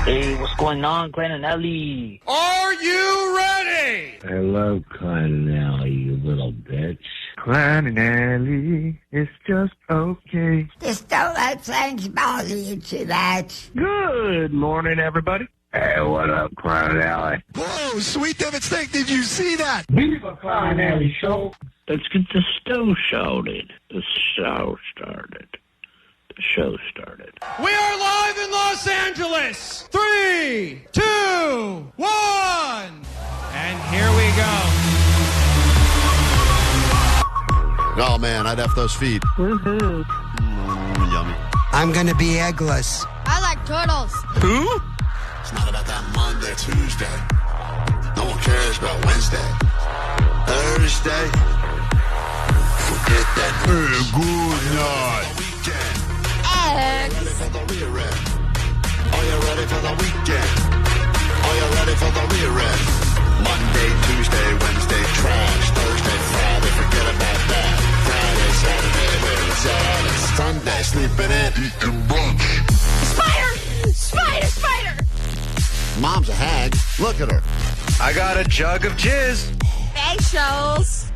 Hey, what's going on, Klein and Ellie? Are you ready? I love Klein and Ellie, you little bitch. Klein and Ellie, it's just okay. Just don't let things bother you too much. Good morning, everybody. Hey, what up, Klein and Ellie? Whoa, sweet David Steak, did you see that? Viva Klein and Ellie show. Let's get the show started. The show started. The show started. We are live in Los Angeles. 3, 2, 1. And here we go. Oh, man, I'd F those feet. Woohoo. Yummy. I'm going to be eggless. I like turtles. Who? It's not about that Monday, Tuesday. No one cares about Wednesday. Thursday. Forget that. Hey, good night. Weekend. Eggs. Ready for the rear end. Are you ready for the weekend? Are you ready for the rear end? Monday, Tuesday, Wednesday, trash. Thursday, Friday, forget about that. Friday, Saturday, where it's at. It's Sunday, sleeping in, eating brunch. Spider! Spider! Spider! Mom's a hag. Look at her. I got a jug of jizz. Facials.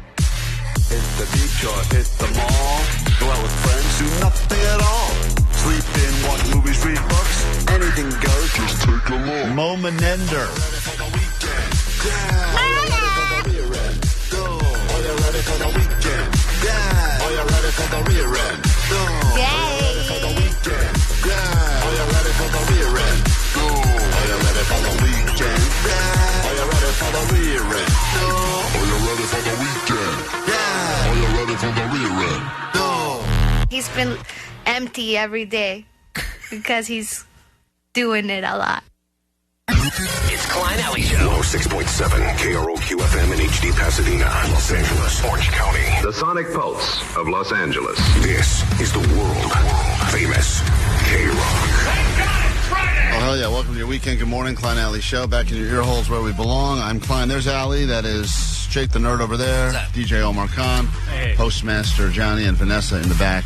Hit the beach or hit the mall. Go out with friends, do nothing at all. Sleep in, watch movies, read books. Anything goes, just take a look. Mo Menender. Ready for the weekend? Yeah. Are you ready for the rear end? Go. Are you ready for the weekend? Yeah. Are you ready for the rear end? Go. Yay. Are you ready for the weekend? Yeah. Are you ready for the rear end? Go. Are you ready for the weekend? Yeah. Are you ready for the rear end? Go. Are you ready for the weekend? Yeah. Are you ready for the rear end? Go. He's been empty every day because he's doing it a lot. It's Klein Alley Show. 106.7 KROQ FM in HD Pasadena, Los Angeles, Orange County. The sonic pulse of Los Angeles. This is the world famous KROQ. Oh, hell yeah. Welcome to your weekend. Good morning, Klein Alley Show. Back in your ear holes where we belong. I'm Klein. There's Alley. That is Jake the Nerd over there. DJ Omar Khan. Hey. Postmaster Johnny and Vanessa in the back.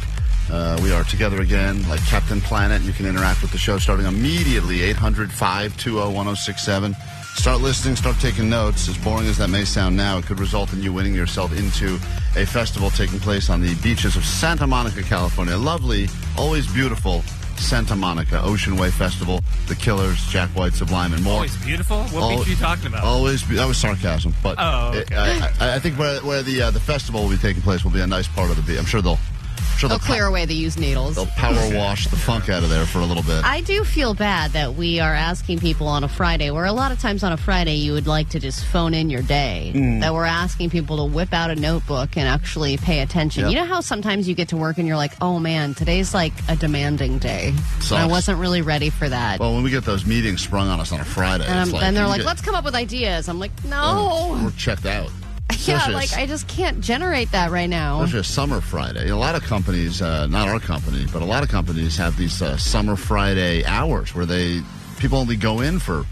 We are together again like Captain Planet. You can interact with the show starting immediately. 800-520-1067. Start listening. Start taking notes. As boring as that may sound now, it could result in you winning yourself into a festival taking place on the beaches of Santa Monica, California. Lovely, always beautiful Santa Monica Ocean Way Festival, The Killers, Jack White, Sublime, and more. Always beautiful? What beach are you talking about? That was sarcasm. But okay. I think where the festival will be taking place will be a nice part of the beach. I'm sure they'll clear away the used needles. They'll power wash the funk out of there for a little bit. I do feel bad that we are asking people on a Friday, where a lot of times on a Friday you would like to just phone in your day, that we're asking people to whip out a notebook and actually pay attention. Yep. You know how sometimes you get to work and you're like, oh man, today's like a demanding day. And I wasn't really ready for that. Well, when we get those meetings sprung on us on a Friday. And then they're like, let's come up with ideas. I'm like, no. We're checked out. Yeah, like I just can't generate that right now. Especially a summer Friday. A lot of companies, not our company, but a lot of companies have these summer Friday hours where people only go in for,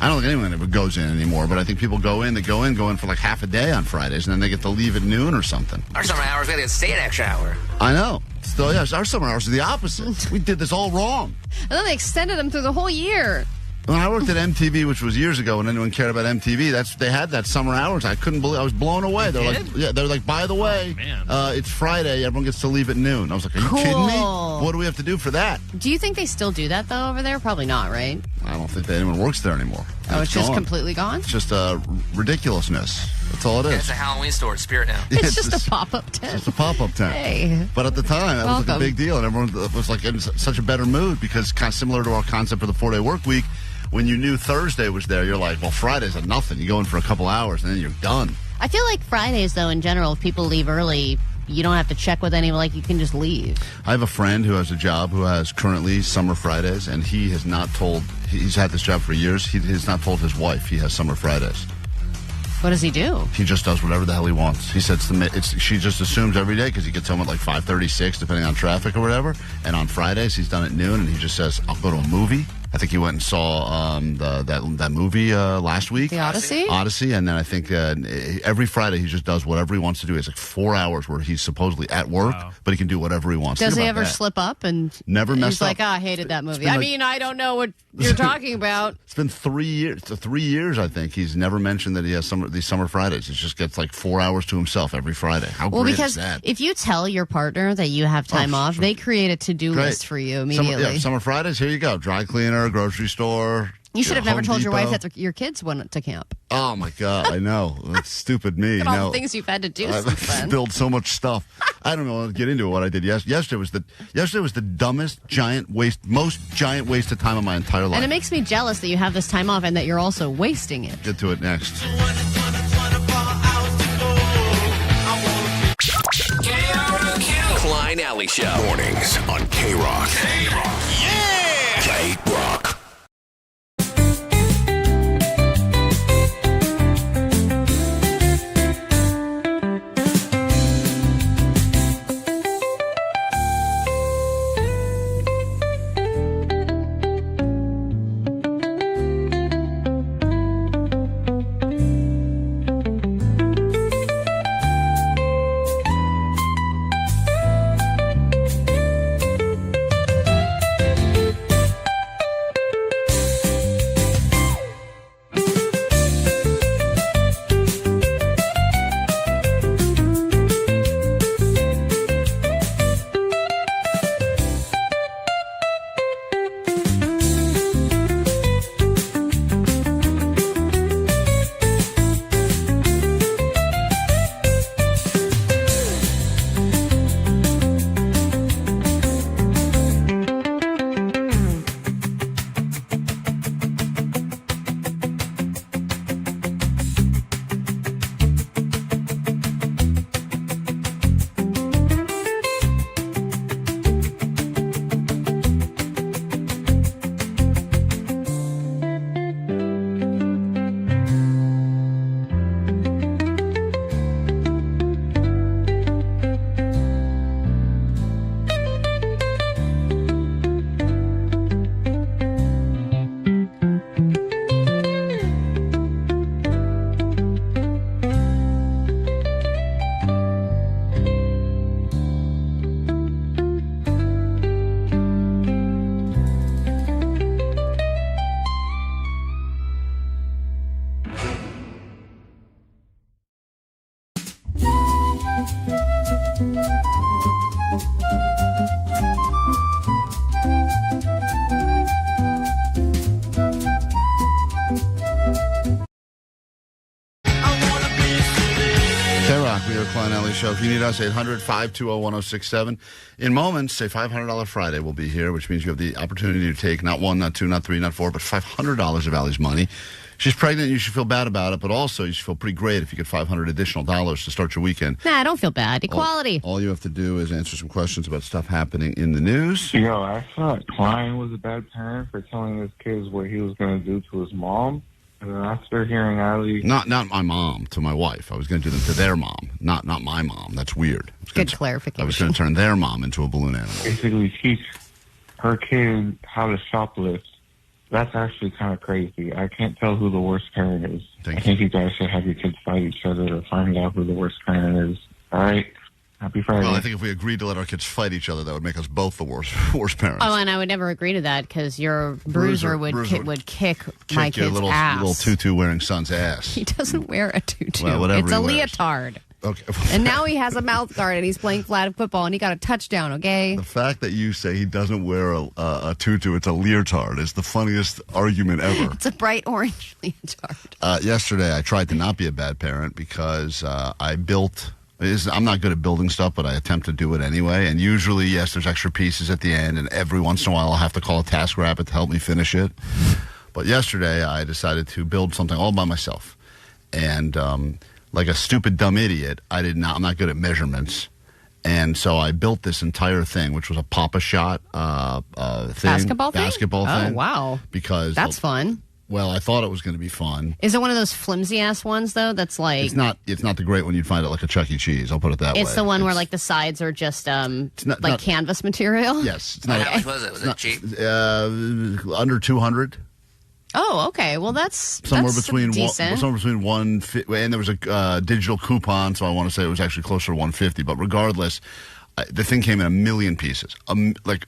I don't think anyone ever goes in anymore, but I think people go in for like half a day on Fridays, and then they get to leave at noon or something. Our summer hours, we had to stay an extra hour. I know. Still, yes, our summer hours are the opposite. We did this all wrong. And then they extended them through the whole year. When I worked at MTV, which was years ago, when anyone cared about MTV, they had that summer hours. I couldn't believe. I was blown away. They're like, by the way, it's Friday. Everyone gets to leave at noon. I was like, are you kidding me? What do we have to do for that? Do you think they still do that though over there? Probably not, right? I don't think that anyone works there anymore. Oh, it's just completely gone? It's just ridiculousness. That's all it is. Yeah, it's a Halloween store at Spirit now. It's just a pop-up tent. It's just a pop-up tent. Hey. But at the time, that was like a big deal, and everyone was like in such a better mood because kind of similar to our concept for the 4-day work week. When you knew Thursday was there, you're like, well, Friday's a nothing. You go in for a couple hours, and then you're done. I feel like Fridays, though, in general, if people leave early, you don't have to check with anyone. Like, you can just leave. I have a friend who has a job who has currently summer Fridays, and he has not told, he's had this job for years, he has not told his wife he has summer Fridays. What does he do? He just does whatever the hell he wants. He says she just assumes every day because he gets home at like 5:36, depending on traffic or whatever. And on Fridays, he's done at noon, and he just says, I'll go to a movie. I think he went and saw that movie last week. The Odyssey? Odyssey, and then I think every Friday he just does whatever he wants to do. It's like 4 hours where he's supposedly at work, but he can do whatever he wants. Does he ever slip up and never mess he's up? like, I hated that movie. I mean, I don't know what you're talking about. It's been 3 years. 3 years, I think. He's never mentioned that he has these summer Fridays. It just gets like 4 hours to himself every Friday. How great is that? Because if you tell your partner that you have time off, they create a to-do list for you immediately. Summer Fridays, here you go. Dry cleaner, grocery store. You should have never told your wife that your kids went to camp. Oh, my God. I know. That's stupid me. Look at all the things you've had to do since then. I've built so much stuff. I don't know. I'll get into what I did yesterday. Yesterday was the dumbest, most giant waste of time of my entire life. And it makes me jealous that you have this time off and that you're also wasting it. Get to it next. Klein Alley Show. Mornings on KROQ. Yeah! KROQ. Klein Alley Show. If you need us, 800-520-1067. In moments, a $500 Friday will be here, which means you have the opportunity to take not one, not two, not three, not four, but $500 of Allie's money. She's pregnant, you should feel bad about it, but also you should feel pretty great if you get $500 additional dollars to start your weekend. Nah, I don't feel bad. Equality. All you have to do is answer some questions about stuff happening in the news. Yo, I thought Klein was a bad parent for telling his kids what he was going to do to his mom. And then after hearing Allie... Not my mom, to my wife. I was going to do them to their mom, not my mom. That's weird. Good clarification. I was going to turn their mom into a balloon animal. Basically teach her kid how to shoplift. That's actually kind of crazy. I can't tell who the worst parent is. I think you guys should have your kids fight each other to find out who the worst parent is. All right? Happy Friday. Well, I think if we agreed to let our kids fight each other, that would make us both the worst parents. Oh, and I would never agree to that because your bruiser would kick my kid's your ass. little tutu-wearing son's ass. He doesn't wear a tutu. Well, whatever it's a he wears. leotard. Okay. And now he has a mouth guard and he's playing flag football and he got a touchdown, okay? The fact that you say he doesn't wear a tutu, it's a leotard, is the funniest argument ever. It's a bright orange leotard. Yesterday, I tried to not be a bad parent because I'm not good at building stuff, but I attempt to do it anyway. And usually, yes, there's extra pieces at the end, and every once in a while I'll have to call a TaskRabbit to help me finish it. But yesterday, I decided to build something all by myself. And like a stupid, dumb idiot, I'm not good at measurements. And so I built this entire thing, which was a Papa Shot thing. Basketball thing? Basketball thing. Oh, wow. Because that's fun. Well, I thought it was going to be fun. Is it one of those flimsy-ass ones, though, that's like... It's not the great one you'd find at like a Chuck E. Cheese, I'll put it that way. It's the one where like the sides are just canvas material? Yes. It's not, How much was it? Was it cheap? Under 200. Oh, okay. Well, that's somewhere that's between decent. somewhere between 150, and there was a digital coupon, so I want to say it was actually closer to 150. But regardless, the thing came in a million pieces. Like,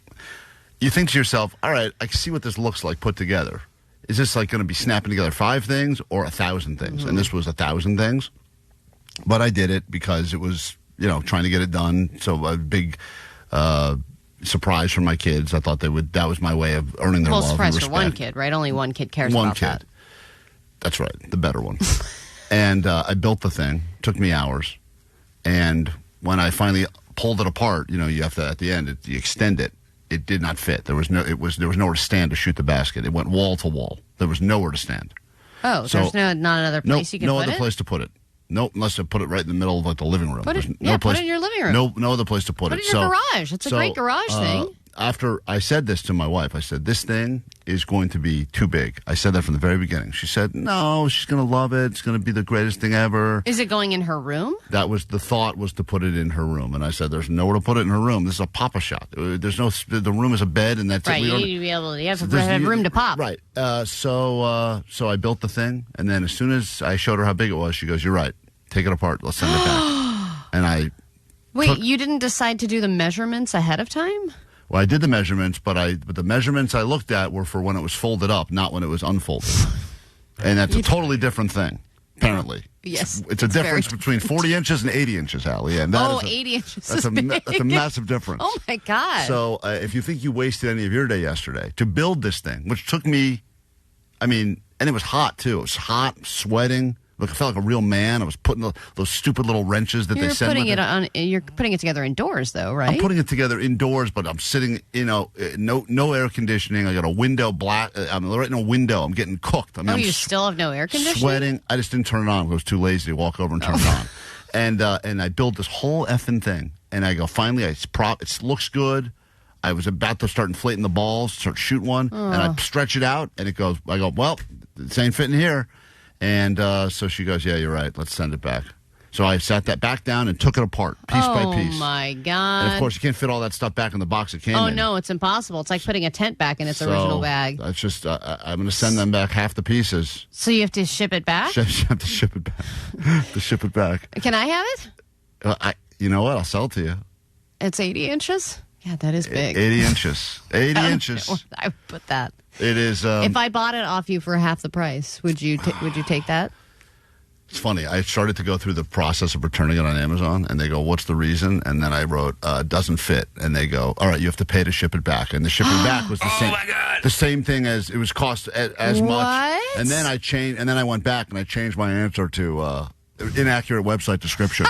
you think to yourself, all right, I can see what this looks like put together. Is this like going to be snapping together 5 things or 1,000 things? Mm-hmm. And this was 1,000 things. But I did it because it was, trying to get it done. So a big surprise for my kids. I thought that was my way of earning their love and surprise respect. for one kid, right? Only one kid cares One about kid. that. That's right, the better one. And I built the thing. Took me hours. And when I finally pulled it apart, you have to, at the end, you extend it. It did not fit. There was nowhere to stand to shoot the basket. It went wall to wall. There was nowhere to stand. Oh, so there's not another place you can put it? No other place to put it. Nope, unless I put it right in the middle of like the living room. Put it in your living room. No other place to put it. Put it in your garage. It's a great garage thing. After I said this to my wife, I said, this thing is going to be too big. I said that from the very beginning. She said, no, she's going to love it. It's going to be the greatest thing ever. Is it going in her room? That was the thought, was to put it in her room. And I said, there's nowhere to put it in her room. This is a pop-a shop. The room is a bed, and that's right, it. You need to be able to, you have to have room to pop. Right. So I built the thing, and then as soon as I showed her how big it was, she goes, you're right. Take it apart. Let's send it back. And Wait, you didn't decide to do the measurements ahead of time? Well, I did the measurements, but the measurements I looked at were for when it was folded up, not when it was unfolded. And that's a totally different thing, apparently. Yes. It's a difference between 40 inches and 80 inches, Allie. And 80 inches is big. That's a massive difference. Oh, my God. So if you think you wasted any of your day yesterday to build this thing, which took me, and it was hot, too. It was hot, sweating. Look, I felt like a real man. I was putting those stupid little wrenches that they send with it. You're putting it together indoors, though, right? I'm putting it together indoors, but I'm sitting, no air conditioning. I got a window I'm right in a window. I'm getting cooked. You still have no air conditioning? Sweating. I just didn't turn it on. I was too lazy to walk over and turn it on. And I built this whole effing thing. And I go, finally, it looks good. I was about to start inflating the balls, start shooting one, and I stretch it out, and I go, well, this ain't fitting here. And so she goes, yeah, you're right. Let's send it back. So I sat that back down and took it apart, piece by piece. Oh, my God. And, of course, you can't fit all that stuff back in the box it came in. Oh, no, it's impossible. It's like putting a tent back in its original bag. That's just, I'm going to send them back half the pieces. So you have to ship it back? You have to ship it back. To ship it back. Can I have it? You know what? I'll sell it to you. It's 80 inches? Yeah, that is big. 80 inches. 80 inches. I would put that. It is. If I bought it off you for half the price, would you take that? It's funny. I started to go through the process of returning it on Amazon, and they go, what's the reason? And then I wrote, doesn't fit. And they go, all right, you have to pay to ship it back. And the shipping back was the same thing as it was cost as much. And then I changed, and then I went back and I changed my answer to inaccurate website description.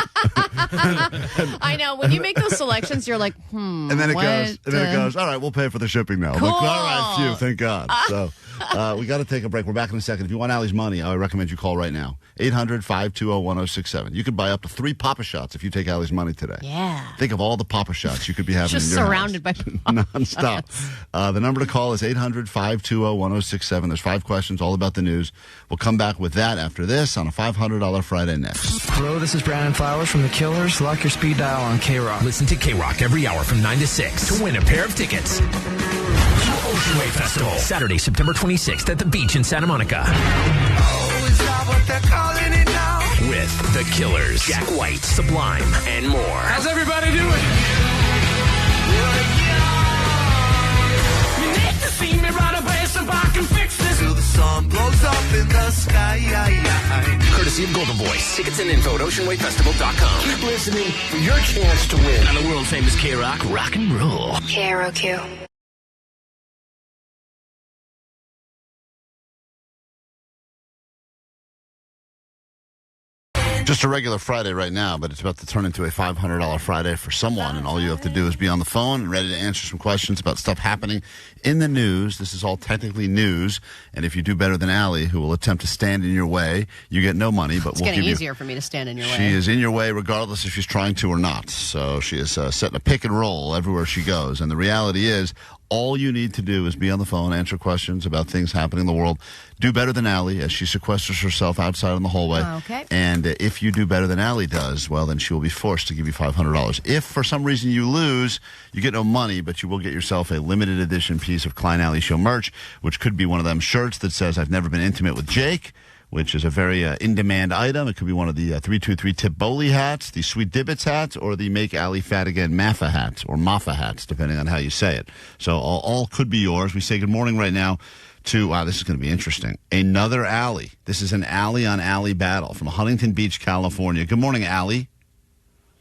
I know. When you make those selections, you're like, And then it goes, all right, we'll pay for the shipping now. Cool. I'm like, all right, phew, thank God. So we got to take a break. We're back in a second. If you want Allie's money, I recommend you call right now. 800-520-1067. You could buy up to 3 Papa Shots if you take Allie's money today. Yeah. Think of all the Papa Shots you could be having just in your surrounded house. by nonstop. The number to call is 800-520-1067. There's 5 questions all about the news. We'll come back with that after this on a $500 Friday next. Hello, this is Brandon Flowers from The Killers. Lock your speed dial on KROQ. Listen to KROQ every hour from 9 to 6 to win a pair of tickets to Ocean Wave Festival, Saturday, September 26th at the beach in Santa Monica. Oh, is that what they're calling it now? With The Killers, Jack White, Sublime, and more. How's everybody doing? You need to see me run a bass if I can fix this. Till the sun blows up in the sky. Courtesy of Golden Voice. Tickets and info at oceanwavefestival.com. Keep listening for your chance to win. On the world famous KROQ Rock and Roll. KROQ. Just a regular Friday right now, but it's about to turn into a $500 Friday for someone, and all you have to do is be on the phone and ready to answer some questions about stuff happening in the news. This is all technically news, and if you do better than Allie, who will attempt to stand in your way, you get no money, but it's getting easier for me to stand in your way. She is in your way regardless if she's trying to or not, so she is setting a pick and roll everywhere she goes, and the reality is All you need to do is be on the phone, answer questions about things happening in the world. Do better than Allie as she sequesters herself outside in the hallway. Okay. And if you do better than Allie does, well, then she will be forced to give you $500. If for some reason you lose, you get no money, but you will get yourself a limited edition piece of Klein Alley Show merch, which could be one of them shirts that says, I've never been intimate with Jake, which is a very in-demand item. It could be one of the 323 Tip Bowley hats, the Sweet Dibbits hats, or the Make Allie Fat Again Maffa hats, or Maffa hats, depending on how you say it. So all could be yours. We say good morning right now to, wow, this is going to be interesting, another Allie. This is an Allie on Allie battle from Huntington Beach, California. Good morning, Allie.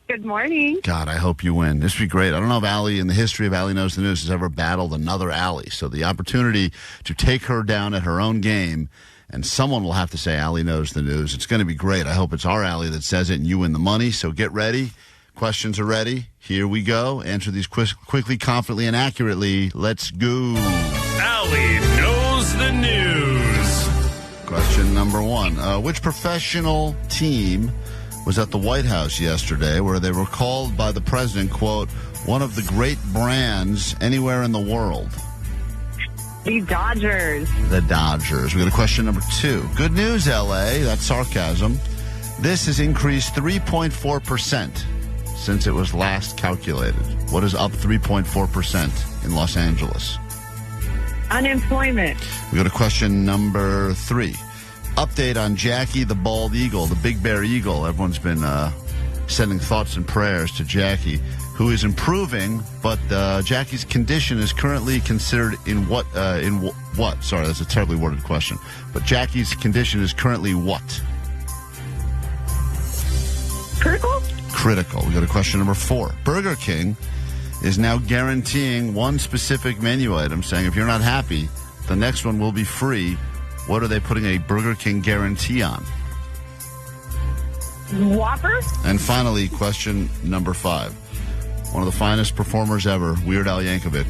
Good morning. God, I hope you win. This would be great. I don't know if Allie, in the history of Allie Knows the News, has ever battled another Allie. So the opportunity to take her down at her own game, and someone will have to say Allie knows the news. It's going to be great. I hope it's our Allie that says it and you win the money. So get ready. Questions are ready. Here we go. Answer these quickly, confidently, and accurately. Let's go. Allie knows the news. Question number one. Which professional team was at the White House yesterday where they were called by the president, quote, one of the great brands anywhere in the world? The Dodgers. The Dodgers. We got a question number two. Good news, L.A. That's sarcasm. This has increased 3.4% since it was last calculated. What is up 3.4% in Los Angeles? Unemployment. We got a question number three. Update on Jackie the bald eagle, the big bear eagle. Everyone's been sending thoughts and prayers to Jackie, who is improving, but Jackie's condition is currently considered in what? Sorry, that's a terribly worded question. But Jackie's condition is currently what? Critical? Critical. We got a question number four. Burger King is now guaranteeing one specific menu item, saying if you're not happy, the next one will be free. What are they putting a Burger King guarantee on? Whoppers? And finally, question number five. One of the finest performers ever, Weird Al Yankovic,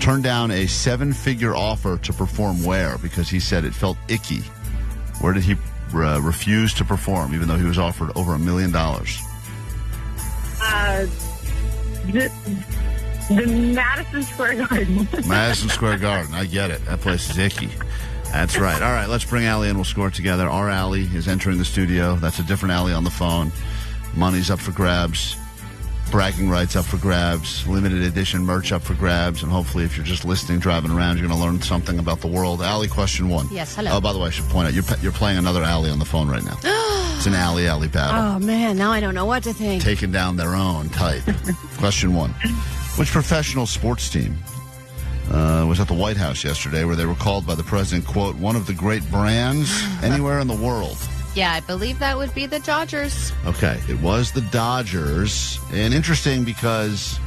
turned down a 7-figure offer to perform where? Because he said it felt icky. Where did he refuse to perform, even though he was offered over $1 million? The Madison Square Garden. Madison Square Garden. I get it. That place is icky. That's right. All right, let's bring Allie in. We'll score together. Our Allie is entering the studio. That's a different Allie on the phone. Money's up for grabs. Bragging rights up for grabs. Limited edition merch up for grabs. And hopefully, if you're just listening, driving around, you're going to learn something about the world. Allie, question one. Yes, hello. Oh, by the way, I should point out, you're playing another Allie on the phone right now. It's an Allie battle. Oh, man, now I don't know what to think. Taking down their own type. Question one. Which professional sports team was at the White House yesterday where they were called by the president, quote, one of the great brands anywhere in the world? Yeah, I believe that would be the Dodgers. Okay, it was the Dodgers. And interesting because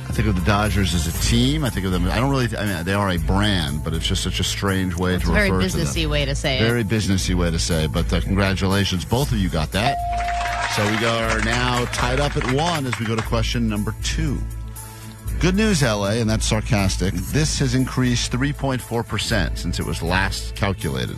I think of the Dodgers as a team. I think of them, I mean, they are a brand, but it's just such a strange way to refer to them. It's a very businessy way to say it. Very businessy way to say it, but congratulations. Both of you got that. So we are now tied up at 1 as we go to question number 2. Good news, L.A., and that's sarcastic. This has increased 3.4% since it was last calculated.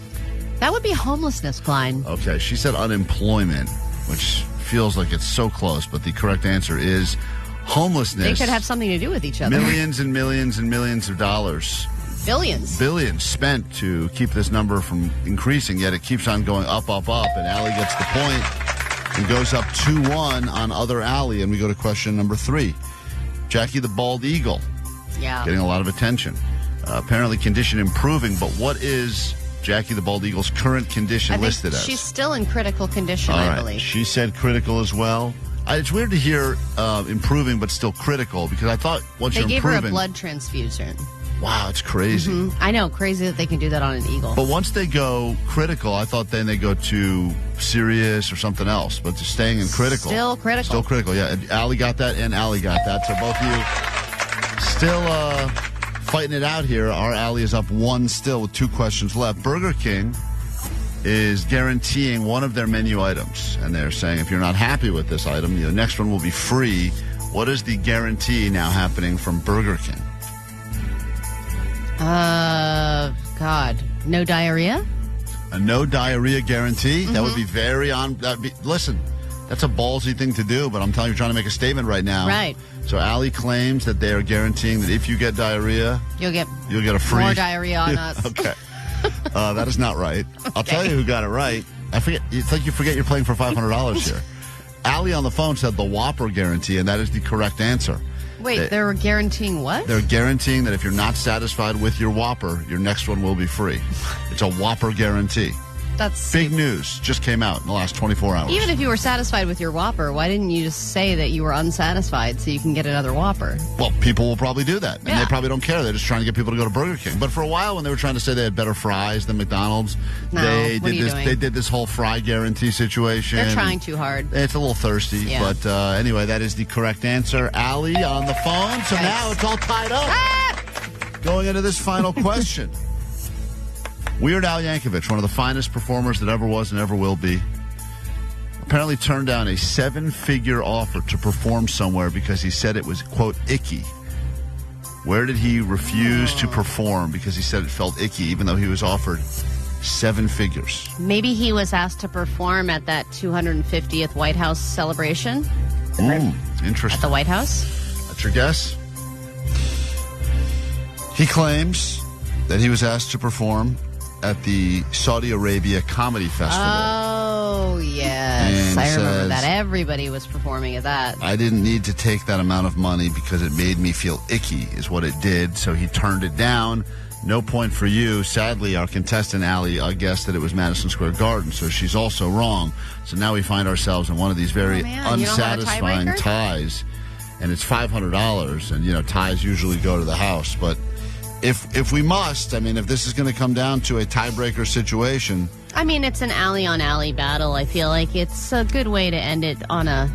That would be homelessness, Klein. Okay, she said unemployment, which feels like it's so close, but the correct answer is homelessness. They could have something to do with each other. Millions and millions and millions of dollars. Billions. Billions spent to keep this number from increasing, yet it keeps on going up, up, up, and Allie gets the point and goes up 2-1 on other Allie, and we go to question number 3. Jackie the Bald Eagle. Yeah. Getting a lot of attention. Apparently condition improving, but what is Jackie the Bald Eagle's current condition listed as? She's still in critical condition, All right. I believe. She said critical as well. It's weird to hear improving but still critical, because I thought once you're improving... They gave her a blood transfusion. Wow, it's crazy. Mm-hmm. I know, crazy that they can do that on an eagle. But once they go critical, I thought then they go to serious or something else. But they're staying in critical. Still critical. Still critical, yeah. And Allie got that, and Allie got that. So both of you still fighting it out here. Our Allie is up 1 still with 2 questions left. Burger King is guaranteeing one of their menu items. And they're saying if you're not happy with this item, the next one will be free. What is the guarantee now happening from Burger King? God, no diarrhea? A no diarrhea guarantee? Mm-hmm. That would be very on. Listen, That's a ballsy thing to do, but I'm telling you, you're trying to make a statement right now. Right. So Allie claims that they are guaranteeing that if you get diarrhea, You'll get a free... more diarrhea on us. Okay. That is not right. I'll tell you who got it right. I forget. It's like you forget you're playing for $500 here. Allie on the phone said the Whopper guarantee, and that is the correct answer. Wait, they're guaranteeing what? They're guaranteeing that if you're not satisfied with your Whopper, your next one will be free. It's a Whopper guarantee. That's big news. Just came out in the last 24 hours. Even if you were satisfied with your Whopper, why didn't you just say that you were unsatisfied so you can get another Whopper? Well, people will probably do that. And they probably don't care. They're just trying to get people to go to Burger King. But for a while, when they were trying to say they had better fries than McDonald's, they did this whole fry guarantee situation. They're trying too hard. It's a little thirsty. Yeah. But anyway, that is the correct answer. Allie on the phone. So now it's all tied up. Going into this final question. Weird Al Yankovic, one of the finest performers that ever was and ever will be, apparently turned down a 7-figure offer to perform somewhere because he said it was, quote, icky. Where did he refuse to perform because he said it felt icky, even though he was offered 7 figures? Maybe he was asked to perform at that 250th White House celebration. Interesting. At the White House? That's your guess? He claims that he was asked to perform at the Saudi Arabia Comedy Festival. Oh, yes. And I remember that. Everybody was performing at that. I didn't need to take that amount of money because it made me feel icky, is what it did. So he turned it down. No point for you. Sadly, our contestant, Allie, guessed that it was Madison Square Garden, so she's also wrong. So now we find ourselves in one of these very unsatisfying ties. And it's $500, and, ties usually go to the house, but... If we must, I mean, if this is going to come down to a tiebreaker situation... I mean, it's an alley-on-alley battle. I feel like it's a good way to end it on a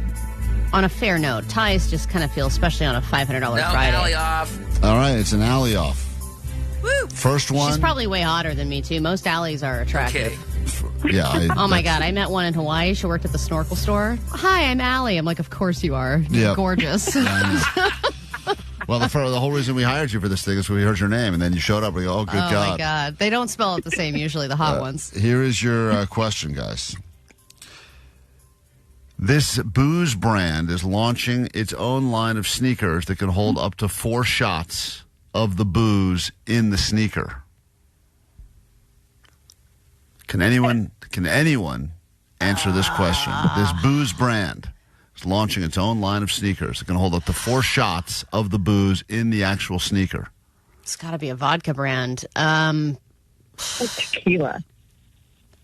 fair note. Ties just kind of feel, especially on a $500 Friday. Alley off. All right, it's an alley off. Woo! First one... She's probably way hotter than me, too. Most alleys are attractive. Okay. Yeah. Oh, my God. I met one in Hawaii. She worked at the snorkel store. Hi, I'm Allie. I'm like, of course you are. You're gorgeous. Well, the whole reason we hired you for this thing is we heard your name, and then you showed up. We go, oh, good God. Oh, my God. They don't spell it the same, usually, the hot ones. Here is your question, guys. This booze brand is launching its own line of sneakers that can hold up to 4 shots of the booze in the sneaker. Can anyone answer this question? This booze brand is launching its own line of sneakers that can hold up to 4 shots of the booze in the actual sneaker. It's got to be a vodka brand. Tequila.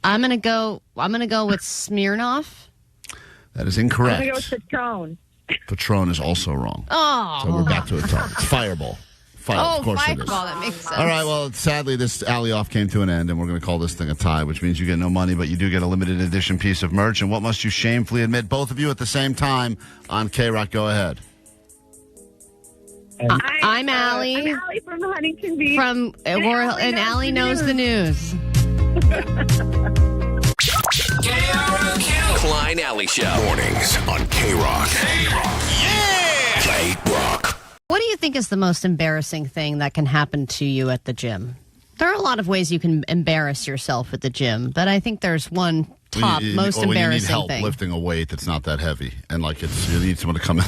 I'm gonna go with Smirnoff. That is incorrect. I'm going to go with Patron. Patron is also wrong. Oh. So we're back to a tie. It's Fireball. Of course it is. Fireball, that makes sense. All right, well, sadly, this alley-off came to an end, and we're going to call this thing a tie, which means you get no money, but you do get a limited edition piece of merch. And what must you shamefully admit, both of you at the same time on KROQ? Go ahead. I'm Allie. I'm Allie from Huntington Beach. And Allie knows the news. KROQ. Klein Alley Show. Mornings on KROQ. Yeah! KROQ. What do you think is the most embarrassing thing that can happen to you at the gym? There are a lot of ways you can embarrass yourself at the gym, but I think there's one most embarrassing when you need help thing. Lifting a weight that's not that heavy, and you need someone to come in.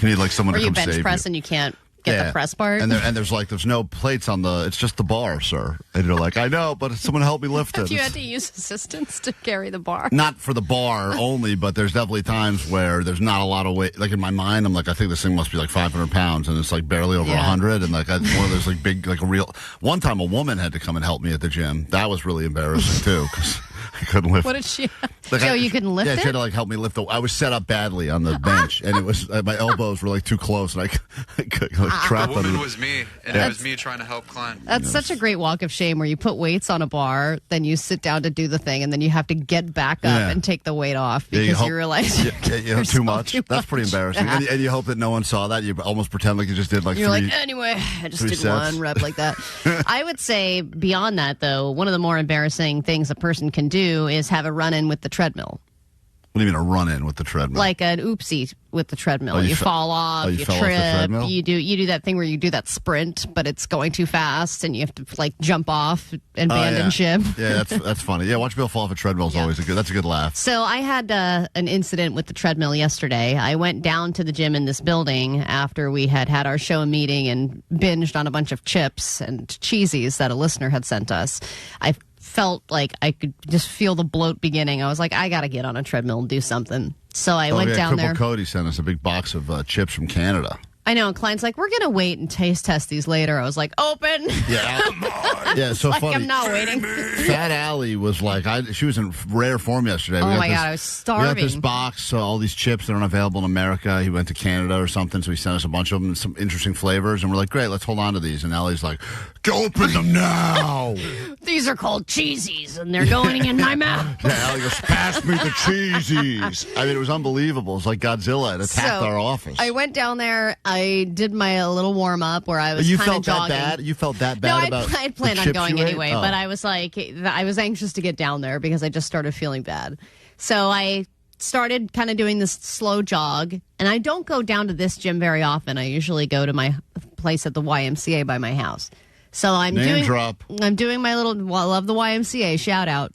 You need someone to come save you. Or you bench press and you can't get the press part. And there's no plates on it's just the bar, sir. And you're like, I know, but someone help me lift it. Have you had to use assistants to carry the bar? Not for the bar only, but there's definitely times where there's not a lot of weight. Like in my mind, I'm like, I think this thing must be like 500 pounds, and it's like barely over 100. And like one of those like big, like a real. One time, a woman had to come and help me at the gym. That was really embarrassing too, because I couldn't lift. What did she? You couldn't lift it? Yeah, she had to help me lift. I was set up badly on the bench, and it was my elbows were too close, and I could trap the woman was me, and it was me trying to help Klein. That's such a great walk of shame where you put weights on a bar, then you sit down to do the thing, and then you have to get back up and take the weight off because you realize you have too much. That's pretty embarrassing. And you hope that no one saw that. You almost pretend like you just did You're like, anyway, I just did sets. 1 rep like that. I would say beyond that, though, one of the more embarrassing things a person can do is have a run-in with the treadmill. What do you mean a run-in with the treadmill? Like an oopsie with the treadmill. Oh, you fall off, you fell off the trip, treadmill? you do that thing where you do that sprint, but it's going too fast, and you have to like jump off and abandon ship. Yeah, that's funny. Yeah, watch Bill fall off a treadmill is always that's a good laugh. So I had an incident with the treadmill yesterday. I went down to the gym in this building after we had our show meeting and binged on a bunch of chips and cheesies that a listener had sent us. I felt like I could just feel the bloat beginning. I was like, I got to get on a treadmill and do something. So I went down there. Cody sent us a big box of chips from Canada. I know. And Klein's like, we're going to wait and taste test these later. I was like, open. Yeah. Yeah, it's so like, funny. I'm not waiting. Fat Allie was like, she was in rare form yesterday. Oh, my God, I was starving. We got this box, all these chips that aren't available in America. He went to Canada or something, so he sent us a bunch of them, some interesting flavors. And we're like, great, let's hold on to these. And Allie's like, go open them now. These are called cheesies, and they're going in my mouth. Yeah, Allie goes, pass me the cheesies. I mean, it was unbelievable. It's like Godzilla had attacked our office. I went down there. I did my little warm-up where I was kind of jogging. You felt that bad about I planned on going anyway, but I was like, I was anxious to get down there because I just started feeling bad. So I started kind of doing this slow jog, and I don't go down to this gym very often. I usually go to my place at the YMCA by my house. So I'm doing my little, I love the YMCA, shout out.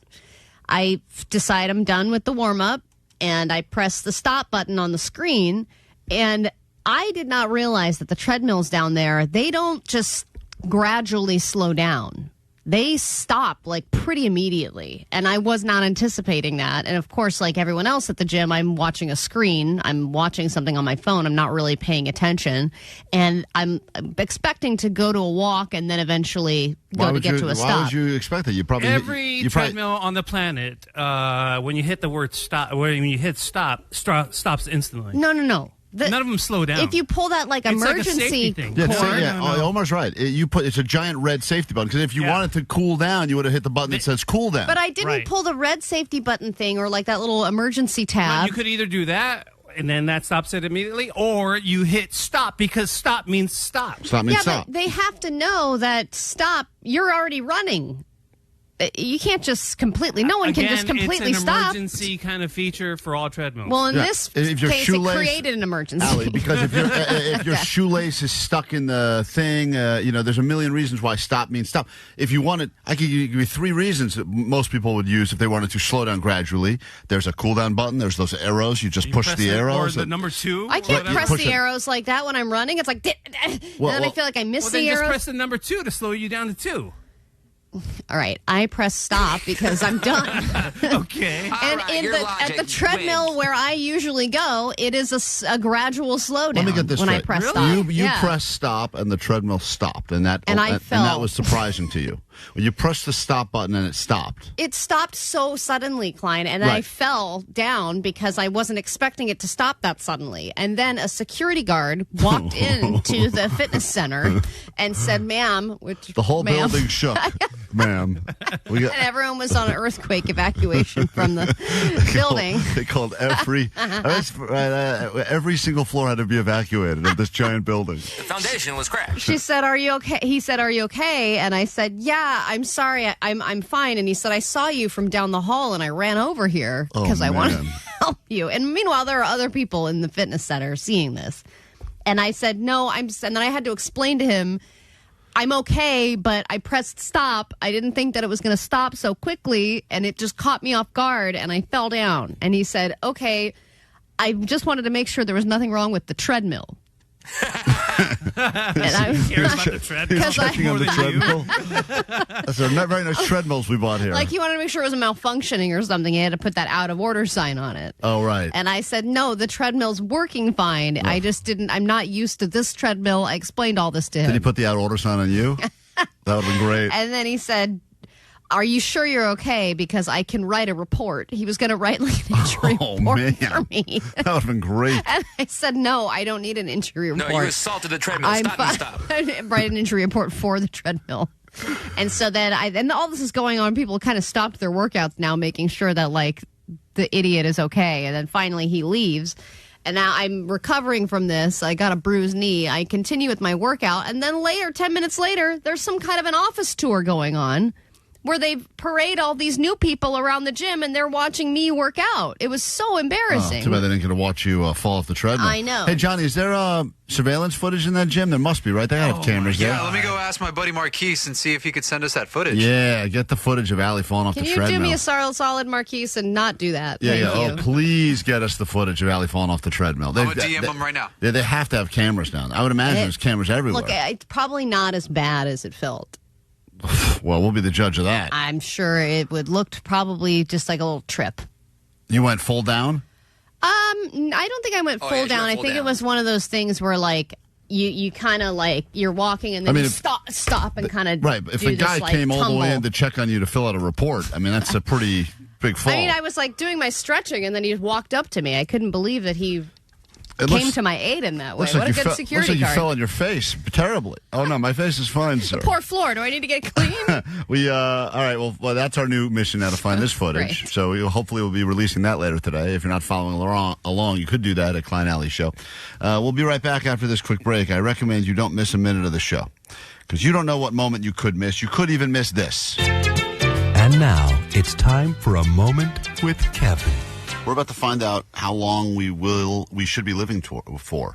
I decide I'm done with the warm-up, and I press the stop button on the screen, and I did not realize that the treadmills down there, they don't just gradually slow down. They stop like pretty immediately. And I was not anticipating that. And of course, like everyone else at the gym, I'm watching a screen. I'm watching something on my phone. I'm not really paying attention. And I'm expecting to go to a walk and then eventually get to a stop. Why would you expect that? You probably every treadmill on the planet, when you hit the word stop, when you hit stop, stops instantly. No. None of them slow down. If you pull that like emergency thing. Omar's right. It's a giant red safety button because if you wanted to cool down, you would have hit the button that says cool down. But I didn't pull the red safety button thing or like that little emergency tab. Well, you could either do that and then that stops it immediately, or you hit stop because stop means stop. Stop means stop. But they have to know that stop. You're already running. You can't just completely. No one can just completely it's an stop. Emergency kind of feature for all treadmills. Well, in this case, it created an emergency. Allie, because if your shoelace is stuck in the thing, there's a million reasons why stop means stop. If you wanted, I could give you 3 reasons that most people would use if they wanted to slow down gradually. There's a cool down button. There's those arrows. You just push the arrows. Or the number 2. I can't press the arrows like that when I'm running. It's like, and then I feel like I miss the arrows. Then just press the number 2 to slow you down to 2. All right, I press stop because I'm done. Okay. And at the treadmill where I usually go, it is a gradual slowdown. Let me get this when straight. I press stop. You press stop and the treadmill stopped, and that was surprising to you. When you pressed the stop button and it stopped. It stopped so suddenly, Klein, and I fell down because I wasn't expecting it to stop that suddenly. And then a security guard walked into the fitness center and said, "Ma'am," the whole building shook. Ma'am. And everyone was on an earthquake evacuation from the building. They called every single floor had to be evacuated of this giant building. The foundation was crashed. She said, "Are you okay?" He said, "Are you okay?" And I said, "Yeah, I'm sorry. I'm fine." And he said, "I saw you from down the hall and I ran over here because I wanted to help you." And meanwhile, there are other people in the fitness center seeing this. And I said, "No, and then I had to explain to him, I'm okay, but I pressed stop. I didn't think that it was going to stop so quickly, and it just caught me off guard, and I fell down." And he said, "Okay, I just wanted to make sure there was nothing wrong with the treadmill." And I was cares about the treadmill. He's checking on the treadmill. Those are not very nice treadmills we bought here. Like he wanted to make sure it was malfunctioning or something. He had to put that out of order sign on it. Oh, right. And I said, "No, the treadmill's working fine. I just I'm not used to this treadmill." I explained all this to him. Did he put the out of order sign on you? That would have been great. And then he said, "Are you sure you're okay? Because I can write a report." He was going to write like an injury report for me. That would have been great. And I said, "No, I don't need an injury report. No, you assaulted the treadmill. Stop. Write an injury report for the treadmill." And so then and all this is going on. People kind of stopped their workouts now, making sure that like the idiot is okay. And then finally he leaves. And now I'm recovering from this. I got a bruised knee. I continue with my workout. And then later, 10 minutes later, there's some kind of an office tour going on where they parade all these new people around the gym and they're watching me work out. It was so embarrassing. Too bad they didn't get to watch you fall off the treadmill. I know. Hey, Johnny, is there surveillance footage in that gym? There must be, right? They have cameras there. Yeah, let me go ask my buddy Marquise and see if he could send us that footage. Yeah, get the footage of Allie falling off the treadmill. Can you do me a solid, Marquise, and not do that? Yeah. Thank you. Oh, please get us the footage of Allie falling off the treadmill. I'm going to DM them right now. Yeah, they have to have cameras now. I would imagine there's cameras everywhere. Look, it's probably not as bad as it felt. Well, we'll be the judge of that. I'm sure it would look probably just like a little trip. You went full down? I don't think I went full down. I think it was one of those things where, like, you kind of like you're walking and then you stop and kind of right. If a guy came all the way in to check on you to fill out a report, I mean that's a pretty big fall. I mean, I was like doing my stretching and then he walked up to me. I couldn't believe that he came to my aid in that way. What a good security looks like guard. You fell on your face terribly. Oh no, my face is fine, sir. The poor floor. Do I need to get it clean? All right. Well, that's our new mission now to find this footage. Great. So hopefully we'll be releasing that later today. If you're not following along, you could do that at Klein Alley Show. We'll be right back after this quick break. I recommend you don't miss a minute of the show because you don't know what moment you could miss. You could even miss this. And now it's time for a moment with Kevin. We're about to find out how long we should be living for.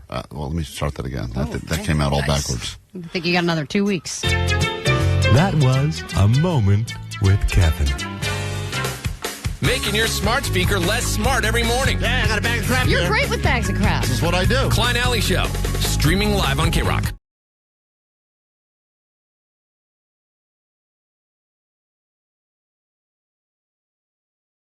Well, let me start that again. That came out all backwards. I think you got another 2 weeks. That was a moment with Kevin. Making your smart speaker less smart every morning. Yeah, I got a bag of crap. You're great with bags of crap. This is what I do. Klein Alley Show, streaming live on KROQ.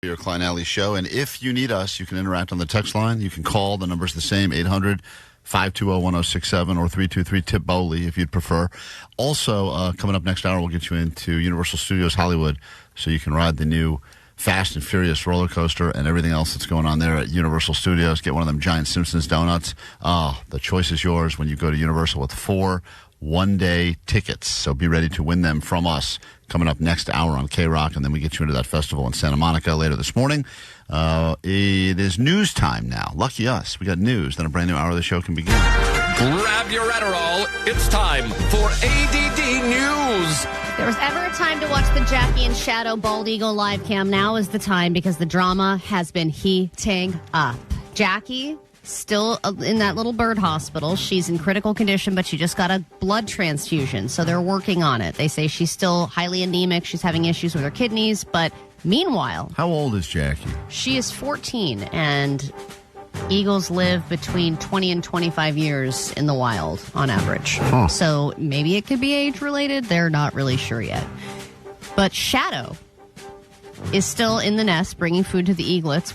Your Klein Alley Show, and if you need us, you can interact on the text line. You can call. The number's the same, 800-520-1067 or 323-TIP-BOWLEY if you'd prefer. Also, coming up next hour, we'll get you into Universal Studios Hollywood so you can ride the new Fast and Furious roller coaster and everything else that's going on there at Universal Studios. Get one of them giant Simpsons donuts. The choice is yours when you go to Universal with 4 one-day tickets. So be ready to win them from us coming up next hour on KROQ, and then we get you into that festival in Santa Monica later this morning. It is news time now. Lucky us. We got news. Then a brand new hour of the show can begin. Grab your Adderall. It's time for A.D.D. News. If there was ever a time to watch the Jackie and Shadow Bald Eagle live cam, now is the time because the drama has been heating up. Jackie, still in that little bird hospital. She's in critical condition, but she just got a blood transfusion, so they're working on it. They say she's still highly anemic. She's having issues with her kidneys, but meanwhile... How old is Jackie? She is 14, and eagles live between 20 and 25 years in the wild on average. Huh. So maybe it could be age-related. They're not really sure yet. But Shadow is still in the nest bringing food to the eaglets.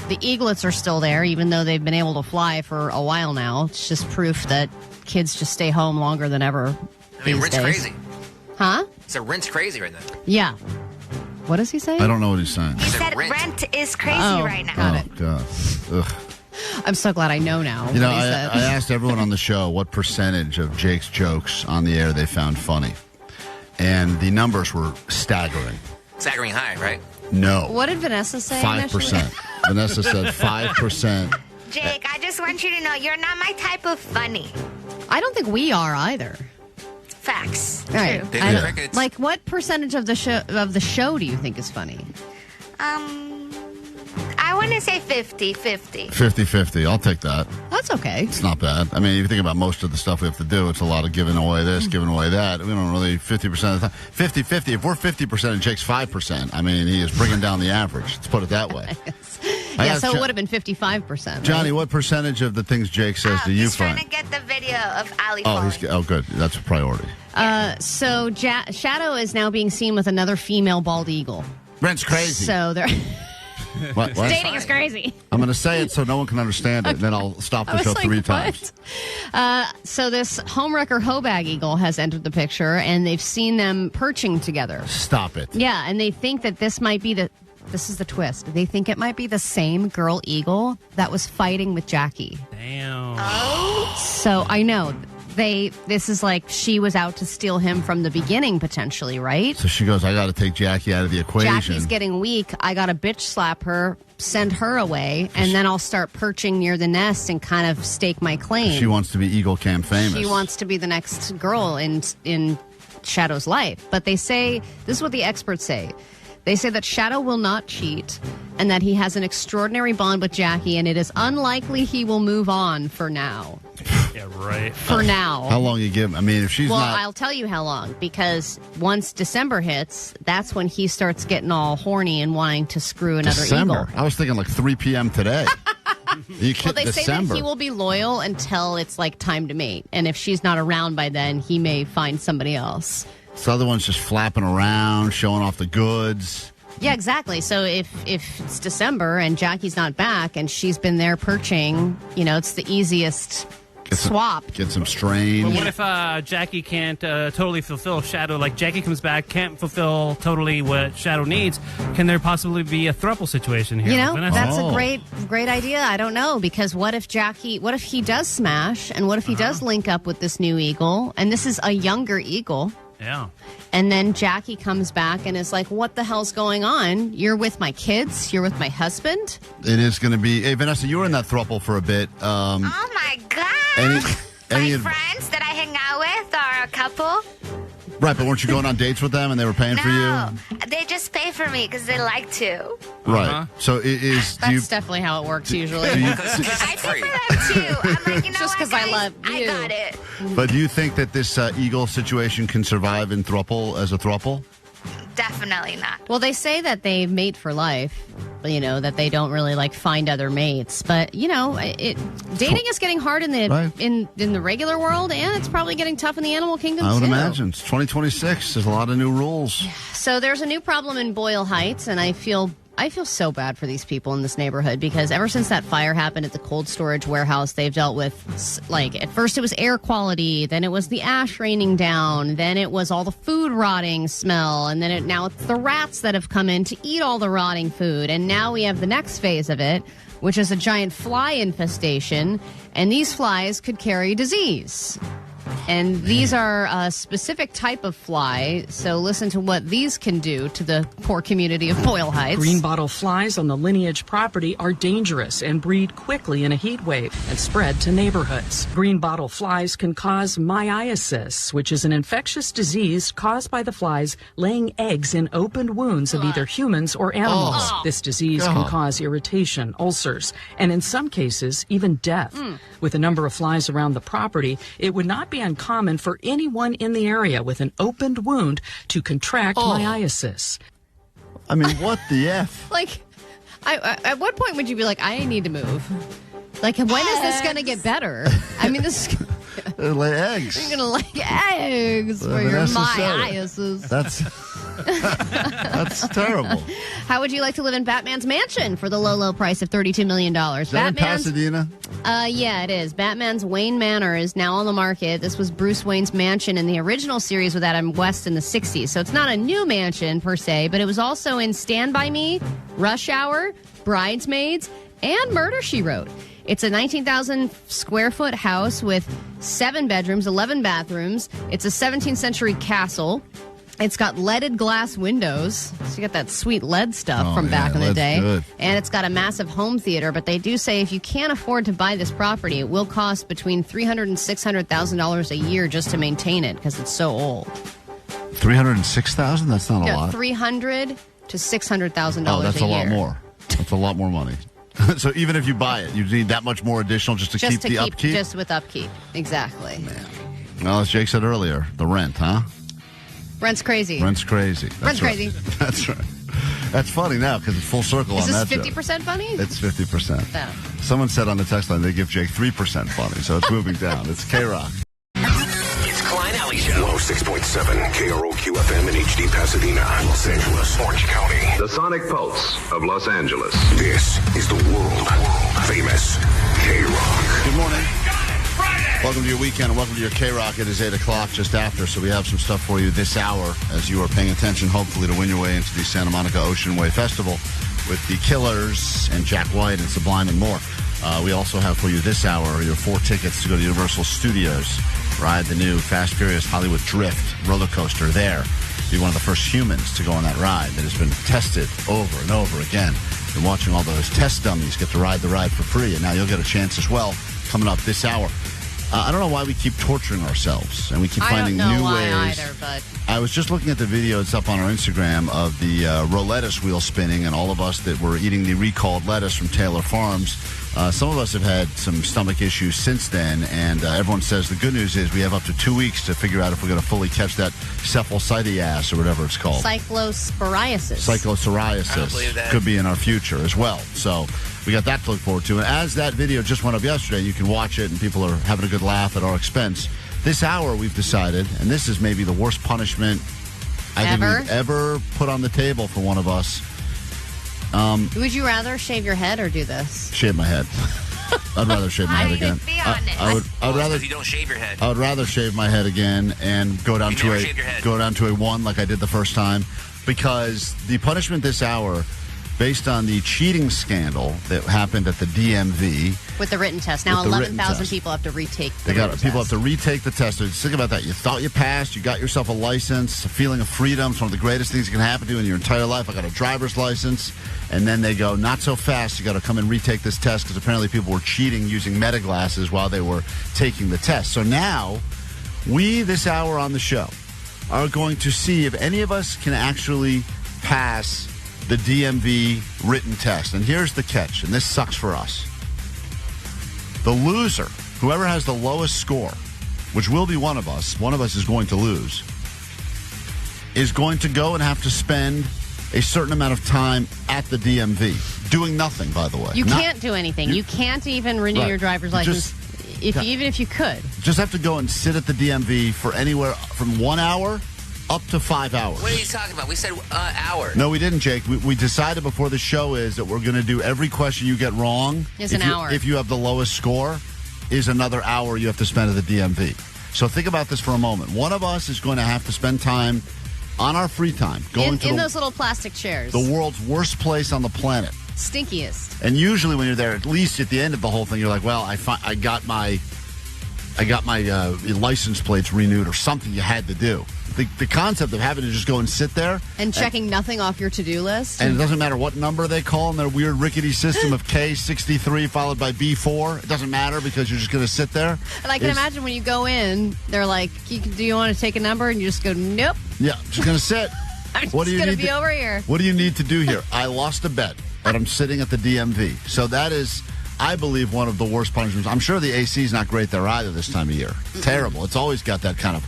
The eaglets are still there, even though they've been able to fly for a while now. It's just proof that kids just stay home longer than ever. I mean, Rent's crazy. Huh? So Rent's crazy right now. Yeah. What does he say? I don't know what he's saying. He said rent is crazy right now. Oh, God. Ugh. I'm so glad I know now. You know, I asked everyone on the show what percentage of Jake's jokes on the air they found funny. And the numbers were staggering. Staggering high, right? No. What did Vanessa say? 5%. Vanessa said 5%. Jake, I just want you to know you're not my type of funny. I don't think we are either. Facts. Right. True. Like, what percentage of the show do you think is funny? I want to say 50-50. 50-50. I'll take that. That's okay. It's not bad. I mean, if you think about most of the stuff we have to do, it's a lot of giving away this, giving away that. We don't really 50% of the time. 50-50. If we're 50% and Jake's 5%, I mean, he is bringing down the average. Let's put it that way. Yeah, so it would have been 55%. Right? Johnny, what percentage of the things Jake says do you find? He's trying to get the video of Ali good. That's a priority. So Shadow is now being seen with another female bald eagle. Rent's crazy. So they're... What? Dating is crazy. I'm going to say it so no one can understand it, and then I'll stop the show 3 times. So this homewrecker hoebag eagle has entered the picture, and they've seen them perching together. Stop it. Yeah, and they think that this might be this is the twist. They think it might be the same girl eagle that was fighting with Jackie. Damn. Oh. So I know. This is like she was out to steal him from the beginning, potentially, right? So she goes, I got to take Jackie out of the equation. Jackie's getting weak. I got to bitch slap her, send her away, and then I'll start perching near the nest and kind of stake my claim. She wants to be Eagle Cam famous. She wants to be the next girl in Shadow's life. But they say, this is what the experts say. They say that Shadow will not cheat and that he has an extraordinary bond with Jackie, and it is unlikely he will move on for now. Yeah, right. For now. How long you give him? I mean, if she's well, not... I'll tell you how long, because once December hits, that's when he starts getting all horny and wanting to screw another December. eagle. I was thinking like 3 p.m. today. You Well, they say that he will be loyal until it's like time to mate. And if she's not around by then, he may find somebody else. This other one's just flapping around, showing off the goods. Yeah, exactly. So if it's December and Jackie's not back and she's been there perching, it's the easiest swap. Get some strain. But what if Jackie can't totally fulfill Shadow? Like Jackie comes back, can't fulfill totally what Shadow needs. Can there possibly be a throuple situation here? That's a great idea. I don't know, because what if he does smash, and what if he does link up with this new eagle, and this is a younger eagle? Yeah. And then Jackie comes back and is like, what the hell's going on? You're with my kids? You're with my husband? It is going to be... Hey, Vanessa, you were in that throuple for a bit. Oh, my God. My friends that I hang out with are a couple. Right, but weren't you going on dates with them and they were paying for you? No, they just pay for me because they like to. Right. So That's definitely how it works usually. I pay for them too. I'm like, just because I love you. I got it. But do you think that this eagle situation can survive in throuple as a throuple? Definitely not. Well, they say that they mate for life, that they don't really find other mates. But dating is getting hard in the regular world, and it's probably getting tough in the animal kingdom I would too. imagine. It's 2026. There's a lot of new rules. So there's a new problem in Boyle Heights, and I feel so bad for these people in this neighborhood, because ever since that fire happened at the cold storage warehouse, they've dealt with, at first it was air quality, then it was the ash raining down, then it was all the food rotting smell, and then now it's the rats that have come in to eat all the rotting food, and now we have the next phase of it, which is a giant fly infestation, and these flies could carry disease. And these are a specific type of fly, so listen to what these can do to the poor community of Boyle Heights. Green bottle flies on the Lineage property are dangerous and breed quickly in a heat wave and spread to neighborhoods. Green bottle flies can cause myiasis, which is an infectious disease caused by the flies laying eggs in opened wounds of either humans or animals. This disease can cause irritation, ulcers, and in some cases, even death. With a number of flies around the property, it would not be uncommon for anyone in the area with an opened wound to contract myiasis. I mean, what the F? At what point would you be like, I need to move? When is this going to get better? I mean, this is... lay eggs. You're going to lay eggs for your myiasis. That's terrible. How would you like to live in Batman's mansion for the low price of $32 million? Is that in Pasadena? Yeah, it is. Batman's Wayne Manor is now on the market. This was Bruce Wayne's mansion in the original series with Adam West in the 60s. So it's not a new mansion per se, but it was also in Stand By Me, Rush Hour, Bridesmaids, and Murder, She Wrote. It's a 19,000 square foot house with 7 bedrooms, 11 bathrooms. It's a 17th century castle. It's got leaded glass windows. So you got that sweet lead stuff from back in the day. Good. And it's got a massive home theater. But they do say if you can't afford to buy this property, it will cost between $300,000 and $600,000 a year just to maintain it because it's so old. $306,000? That's not a lot. $300,000 to $600,000 a year. Oh, that's a lot more. That's a lot more money. So even if you buy it, you need that much more additional just to keep the upkeep? Just with upkeep. Exactly. Man. Well, as Jake said earlier, the rent, huh? Rent's crazy. Rent's crazy. Rent's crazy. That's right. That's funny now because it's full circle on that joke. Is this 50% funny? It's 50%. Yeah. Someone said on the text line they give Jake 3% funny, so it's moving down. It's KROQ. It's Klein Alley Show. 106.7 KROQ FM in HD Pasadena, Los Angeles, Orange County. The Sonic Pulse of Los Angeles. This is the world famous KROQ. Good morning. Welcome to your weekend and welcome to your KROQ. It is 8 o'clock just after, so we have some stuff for you this hour as you are paying attention, hopefully, to win your way into the Santa Monica Ocean Way Festival with the Killers and Jack White and Sublime and more. We also have for you this hour your 4 tickets to go to Universal Studios. Ride the new Fast Furious Hollywood Drift roller coaster there. Be one of the first humans to go on that ride that has been tested over and over again. Been watching all those test dummies get to ride the ride for free, and now you'll get a chance as well coming up this hour. I don't know why we keep torturing ourselves and we keep finding I don't know new why ways. either, but I was just looking at the video. It's up on our Instagram of the roulette wheel spinning, and all of us that were eating the recalled lettuce from Taylor Farms. Some of us have had some stomach issues since then, and everyone says the good news is we have up to 2 weeks to figure out if we're going to fully catch that cephalocytias or whatever it's called. cyclosporiasis. Cyclosporiasis I don't believe that. could be in our future as well. So we got that to look forward to. And as that video just went up yesterday, you can watch it, and people are having a good laugh at our expense. This hour, we've decided, and this is maybe the worst punishment I think we've ever put on the table for one of us. Would you rather shave your head or do this? Shave my head. I'd rather shave my head again. Be honest. I would rather. Because you don't shave your head. I would rather shave my head again and go down You to never shaved your head. go down to a 1 like I did the first time, because the punishment this hour, based on the cheating scandal that happened at the DMV. With the written test. Now With the written 11,000 test. people have to retake the People written have to retake the test. So just think about that. You thought you passed. You got yourself a license. A feeling of freedom. It's one of the greatest things that can happen to you in your entire life. I got a driver's license. And then they go, not so fast. You got to come and retake this test, because apparently people were cheating using meta glasses while they were taking the test. So now, we, this hour on the show, are going to see if any of us can actually pass the DMV written test. And here's the catch, and this sucks for us. The loser, whoever has the lowest score, which will be one of us is going to lose, is going to go and have to spend a certain amount of time at the DMV. Doing nothing, by the way. You can't do anything. You can't even renew Right. your driver's license, even if you could. Just have to go and sit at the DMV for anywhere from 1 hour up to 5 hours. What are you talking about? We said hour. No, we didn't, Jake. We decided before the show is that we're going to do every question you get wrong. Is an hour. If you have the lowest score, is another hour you have to spend at the DMV. So think about this for a moment. One of us is going to have to spend time on our free time going to in those little plastic chairs. the world's worst place on the planet. Stinkiest. And usually when you're there, at least at the end of the whole thing, you're like, well, I got my license plates renewed or something you had to do. The concept of having to just go and sit there. And checking nothing off your to-do list. And it doesn't matter what number they call in their weird rickety system of K63 followed by B4. It doesn't matter because you're just going to sit there. And I can imagine when you go in, they're like, do you want to take a number? And you just go, nope. Yeah, just going to sit. I'm just going to be over here. What do you need to do here? I lost a bet, but I'm sitting at the DMV. So that is, I believe, one of the worst punishments. I'm sure the AC is not great there either this time of year. Terrible. It's always got that kind of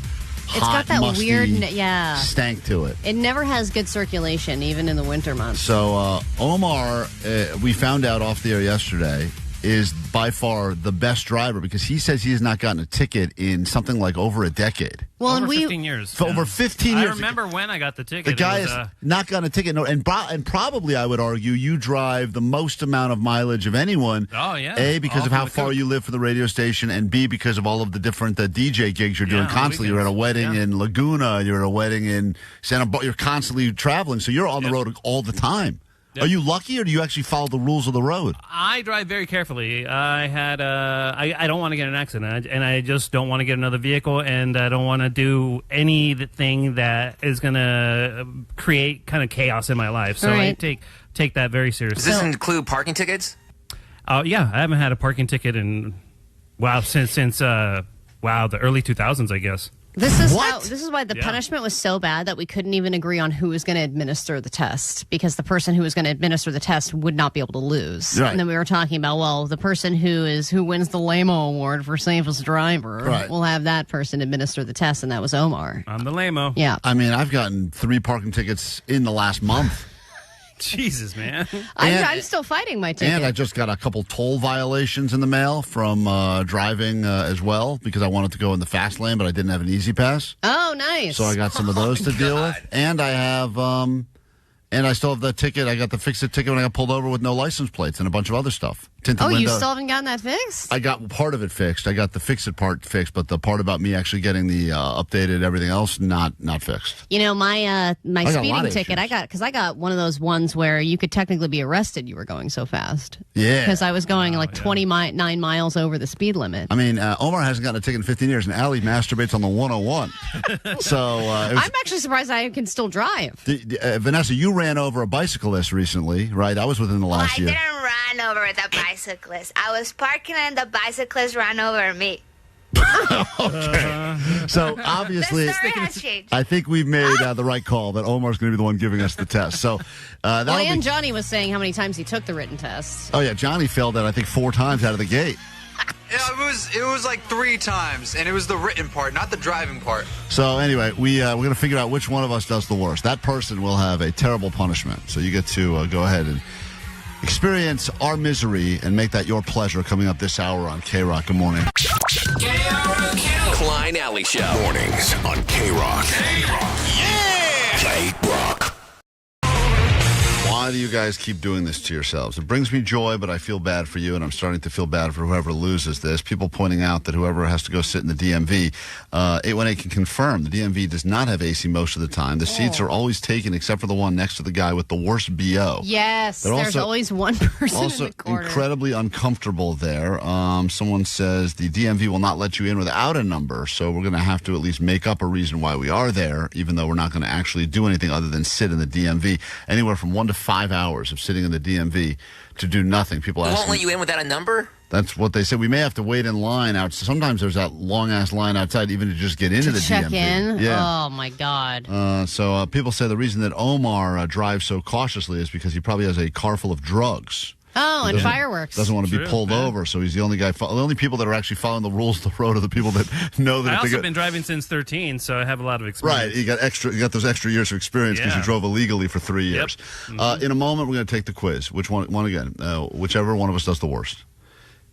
It's hot, got that musty weird, stank to it. It never has good circulation, even in the winter months. So Omar, we found out off the air yesterday, is by far the best driver because he says he has not gotten a ticket in something like over a decade. Well, over 15 years. For over 15 years. I remember when I got the ticket. The guy it was, has not gotten a ticket. No, and probably, I would argue, you drive the most amount of mileage of anyone. Oh, yeah. A, because All of how from the far coop. you live for the radio station, and B, because of all of the different DJ gigs you're doing on constantly. You're at a wedding in Laguna. You're at a wedding in Santa Barbara. You're constantly traveling, so you're on the road all the time. Are you lucky, or do you actually follow the rules of the road? I drive very carefully. I don't want to get in an accident, and I just don't want to get another vehicle, and I don't want to do anything that is going to create kind of chaos in my life. So I take that very seriously. Does this include parking tickets? Yeah, I haven't had a parking ticket in since the early 2000s, I guess. This is why the punishment was so bad that we couldn't even agree on who was going to administer the test, because the person who was going to administer the test would not be able to lose. Right. And then we were talking about, the person who wins the Lamo Award for safest driver will have that person administer the test, and that was Omar. I'm the Lamo. Yeah. I mean, I've gotten 3 parking tickets in the last month. Jesus, man. I'm still fighting my ticket. And I just got a couple toll violations in the mail from driving as well, because I wanted to go in the fast lane, but I didn't have an easy pass. Oh, nice. So I got some of those to deal with. And I have, and I still have the ticket. I got the fix-it ticket when I got pulled over with no license plates and a bunch of other stuff. Tinted you window. still haven't gotten that fixed? I got part of it fixed. I got the fix-it part fixed, but the part about me actually getting the updated everything else, not fixed. You know, my speeding ticket, issues. I got one of those ones where you could technically be arrested. You were going so fast. Yeah. Because I was going 29 miles over the speed limit. I mean, Omar hasn't gotten a ticket in 15 years, and Allie masturbates on the 101. So I'm actually surprised I can still drive. Vanessa, you ran over a bicyclist recently, right? That was within the last year. I didn't run over the bicyclist. I was parking and the bicyclist ran over me. Okay. So obviously, The story has changed. I think we've made the right call that Omar's going to be the one giving us the test. So and Johnny was saying how many times he took the written test. Oh yeah, Johnny failed that I think 4 times out of the gate. Yeah, it was like 3 times, and it was the written part, not the driving part. So anyway, we're going to figure out which one of us does the worst. That person will have a terrible punishment. So you get to go ahead and experience our misery and make that your pleasure coming up this hour on KROQ. Good morning. KROQ. Klein Alley Show. Mornings on KROQ. KROQ. Yeah! KROQ. Why do you guys keep doing this to yourselves? It brings me joy, but I feel bad for you, and I'm starting to feel bad for whoever loses this. People pointing out that whoever has to go sit in the DMV, 818 can confirm the DMV does not have AC most of the time. The seats are always taken except for the one next to the guy with the worst BO. Yes, They're there's always one person also in the corner. Incredibly uncomfortable there. Someone says the DMV will not let you in without a number, so we're going to have to at least make up a reason why we are there, even though we're not going to actually do anything other than sit in the DMV. Anywhere from 1 to 5 hours of sitting in the DMV to do nothing. People They ask won't let you in without a number? That's what they said. We may have to wait in line out. Sometimes there's that long-ass line outside even to just get into the check DMV. in? Yeah. Oh, my God. So people say the reason that Omar drives so cautiously is because he probably has a car full of drugs. Oh, and fireworks. Doesn't want to be pulled over, so he's the only guy. The only people that are actually following the rules of the road are the people that know that. I've also been driving since 13, so I have a lot of experience. Right, you got those extra years of experience because you drove illegally for 3 years. Yep. In a moment, we're going to take the quiz. Which one again? Whichever one of us does the worst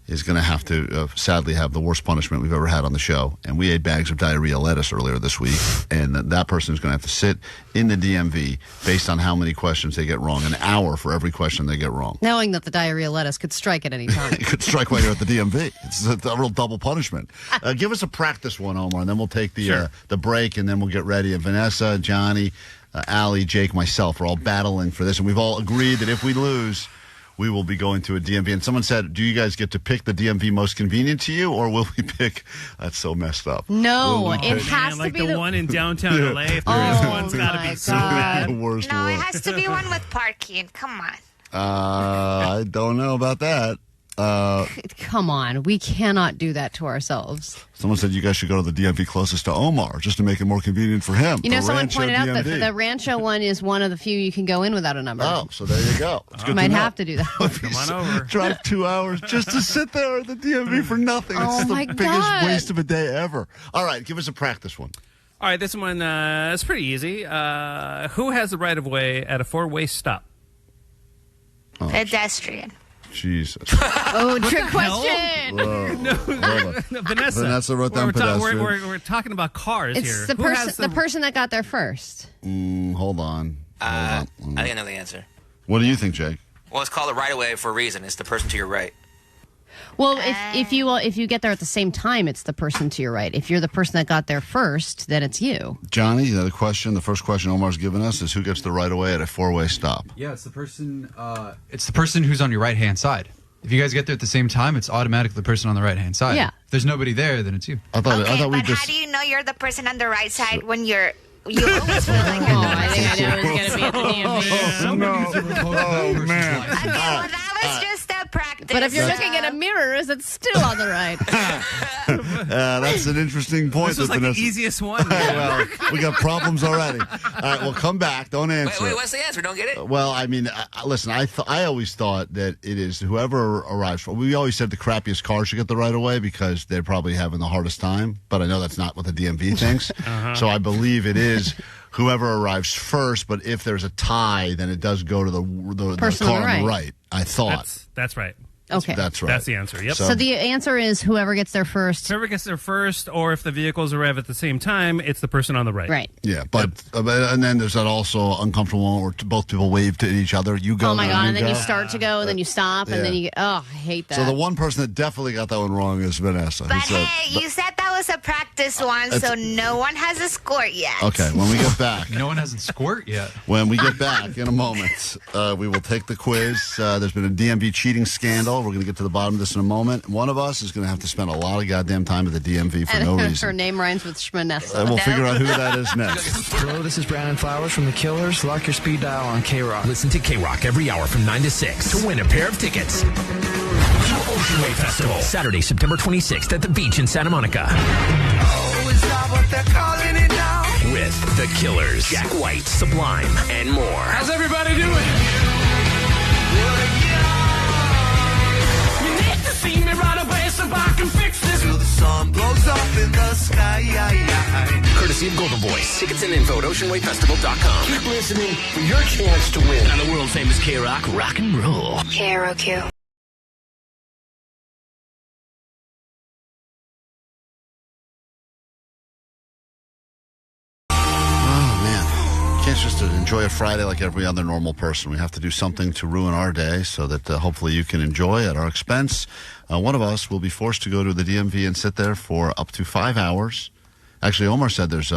is going to have to, sadly, have the worst punishment we've ever had on the show. And we ate bags of diarrhea lettuce earlier this week, and that person is going to have to sit in the DMV based on how many questions they get wrong. An hour for every question they get wrong. Knowing that the diarrhea lettuce could strike at any time. It could strike while you're at the DMV. It's a real double punishment. Give us a practice one, Omar, and then we'll take the break, and then we'll get ready. And Vanessa, Johnny, Allie, Jake, myself are all battling for this, and we've all agreed that if we lose, we will be going to a DMV. And someone said, do you guys get to pick the DMV most convenient to you, or will we pick... That's so messed up. No, it has to be the one in downtown LA. If there is one, it's got to be so bad. The worst No, one. it has to be one with parking. Come on. I don't know about that. Come on, we cannot do that to ourselves. Someone said you guys should go to the DMV closest to Omar just to make it more convenient for him. You know, someone Rancho pointed out that DMV. the Rancho one is one of the few you can go in without a number. Oh, so there you go. It's good Might to know. have to do that. Come on over. Drive 2 hours just to sit there at the DMV for nothing. Oh, It's my the biggest God. waste of a day ever. All right, give us a practice one. All right, this one is pretty easy. Who has the right of way at a 4-way stop? Oh, Pedestrian. Jesus. Oh, trick question. No, Vanessa wrote down pedestrian. We're talking about cars It's here. the Who has the person that got there first. Hold on. I think I know the answer. What do you think, Jake? Well, it's called a right-of-way for a reason. It's the person to your right. Well, if you get there at the same time, it's the person to your right. If you're the person that got there first, then it's you. Johnny, the first question Omar's given us is who gets the right of way at a 4-way stop? Yeah, it's the person. It's the person who's on your right-hand side. If you guys get there at the same time, it's automatically the person on the right-hand side. Yeah. If there's nobody there, then it's you. I thought But how do you know you're the person on the right side when you always feel like you're the I think I know who's going to be at the DMV. Oh, man. Okay, well, that was just a practice. But if you're looking at a mirror, is it still on the right? That's an interesting point. This was like Vanessa. the easiest one. Well, we got problems already. All right, well, come back. Don't answer. Wait, what's the answer? Don't get it? Well, I mean, listen, I always thought that it is whoever arrives. We always said the crappiest car should get the right of way because they're probably having the hardest time. But I know that's not what the DMV thinks. So I believe it is whoever arrives first. But if there's a tie, then it does go to the Person car on the on the right. right. I thought. That's right. Okay. That's right. That's the answer. Yep. So the answer is whoever gets there first. Whoever gets there first, or if the vehicles arrive at the same time, it's the person on the right. Right. Yeah, but and then there's that also uncomfortable moment where both people wave to each other. You go. Oh my God! And then go. you start to go, and then you stop, and then you. Oh, I hate that. So the one person that definitely got that one wrong is Vanessa. But hey, you said that was a practice one, so no one has a score yet. Okay, when we get back. No one hasn't squirt yet. When we get back in a moment, we will take the quiz. There's been a DMV cheating scandal. We're going to get to the bottom of this in a moment. One of us is going to have to spend a lot of goddamn time at the DMV for no reason. Her name rhymes with Schmanessa. And we'll figure out who that is next. Hello, this is Brandon Flowers from The Killers. Lock your speed dial on KROQ. Listen to KROQ every hour from 9 to 6 to win a pair of tickets. Ocean Wave Festival, Saturday, September 26th at the beach in Santa Monica. Oh, is that what they're calling it now? With The Killers, Jack White, Sublime, and more. How's everybody doing? You need to see me run away so I can fix this. Till the sun blows up in the sky. Courtesy of Golden Voice. Tickets and info at oceanwavefestival.com. Keep listening for your chance to win. And the world famous KROQ Rock and Roll. KROQ. Can't just enjoy a Friday like every other normal person. We have to do something to ruin our day so that hopefully you can enjoy at our expense. One of us will be forced to go to the DMV and sit there for up to 5 hours. Actually, Omar said there's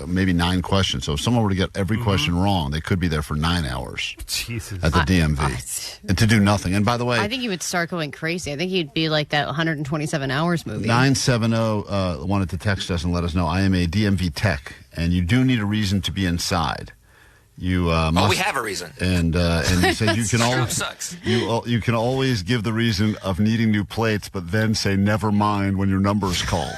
maybe 9 questions. So if someone were to get every question wrong, they could be there for 9 hours Jesus. at the DMV and to do nothing. And by the way, I think you would start going crazy. I think you'd be like that 127 Hours movie. 970 wanted to text us and let us know, I am a DMV tech, and you do need a reason to be inside. You must, we have a reason. And you said you can Trump sucks. You can always give the reason of needing new plates, but then say never mind when your number is called.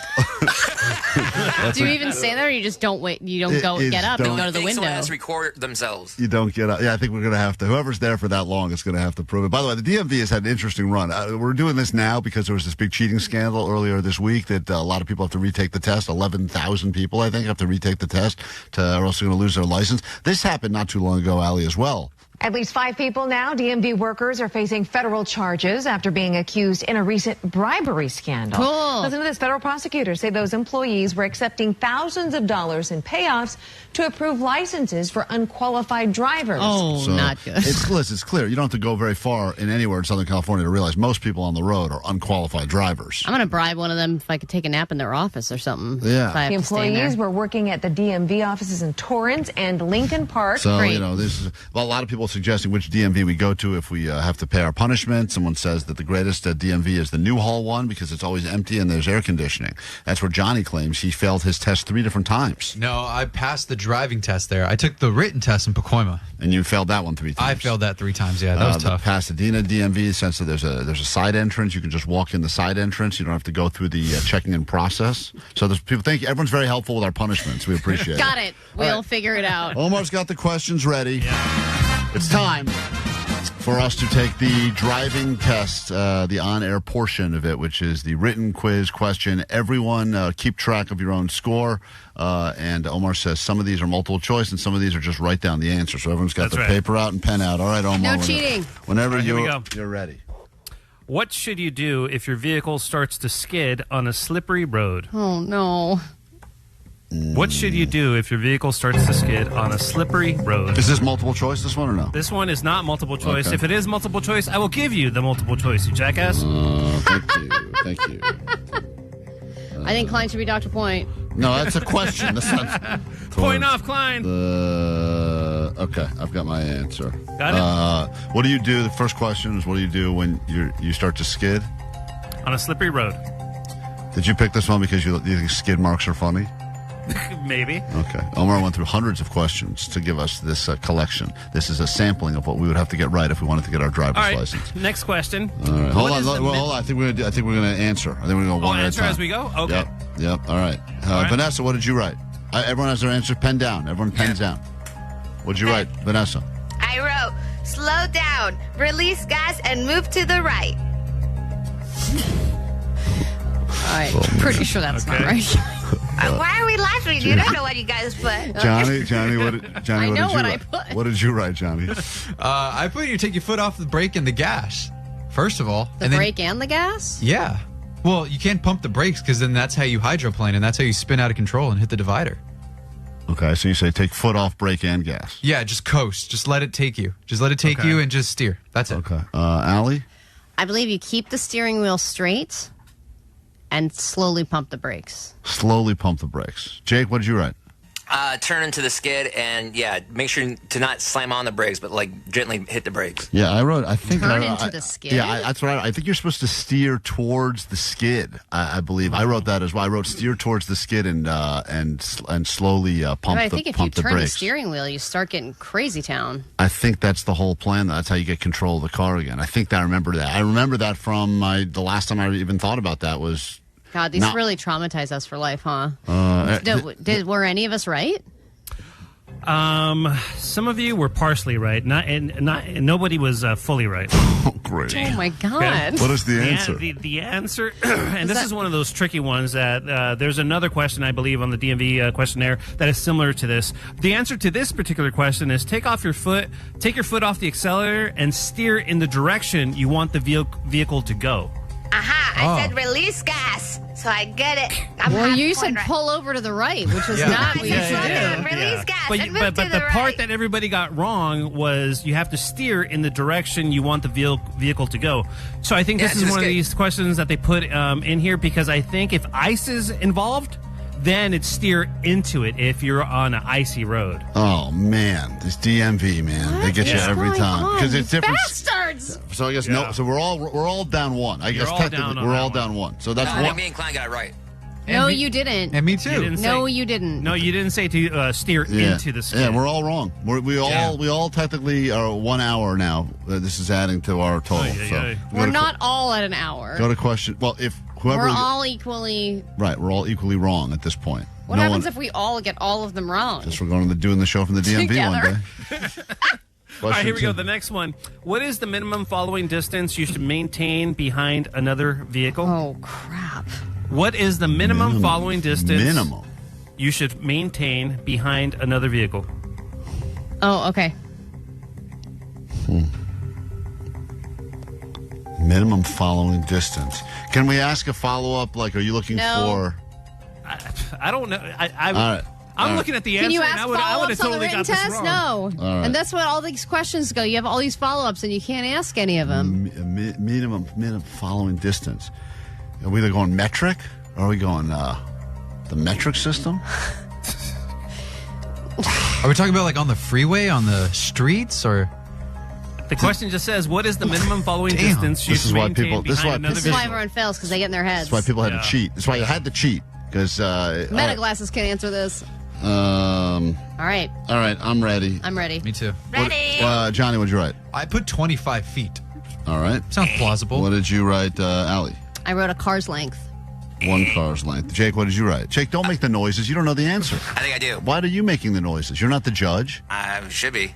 Do you even say that, or you just don't wait? You don't get up and go to the window. Someone has to record themselves. You don't get up. Yeah, I think we're going to have to. Whoever's there for that long is going to have to prove it. By the way, the DMV has had an interesting run. We're doing this now because there was this big cheating scandal earlier this week that a lot of people have to retake the test. 11,000 people, I think, have to retake the test, or else they're going to lose their license. This happened not too long ago, Ali, as well. At least 5 people now, DMV workers, are facing federal charges after being accused in a recent bribery scandal. Cool. Listen to this. Federal prosecutors say those employees were accepting thousands of dollars in payoffs to approve licenses for unqualified drivers. Oh, so not good. It's clear. You don't have to go very far in anywhere in Southern California to realize most people on the road are unqualified drivers. I'm going to bribe one of them if I could take a nap in their office or something. Yeah. The employees were working at the DMV offices in Torrance and Lincoln Park. So, this is a lot of people suggesting which DMV we go to if we have to pay our punishment. Someone says that the greatest DMV is the Newhall one because it's always empty and there's air conditioning. That's where Johnny claims he failed his test 3 different times. No, I passed the driving test there. I took the written test in Pacoima. And you failed that one 3 times. I failed that 3 times, yeah. That was tough. The Pasadena DMV, since there's a side entrance, you can just walk in the side entrance. You don't have to go through the checking in process. So there's people think everyone's very helpful with our punishments. We appreciate it. Got it. We'll figure it out. Omar's got the questions ready. Yeah. It's time for us to take the driving test, the on-air portion of it, which is the written quiz question. Everyone keep track of your own score. And Omar says some of these are multiple choice and some of these are just write down the answer. So everyone's got paper out and pen out. All right, Omar. No cheating. Whenever you're ready. What should you do if your vehicle starts to skid on a slippery road? Oh, no. What should you do if your vehicle starts to skid on a slippery road? Is this multiple choice, this one, or no? This one is not multiple choice. Okay. If it is multiple choice, I will give you the multiple choice, you jackass. Thank you. I think Klein should be Dr. Point. No, that's a question. That's not... Point off, Klein. Okay, I've got my answer. Got it? What do you do? The first question is, what do you do when you start to skid? On a slippery road. Did you pick this one because you think skid marks are funny? Maybe. Okay. Omar went through hundreds of questions to give us this collection. This is a sampling of what we would have to get right if we wanted to get our driver's license. Next question. All right. Hold on. I think we're going to answer. I think we're going to go one at a answer time. as we go? Okay. Yep. All right. Vanessa, what did you write? Everyone has their answer. Pen down. Everyone pens down. What did you write, Vanessa? I wrote, slow down, release gas, and move to the right. I'm pretty sure that's not right. Why are we laughing? You don't know what you guys put. Johnny, what did you write, Johnny? I put you take your foot off the brake and the gas, first of all. The brake and the gas? Yeah. Well, you can't pump the brakes because then that's how you hydroplane and that's how you spin out of control and hit the divider. Okay, so you say take foot off brake and gas. Yeah, just coast. Just let it take you. Just let it take you and just steer. That's it. Okay. Allie? I believe you keep the steering wheel straight and slowly pump the brakes. Slowly pump the brakes. Jake, what did you write? Turn into the skid and make sure to not slam on the brakes, but like gently hit the brakes. Yeah, I wrote. I think Turn into the skid. Yeah, that's what I think. You're supposed to steer towards the skid. I believe I wrote that as well. I wrote steer towards the skid and slowly pump the brakes. I think if you turn the steering wheel, you start getting crazy town. I think that's the whole plan. That's how you get control of the car again. I think I remember that. I remember that from the last time I even thought about that was. God, these really traumatize us for life, huh? Were any of us right? Some of you were partially right. Nobody was fully right. Oh, great. Oh, my God. Okay. What is the answer? The answer, and this is one of those tricky ones that there's another question, I believe, on the DMV questionnaire that is similar to this. The answer to this particular question is take your foot off the accelerator and steer in the direction you want the vehicle to go. I said release gas, so I get it. You said pull over to the right, which is not what you should do. Release gas and move but to the the part that everybody got wrong was you have to steer in the direction you want the vehicle to go. So I think this is one of these questions that they put in here because I think if ice is involved, then it's steer into it if you're on an icy road. Oh, man. This DMV, man. They get you every time. Because it's different. Bastards! So I guess no. So we're all down one. I guess technically we're all down one. So that's one. Me and Klein got it right. No, you didn't. And me too. You didn't. No, you didn't say to steer into the skid. Yeah, we're all wrong. We all technically are 1 hour now. This is adding to our total. We're not all at an hour. Go to question. Well, if whoever we're all equally right, we're all equally wrong at this point. What happens if we all get all of them wrong? Guess we're going to doing the show from the DMV one day. All right, here we go. The next one. What is the minimum following distance you should maintain behind another vehicle? Oh, crap. What is the minimum following distance you should maintain behind another vehicle? Oh, okay. Minimum following distance. Can we ask a follow-up? Like, are you looking for... I don't know. All right. I'm looking at the answer. Can you ask and I would have follow-ups on the totally written got this test? wrong. No. Right. And that's what all these questions go. You have all these follow-ups, and you can't ask any of them. Minimum following distance. Are we either going metric, or are we going the metric system? Are we talking about like on the freeway, on the streets, or... The question just says, what is the minimum following distance you should maintain behind another vehicle? This is why everyone fails, because they get in their heads. That's why people had to cheat. That's why you had to cheat. Because Meta glasses can answer this. All right. I'm ready. I'm ready. Me too. Ready. Johnny, what'd you write? I put 25 feet. All right. Sounds plausible. What did you write, Allie? I wrote a car's length. 1 car's length. Jake, what did you write? Jake, don't make the noises. You don't know the answer. I think I do. Why are you making the noises? You're not the judge. I should be.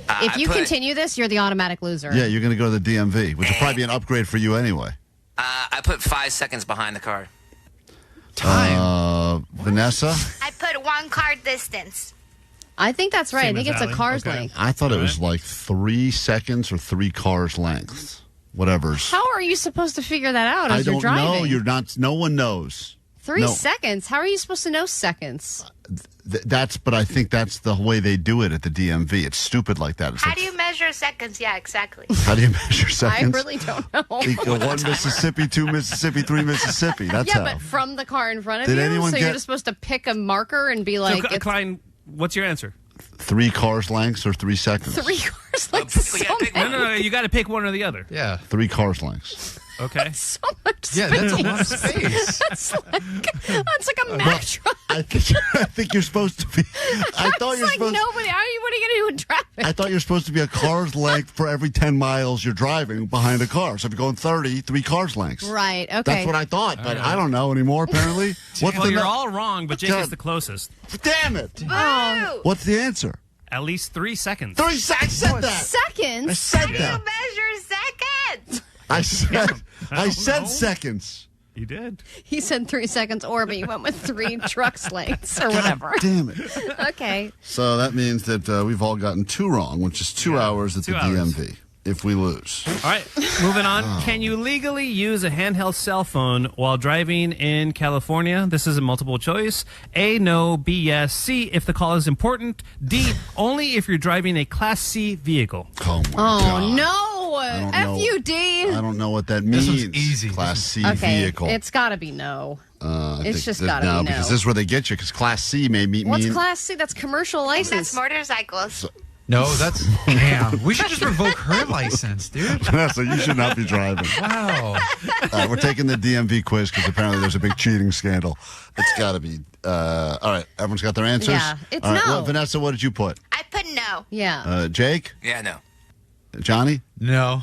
If you continue this, you're the automatic loser. Yeah, you're going to go to the DMV, which will probably be an upgrade for you anyway. I put 5 seconds behind the car. Time. Vanessa? I put 1 car distance. I think that's right. Same I think as it's a Allie. car's Okay. length. I thought it was like 3 seconds or 3 cars lengths. Whatever's. How are you supposed to figure that out as I you're don't know. driving? You're not. No one knows. 3 No. seconds? How are you supposed to know seconds? But I think that's the way they do it at the DMV. It's stupid like that. It's How like, do you measure seconds? Yeah, exactly. How do you measure seconds? I really don't know. 1 Mississippi, 2 Mississippi, 3 Mississippi. That's yeah, how. but from the car in front of Did you, anyone so you're get- just supposed to pick a marker and be like, it's Klein, what's your answer? 3 cars lengths or 3 seconds? 3 cars lengths. No, you got to pick one or the other. Yeah. 3 cars lengths. Okay. So much space. Yeah, that's a lot of space. That's like a Mack truck. I think you're supposed to be. I thought you're like supposed. nobody. What are you going to do in traffic? I thought you're supposed to be a car's length for every 10 miles you're driving behind a car. So if you're going 30, 3 cars lengths. Right. Okay. That's what I thought, but I don't know anymore. Apparently, Well, you're all wrong, but Jake is the closest. Damn it! Boo! What's the answer? At least 3 seconds. 3 seconds. I said that. Seconds. I said How do you that. measure seconds? I said seconds. You did. He said 3 seconds, but you went with 3 trucks lengths or whatever. Damn it. Okay. So that means that we've all gotten 2 wrong, which is 2 hours at the DMV if we lose. All right, moving on. Can you legally use a handheld cell phone while driving in California? This is a multiple choice. A, no. B, yes. C, if the call is important. D, only if you're driving a Class C vehicle. Oh, my God. No. I don't know. F-U-D. I don't know what that means. This one's easy. Class C Okay, vehicle. it's got to be no. It's just got to be no. no. Because this is where they get you. Because Class C may mean. What's Class C? That's commercial license. That's motorcycles. No, that's damn. We should just revoke her license, dude. So you should not be driving. Wow. We're taking the DMV quiz because apparently there's a big cheating scandal. It's got to be. All right, everyone's got their answers? Yeah, it's all right, no. Well, Vanessa, what did you put? I put no. Yeah. Jake? Yeah, no. Johnny? No.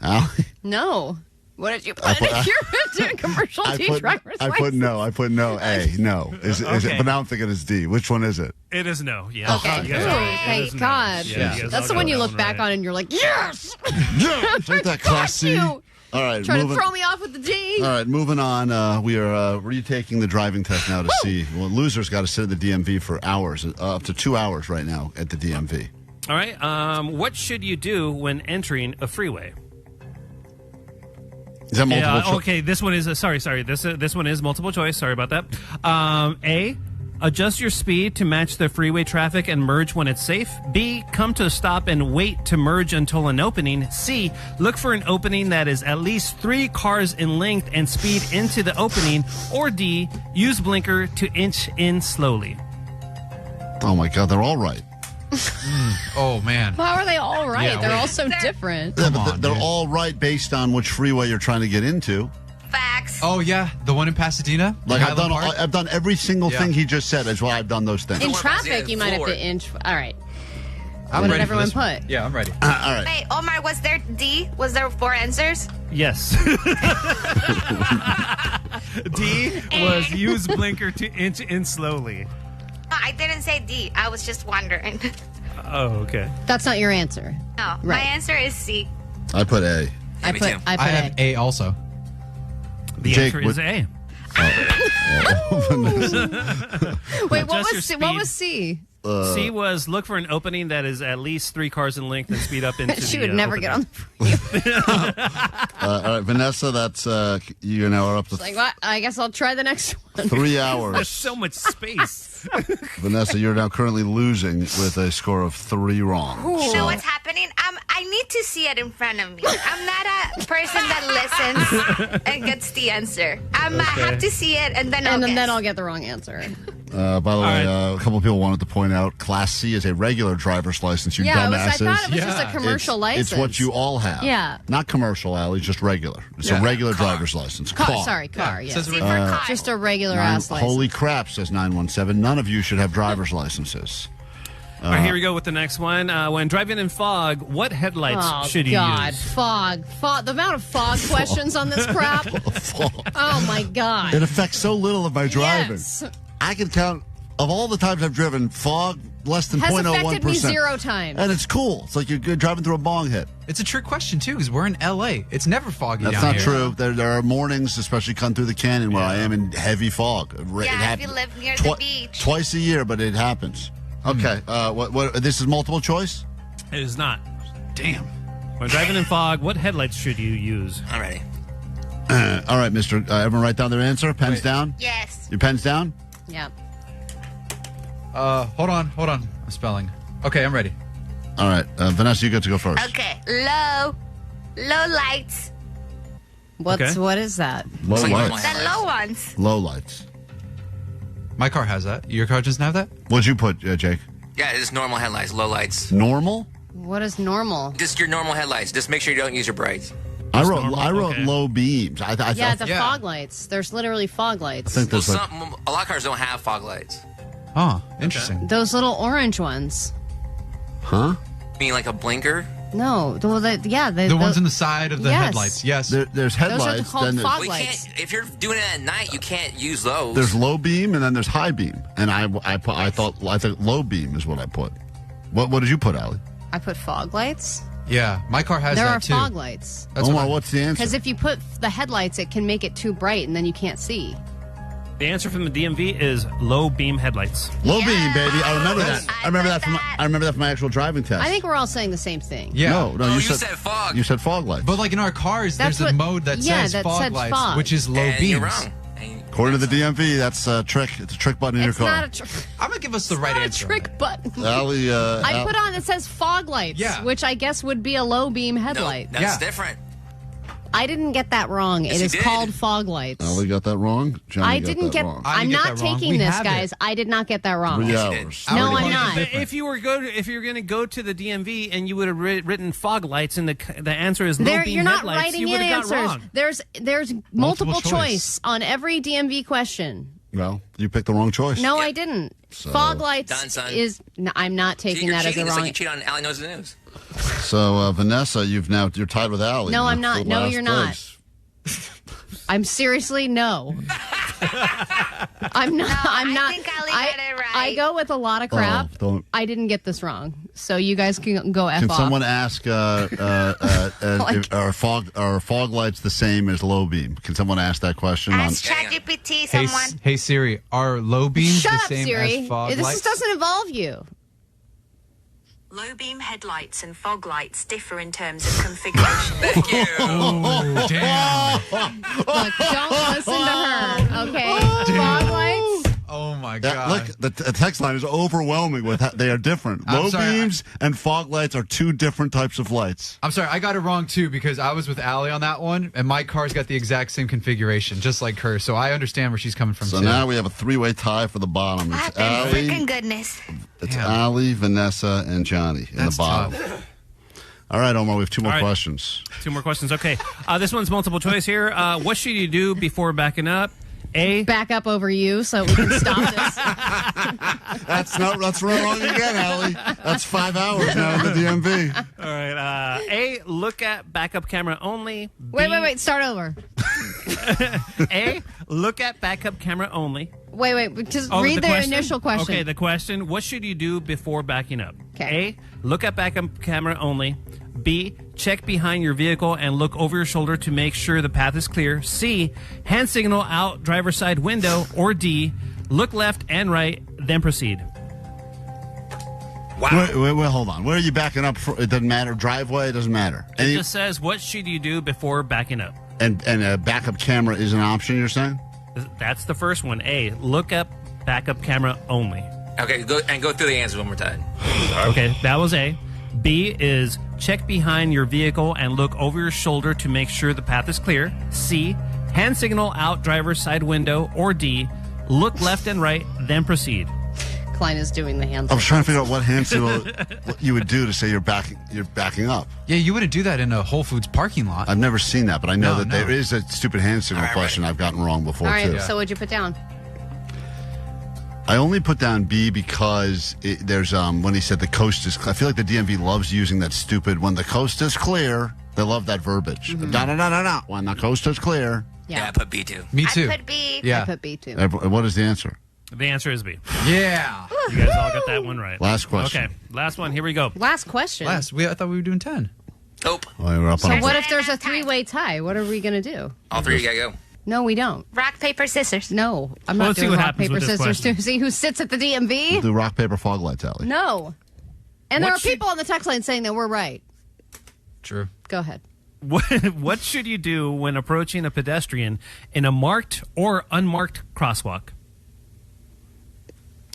Al? No. What did you put? You're doing commercial D driver's I put no. I put no. A. No. Is it, but now I'm thinking it's D. Which one is it? It is no. Yeah. Okay. You guys Ooh, are- it thank is no. God. Yeah, you guys That's all the one got you that look one back right. on and you're like, yes! Yeah. Take that Class C. you. All right. Trying to moving- throw me off with the D. All right, moving on. We are retaking the driving test now to see. Well, losers got to sit at the DMV for hours, up to 2 hours right now at the DMV. All right. What should you do when entering a freeway? Is that multiple choice? Okay, this one is sorry. This one is multiple choice. Sorry about that. A, adjust your speed to match the freeway traffic and merge when it's safe. B, come to a stop and wait to merge until an opening. C, look for an opening that is at least 3 cars in length and speed into the opening. Or D, use blinker to inch in slowly. Oh my God, they're all right. Oh man. How are they all right? Yeah, They're wait. all so different. Yeah, but they're all right based on which freeway you're trying to get into. Facts. Oh yeah, the one in Pasadena. Like Highland I've done every single thing he just said. That's why I've done those things. In traffic, you might have to inch. All right. I'm What did ready for everyone this one. put? Yeah, I'm ready. All right. Wait, Omar, was there D? Was there 4 answers? Yes. D was use blinker to inch in slowly. No, I didn't say D. I was just wondering. Oh, okay. That's not your answer. No, my Right. answer is C. I put A. I me put too. I I put have A also. The Jake, answer is A. Wait, what Adjust was your C? What speed. was C? C was look for an opening that is at least 3 cars in length and speed up into She the would never opening. get on the All right, Vanessa, that's you now are up to like what? I guess I'll try the next one. 3 There's hours. so much space. Vanessa, you're now currently losing with a score of 3 wrong. You know what's happening? I need to see it in front of me. I'm not a person that listens and gets the answer. I have to see it and then I'll And then guess. I'll get the wrong answer. By the way, a couple of people wanted to point out Class C is a regular driver's license, you Yeah, dumbasses. I thought it was just a commercial license. It's what you all have. Yeah. Not commercial, Allie, just regular. It's a regular driver's license. Car. Sorry, car. Yeah. Says Just a regular ass license. Holy crap, says 917. None of you should have driver's licenses. All right, here we go with the next one. When driving in fog, what headlights should you God, use? fog. The amount of fog questions on this crap. Oh my God. It affects so little of my driving. Yes. I can count, of all the times I've driven, fog less than Has 0.01%. affected me 0 times. And it's cool. It's like you're driving through a bong hit. It's a trick question too, because we're in LA. It's never foggy That's down not here. true. There are mornings, especially coming through the canyon, where I am in heavy fog. It Yeah, if happens you live near the beach. twice a year, but it happens. Okay, what? This is multiple choice? It is not. Damn. When driving in fog, what headlights should you use? I'm ready. All right, Mister. Everyone write down their answer. Pens down. Yes. Your pens down. Yeah. Hold on. I'm spelling. Okay, I'm ready. All right, Vanessa, you get to go first. Okay. Low lights. What is that? Low It's like lights. normal The headlights. low ones. Low lights. My car has that. Your car doesn't have that? What'd you put, Jake? Yeah, it's normal headlights, low lights. Normal. What is normal? Just your normal headlights. Just make sure you don't use your brights. I wrote okay. low beams. I Yeah, thought, the fog lights. There's literally fog lights. I think Well, there's like, a lot of cars don't have fog lights. Oh, interesting. Those little orange ones. huh? You mean like a blinker? No. The ones in the side of the Yes. headlights. Yes. There's headlights. called Then fog Well, you lights. can't, if you're doing it at night, you can't use those. there's low beam, and then there's high beam. And I thought low beam is what I put. What did you put, Allie? I put fog lights. Yeah, my car has There that are too. fog lights. That's Omar, what what's the answer? Because if you put the headlights, it can make it too bright, and then you can't see. The answer from the DMV is low beam headlights. Low beam, baby. I remember that. I remember that from my actual driving test. I think we're all saying the same thing. Yeah. No, you said fog. You said fog lights. But like in our cars, That's there's a what- mode that yeah, says that fog said lights, fog. which is low And beams. you're wrong. According to the DMV, that's a trick. It's a trick button in your car. It's not a trick. I'm going to give us the right answer. Trick button. Allie, I put on, it says fog lights, which I guess would be a low beam headlight. No, that's different. I didn't get that wrong. Yes, it is called fog lights. Allie got that wrong? Johnny I didn't get. wrong. I'm not taking this, guys. I did not get that wrong. 3 hours. No, I'm not. If you were going to go to the DMV and you would have written fog lights and the answer is low beam You're not headlights, writing you in would have got answers. wrong. There's multiple choice on every DMV question. Well, you picked the wrong choice. No, I didn't. So- Fog lights Done, son. is. No, I'm not taking You're that as a cheating. It's wrong. like you cheat on Allie Knows the News. So, Vanessa, you're tied with Allie. No, I'm for not. No, last you're not. place. I'm seriously no. I'm not. I'm not. I think Allie got it right. I go with a lot of crap. don't. I didn't get this wrong, so you guys can go F Can off. someone ask, are fog lights the same as low beam? Can someone ask that question? Ask ChatGPT, someone. Hey Siri, are low beams Shut the up, same Siri. as fog This lights? doesn't involve you. Low beam headlights and fog lights differ in terms of configuration. Thank you. Oh, damn. Look, don't listen to her, okay? Fog lights. Oh, my God. Look, the text line is overwhelming with they are different. I'm Low sorry, beams and fog lights are two different types of lights. I'm sorry, I got it wrong, too, because I was with Allie on that one, and my car's got the exact same configuration, just like her, so I understand where she's coming from, So too. now we have a 3-way tie for the bottom. It's Allie, Freaking goodness. it's Allie, Vanessa, and Johnny in the bottom. All right, Omar, we have 2 more questions. 2 more questions. Okay. This one's multiple choice here. What should you do before backing up? A. Back up over you so we can stop this. That's wrong again, Allie. That's 5 hours now in the DMV. All right. A. Look at backup camera only. B, Wait. Start over. A. Look at backup camera only. Wait. Just read the initial question. Okay, the question. What should you do before backing up? Okay. A. Look at backup camera only. B. Check behind your vehicle and look over your shoulder to make sure the path is clear. C. Hand signal out driver's side window. Or D. Look left and right, then proceed. Wow. Wait, hold on. Where are you backing up? It doesn't matter. Driveway, it doesn't matter. It just says, what should you do before backing up? And a backup camera is an option, you're saying? That's the first one. A. Look up backup camera only. Okay, go through the answers one more time. Okay, that was A. B is check behind your vehicle and look over your shoulder to make sure the path is clear. C. Hand signal out driver's side window. Or D. Look left and right, then proceed. Klein is doing the hand. I was trying to figure out what hand signal what you would do to say you're backing up. Yeah, you wouldn't do that in a Whole Foods parking lot. I've never seen that, but I know there is a stupid hand signal question I've gotten wrong before, All right, too. so what'd you put down? I only put down B because there's when he said the coast is clear. I feel like the DMV loves using that stupid, when the coast is clear, they love that verbiage. No. When the coast is clear. Yeah, I put B too. Me too. I put B. Yeah. I put B too. What is the answer? The answer is B. Yeah. You guys all got that one right. Last question. Okay, last one. Here we go. Last question. I thought we were doing 10. Nope. Well, we're up So on what if there's a 3-way tie? What are we going to do? All 3 you gotta go. No, we don't. Rock, paper, scissors. No, I'm Well, not let's see doing what rock, happens paper, with this scissors question. to see who sits at the DMV. We'll do rock, paper, fog lights, Allie. No. And there are people on the text line saying that we're right. True. Go ahead. What should you do when approaching a pedestrian in a marked or unmarked crosswalk?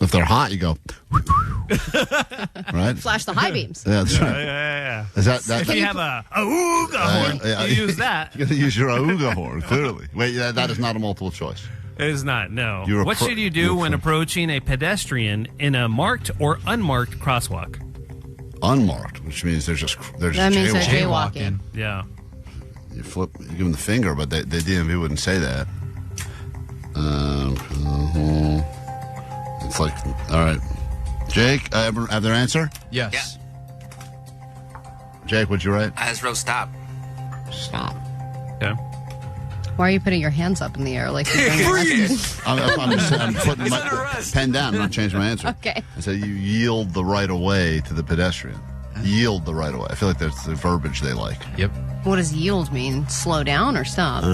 If they're hot, you go. Right? Flash the high beams. Yeah, that's right. Yeah. Is that If you have a ooga horn, you use that. You got to use your auga horn, clearly. Wait, that is not a multiple choice. It is not, no. You're a What should you do when approaching a pedestrian in a marked or unmarked crosswalk? Unmarked, which means they're just That means they're jaywalking. jaywalking. Yeah. You give them the finger, but the DMV wouldn't say that. It's like, all right. Jake, have their answer? Yes. Jake, what'd you write? I just wrote stop. Stop. Okay. Why are you putting your hands up in the air like you're being arrested? I'm putting my pen down. I'm not changing my answer. Okay. I said you yield the right of way to the pedestrian. Yield the right of way. I feel like that's the verbiage they like. Yep. What does yield mean? Slow down or stop?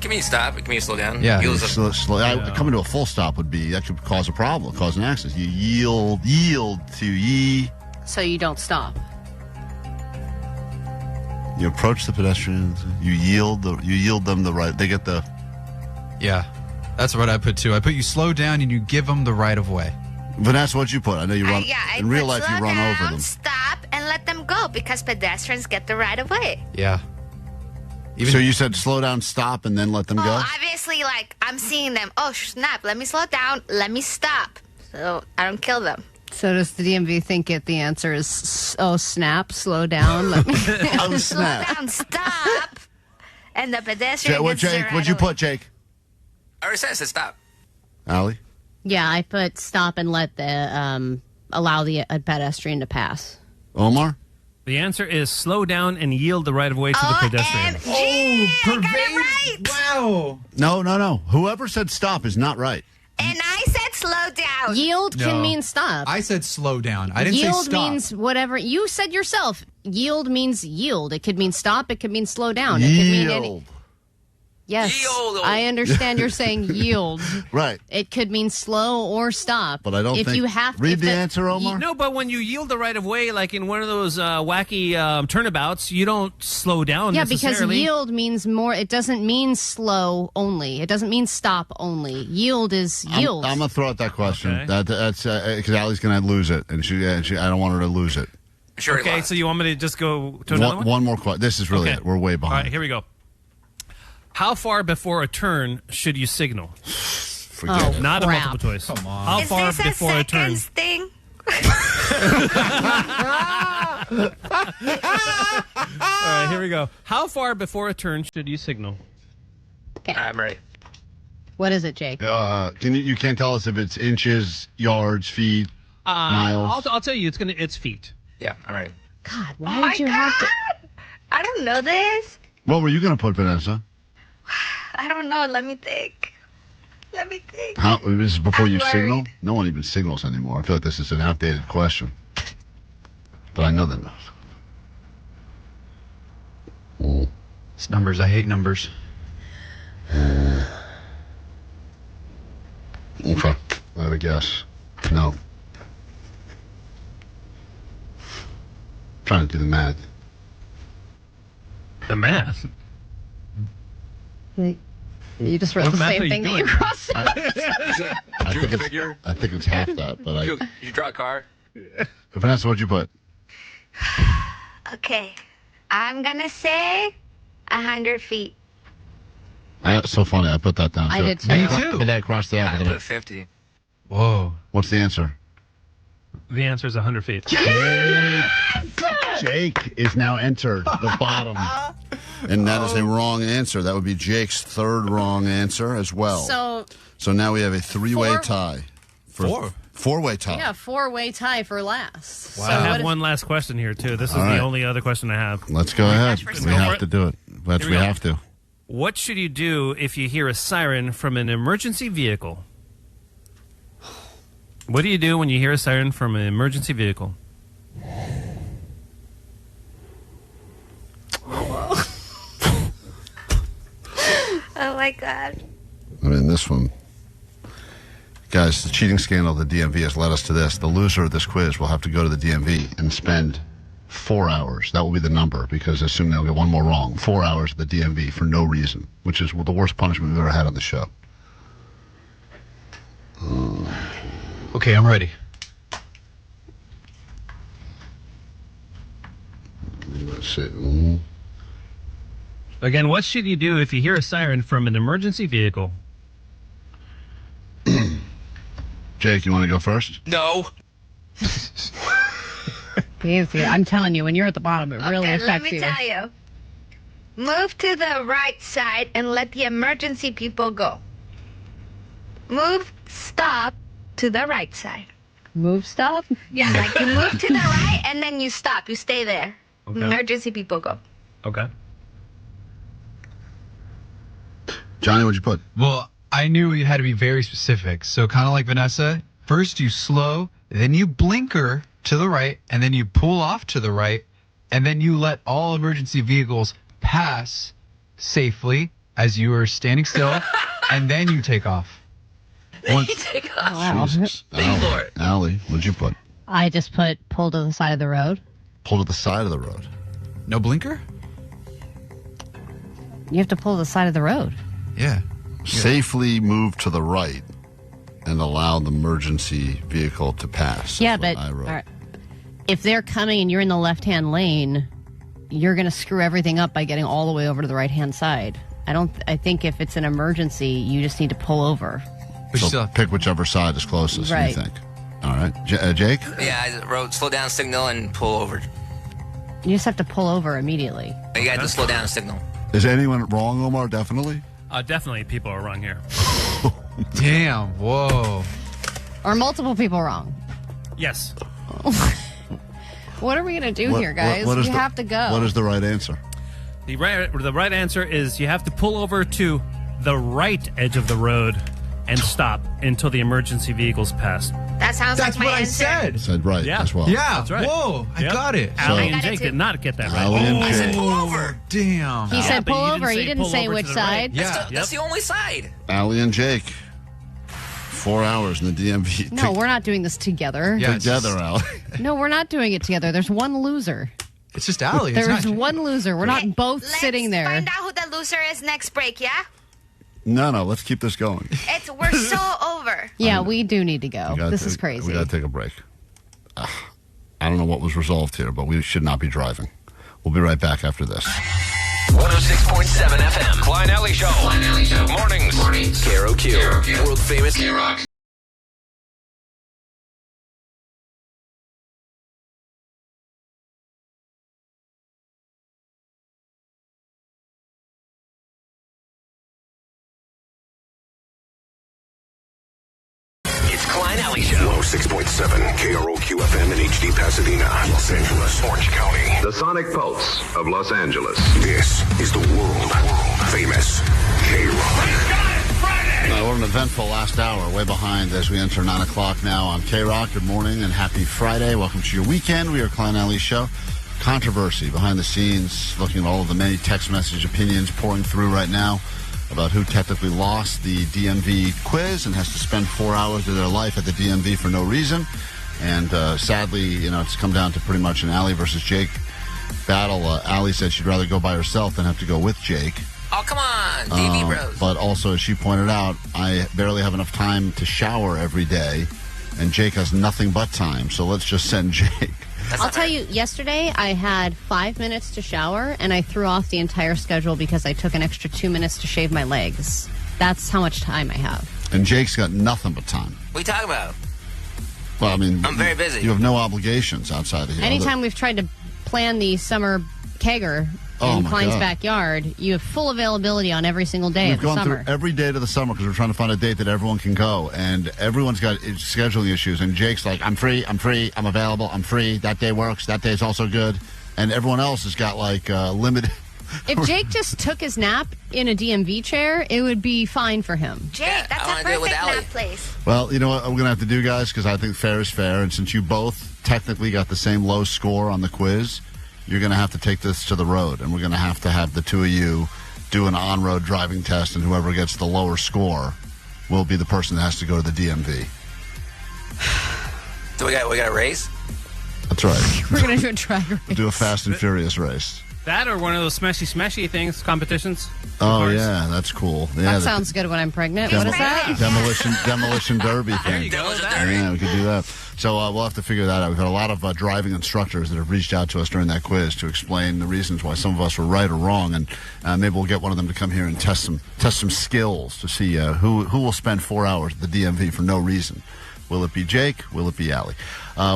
Give me a stop. Give me a slow down. Yeah. Yield is a- Coming to a full stop that could cause a problem, cause an accident. You yield to So you don't stop. You approach the pedestrians. You yield them the right. They get the. Yeah. That's what I put too. I put you slow down and you give them the right of way. Vanessa, what'd you put? I know you run. I in real put life, you slow run down, over them. Stop and let them go because pedestrians get the right of way. Yeah. So you said slow down, stop, and then let them go? Obviously, like, I'm seeing them. Oh, snap. Let me slow down. Let me stop. So I don't kill them. So does the DMV think the answer is, oh, snap, slow down? Let me oh, snap. Slow down, stop. And the pedestrian gets the right What'd you of way. put, Jake? I already said stop. Allie? Yeah, I put stop and let the allow the pedestrian to pass. Omar? The answer is slow down and yield the right of way to the pedestrian. Right. Wow. No. Whoever said stop is not right. And I said slow down. Yield can mean stop. I said slow down. I didn't yield say stop. means whatever. You said yourself. Yield means yield. It could mean stop. It could mean slow down. It could mean any. Yes, Yield. I understand you're saying yield. Right. It could mean slow or stop. But I don't if think... you have Read the answer, Omar. No, but when you yield the right of way, like in one of those wacky turnabouts, you don't slow down Yeah, because necessarily. yield means more. It doesn't mean slow only. It doesn't mean stop only. Yield is yield. I'm going to throw out that question. Okay. That's because Allie's going to lose it, and I don't want her to lose it. Sure. Okay, so you want me to just go to another one? One more question. This is really it. We're way All behind. right, here we go. How far before a turn should you signal? Forget it. Not crap. a multiple choice. Come on. How Is far this a before a turn? seconds thing? All right, here we go. How far before a turn should you signal? I'm ready. What is it, Jake? You can't tell us if it's inches, yards, feet, miles. I'll tell you, it's feet. Yeah, I'm ready. God, why did you have to? I don't know this. What were you going to put, Vanessa? I don't know. Let me think. This is before I'm you worried. signal? No one even signals anymore. I feel like this is an outdated question. But I know that. It's numbers. I hate numbers. Okay. I have a guess. No. Trying to do the math. The math? You just wrote What the math are same you thing that doing? you crossed out. I think it's half that, but Did you draw a car? Vanessa, what'd you put? Okay. I'm going to say 100 feet. That's so funny. I put that down. I too. did too. Me too. And that crossed the I alphabet. put 50. Whoa. What's the answer? The answer is 100 feet. Jake is now entered the bottom. And that is a wrong answer. That would be Jake's third wrong answer as well. So now we have a three-way tie. Four-way tie. Yeah, four-way tie for last. Wow. I have one last question here, too. This is All right. the only other question I have. Let's go ahead. gosh, We have to do it. Here we We go. have to. What should you do if you hear a siren from an emergency vehicle? What do you do when you hear a siren from an emergency vehicle? Oh, my God. I mean, this one. Guys, the cheating scandal of the DMV has led us to this. The loser of this quiz will have to go to the DMV and spend 4 hours. That will be the number, because assume they'll get one more wrong. 4 hours at the DMV for no reason, which is the worst punishment we've ever had on the show. Okay, I'm ready. Let's see. Again, what should you do if you hear a siren from an emergency vehicle? Jake, you want to go first? No. Easy. I'm telling you, when you're at the bottom, it really Let affects me you. tell you. Move to the right side and let the emergency people go. Move, stop to the right side. Move, stop? Yeah, like you move to the right and then you stop. You stay there. Okay. Emergency people go. Okay. Johnny, what'd you put? Well, I knew you had to be very specific. So kind of like Vanessa, first you slow, then you blinker to the right, and then you pull off to the right, and then you let all emergency vehicles pass safely as you are standing still, and then you take off. Then you take off. Wow. Jesus. Allie, what'd you put? I just put pull to the side of the road. Pull to the side of the road. No blinker? You have to pull to the side of the road. Yeah. Safely move to the right and allow the emergency vehicle to pass. Yeah, but if they're coming and you're in the left-hand lane, you're going to screw everything up by getting all the way over to the right-hand side. I think if it's an emergency, you just need to pull over. So pick whichever side is closest, right. You think. All right. Jake? Yeah, I wrote slow down signal and pull over. You just have to pull over immediately. You got to slow down and signal. Is anyone wrong, Omar? Definitely? Definitely people are wrong here. Damn, whoa. Are multiple people wrong? Yes. What are we going to do here, guys? We have to go. What is the right answer? The right answer is you have to pull over to the right edge of the road and stop until the emergency vehicle's passed. That sounds like my answer. I said right as well. Yeah, That's right. Whoa, I got it. Allie and Jake did not get that right. Allie and I said Jake. pull over. Damn. He said but pull you over. He didn't pull say over which to the right. side. Yeah. That's the only side. Allie and Jake. 4 hours in the DMV. No, we're not doing this together. Yeah, Together, Allie. No, we're not doing it together. There's one loser. It's just Allie. There's one loser. We're not both sitting there. Let's find out who the loser is next break, yeah? No, let's keep this going. We're so over. Yeah, we do need to go. This is crazy. We got to take a break. I don't know what was resolved here, but we should not be driving. We'll be right back after this. 106.7 FM. Klein Alley Show. Mornings. KROQ. World famous KROQ. Klein Alley Show. 106.7 KROQ FM in HD Pasadena, Los Angeles, Orange County. The Sonic Pulse of Los Angeles. This is the world famous KROQ. What an eventful last hour, way behind as we enter 9 o'clock now on KROQ. Good morning and happy Friday. Welcome to your weekend. We are Klein Alley Show. Controversy behind the scenes, looking at all of the many text message opinions pouring through right now about who technically lost the DMV quiz and has to spend 4 hours of their life at the DMV for no reason. And sadly, it's come down to pretty much an Allie versus Jake battle. Allie said she'd rather go by herself than have to go with Jake. Oh, come on, DMV bros. But also, as she pointed out, I barely have enough time to shower every day, and Jake has nothing but time, so let's just send Jake. I'll tell you, yesterday I had 5 minutes to shower, and I threw off the entire schedule because I took an extra 2 minutes to shave my legs. That's how much time I have. And Jake's got nothing but time. What are you talking about? Well, I mean, I'm very busy. You have no obligations outside of here. Anytime we've tried to plan the summer kegger in Klein's backyard, you have full availability on every single day of the summer. We've gone through every day of the summer because we're trying to find a date that everyone can go, and everyone's got scheduling issues, and Jake's like, I'm free, I'm available, I'm free, that day works, that day's also good, and everyone else has got like limited... If Jake just took his nap in a DMV chair, it would be fine for him. Jake, that's a perfect nap place. Well, you know what I'm going to have to do, guys, because I think fair is fair, and since you both technically got the same low score on the quiz, you're going to have to take this to the road, and we're going to have the two of you do an on-road driving test, and whoever gets the lower score will be the person that has to go to the DMV. So we got a race? That's right. We're going to do a drag race. We'll do a Fast and Furious race. That or one of those smashy things, competitions. Oh, yeah, that's cool. Yeah, that sounds good when I'm pregnant. What is that? Demolition derby thing. There you go. Yeah, we could do that. So we'll have to figure that out. We've had a lot of driving instructors that have reached out to us during that quiz to explain the reasons why some of us were right or wrong, and maybe we'll get one of them to come here and test some skills to see who will spend 4 hours at the DMV for no reason. Will it be Jake? Will it be Allie?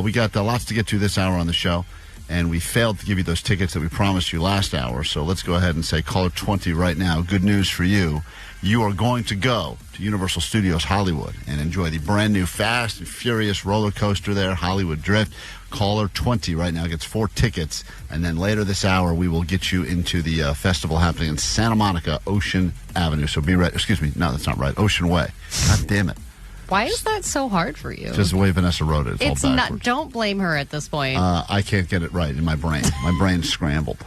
We got lots to get to this hour on the show, and we failed to give you those tickets that we promised you last hour, so let's go ahead and say caller 20 right now. Good news for you. You are going to go to Universal Studios Hollywood and enjoy the brand new Fast and Furious roller coaster there, Hollywood Drift. Caller 20 right now gets 4 tickets, and then later this hour we will get you into the festival happening in Santa Monica, Ocean Avenue. So be right. Excuse me. No, that's not right. Ocean Way. God damn it. Why is that so hard for you? Just the way Vanessa wrote it. It's all not. Don't blame her at this point. I can't get it right in my brain. My brain's scrambled.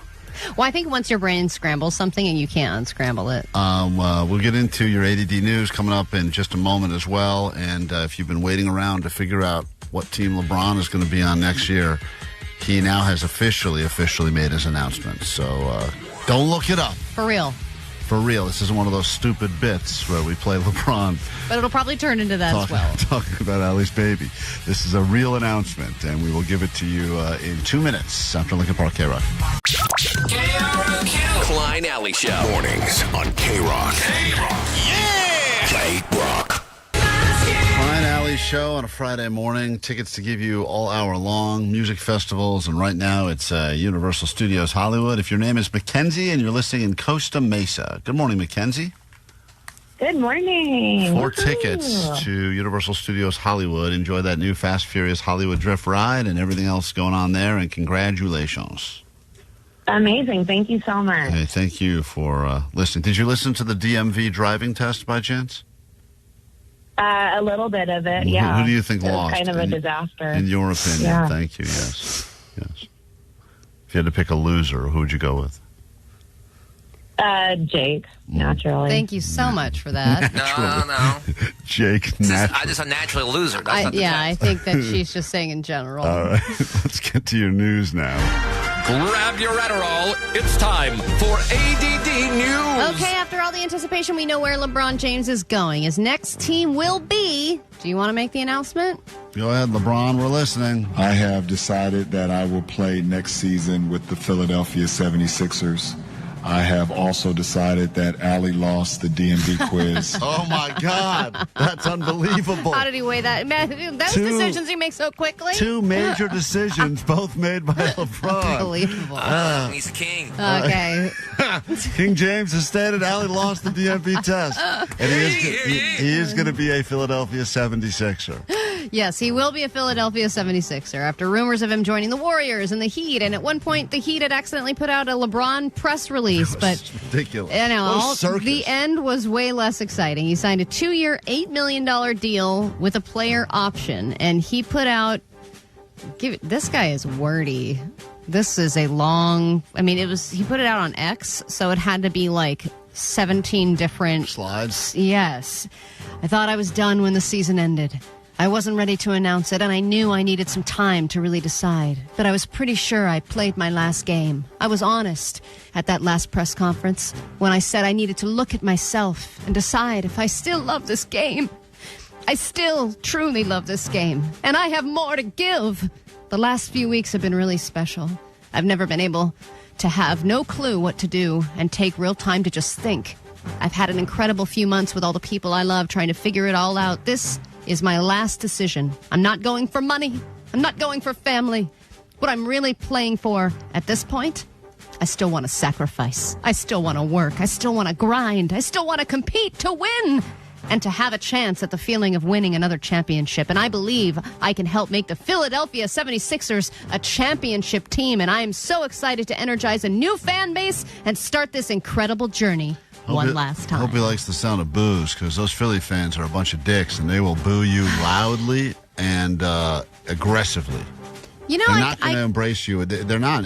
Well, I think once your brain scrambles something and you can't unscramble it. We'll get into your ADD news coming up in just a moment as well. And if you've been waiting around to figure out what team LeBron is going to be on next year, he now has officially made his announcement. So don't look it up. For real. For real, this isn't one of those stupid bits where we play LeBron. But it'll probably turn into that as well. Talking about Allie's baby. This is a real announcement, and we will give it to you in 2 minutes after Lincoln Park KROQ. KROQ. Klein Alley Show. Mornings on KROQ. KROQ. Yeah! KROQ. Klein Alley Show on a Friday morning. Tickets to give you all hour long. Music festivals. And right now it's Universal Studios Hollywood. If your name is Mackenzie and you're listening in Costa Mesa. Good morning, Mackenzie. Good morning. 4 tickets to Universal Studios Hollywood. Enjoy that new Fast Furious Hollywood Drift ride and everything else going on there. And congratulations. Amazing. Thank you so much. Hey, thank you for listening. Did you listen to the DMV driving test by chance? A little bit of it, yeah. Who do you think it was lost? kind of a disaster. In your opinion. Yeah. Thank you, yes. Yes. If you had to pick a loser, who would you go with? Jake, naturally. Thank you so much for that. No. Jake, I just a naturally loser. That's not the test. I think that she's just saying in general. All right, let's get to your news now. Grab your Adderall. It's time for A.D.D. News. Okay, after all the anticipation, we know where LeBron James is going. His next team will be... Do you want to make the announcement? Go ahead, LeBron. We're listening. I have decided that I will play next season with the Philadelphia 76ers. I have also decided that Allie lost the DMV quiz. Oh, my God. That's unbelievable. How did he weigh that? Man, those decisions he makes so quickly. 2 major decisions, both made by LeBron. Unbelievable. He's the king. Okay. King James has stated Allie lost the DMV test. And he is going to be a Philadelphia 76er. Yes, he will be a Philadelphia 76er after rumors of him joining the Warriors and the Heat. And at one point, the Heat had accidentally put out a LeBron press release. But ridiculous. You know, the end was way less exciting. He signed a 2-year, $8 million deal with a player option. And he put out... This guy is wordy. This is a long... I mean, he put it out on X, so it had to be like 17 different... Slides? Yes. I thought I was done when the season ended. I wasn't ready to announce it, and I knew I needed some time to really decide. But I was pretty sure I played my last game. I was honest at that last press conference when I said I needed to look at myself and decide if I still love this game. I still truly love this game, and I have more to give. The last few weeks have been really special. I've never been able to have no clue what to do and take real time to just think. I've had an incredible few months with all the people I love trying to figure it all out. This is my last decision. I'm not going for money. I'm not going for family. What I'm really playing for at this point, I still want to sacrifice. I still want to work. I still want to grind. I still want to compete to win and to have a chance at the feeling of winning another championship. And I believe I can help make the Philadelphia 76ers a championship team. And I am so excited to energize a new fan base and start this incredible journey. Last time. I hope he likes the sound of boos, because those Philly fans are a bunch of dicks, and they will boo you loudly and aggressively. You know, they're not going to embrace you. They're not.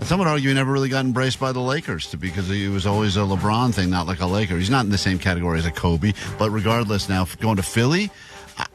Some would argue he never really got embraced by the Lakers because he was always a LeBron thing, not like a Laker. He's not in the same category as a Kobe. But regardless, now going to Philly,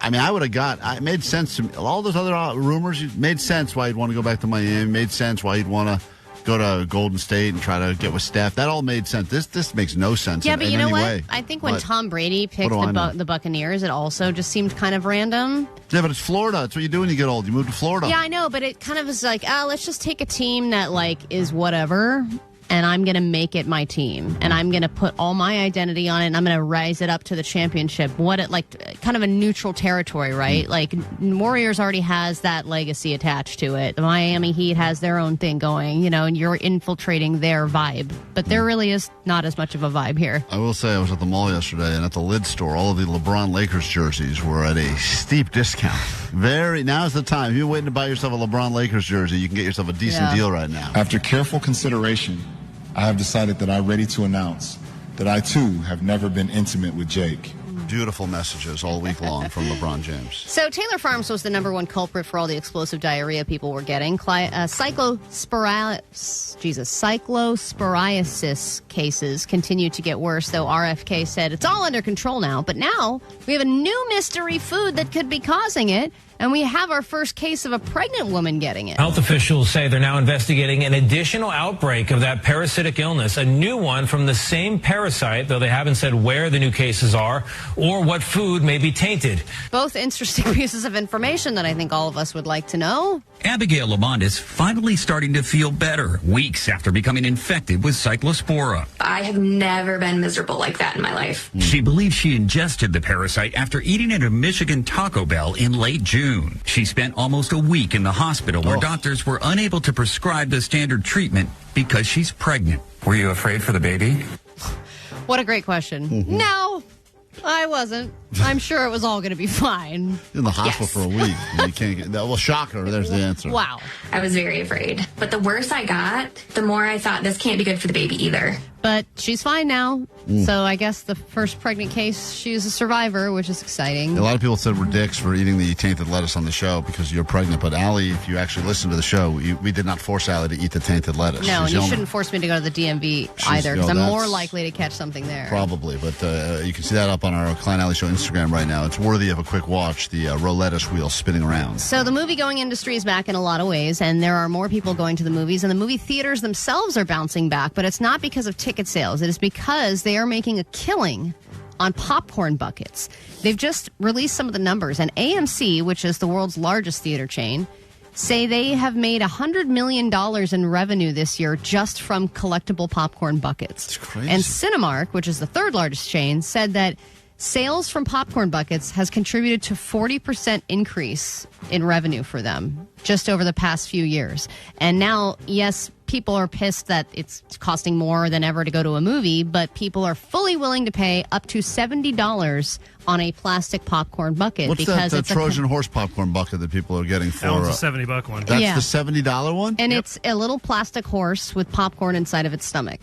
I mean, it made sense to me. All those other rumors, it made sense why he'd want to go back to Miami. Made sense why he'd want to go to Golden State and try to get with Steph. That all made sense. This makes no sense. Yeah, but you know what? Way. I think when Tom Brady picked the Buccaneers, it also just seemed kind of random. Yeah, but it's Florida. That's what you do when you get old. You move to Florida. Yeah, I know, but it kind of was like, let's just take a team that is whatever, and I'm going to make it my team, and I'm going to put all my identity on it, and I'm going to rise it up to the championship. Kind of a neutral territory, right? Like, Warriors already has that legacy attached to it. The Miami Heat has their own thing going, and you're infiltrating their vibe. But there really is not as much of a vibe here. I will say I was at the mall yesterday, and at the lid store, all of the LeBron Lakers jerseys were at a steep discount. Now's the time. If you're waiting to buy yourself a LeBron Lakers jersey, you can get yourself a decent deal right now. After careful consideration, I have decided that I'm ready to announce that I, too, have never been intimate with Jake. Beautiful messages all week long from LeBron James. So Taylor Farms was the #1 culprit for all the explosive diarrhea people were getting. Cyclosporiasis cases continue to get worse, though RFK said it's all under control now. But now we have a new mystery food that could be causing it. And we have our first case of a pregnant woman getting it. Health officials say they're now investigating an additional outbreak of that parasitic illness, a new one from the same parasite, though they haven't said where the new cases are or what food may be tainted. Both interesting pieces of information that I think all of us would like to know. Abigail Lamont is finally starting to feel better weeks after becoming infected with cyclospora. I have never been miserable like that in my life. She believes she ingested the parasite after eating at a Michigan Taco Bell in late June. She spent almost a week in the hospital where doctors were unable to prescribe the standard treatment because she's pregnant. Were you afraid for the baby? What a great question. No, I wasn't. I'm sure it was all going to be fine. In the hospital for a week. You can't get that. Well, shocker. There's the answer. Wow. I was very afraid. But the worse I got, the more I thought this can't be good for the baby either. But she's fine now. So I guess the first pregnant case, she's a survivor, which is exciting. A lot of people said we're dicks for eating the tainted lettuce on the show because you're pregnant. But Allie, if you actually listen to the show, we did not force Allie to eat the tainted lettuce. No, and you shouldn't force me to go to the DMV either because I'm more likely to catch something there. Probably. But you can see that up on our Klein Alley Show Instagram right now. It's worthy of a quick watch, the roulette wheel spinning around. So the movie-going industry is back in a lot of ways, and there are more people going to the movies, and the movie theaters themselves are bouncing back, but it's not because of ticket sales. It is because they are making a killing on popcorn buckets. They've just released some of the numbers, and AMC, which is the world's largest theater chain, say they have made $100 million in revenue this year just from collectible popcorn buckets. That's crazy. And Cinemark, which is the third largest chain, said that sales from popcorn buckets has contributed to 40% increase in revenue for them just over the past few years. And now, yes, people are pissed that it's costing more than ever to go to a movie, but people are fully willing to pay up to $70 on a plastic popcorn bucket. What's because that it's Trojan horse popcorn bucket that people are getting for? That one's a $70 one. That's the $70 one? And it's a little plastic horse with popcorn inside of its stomach.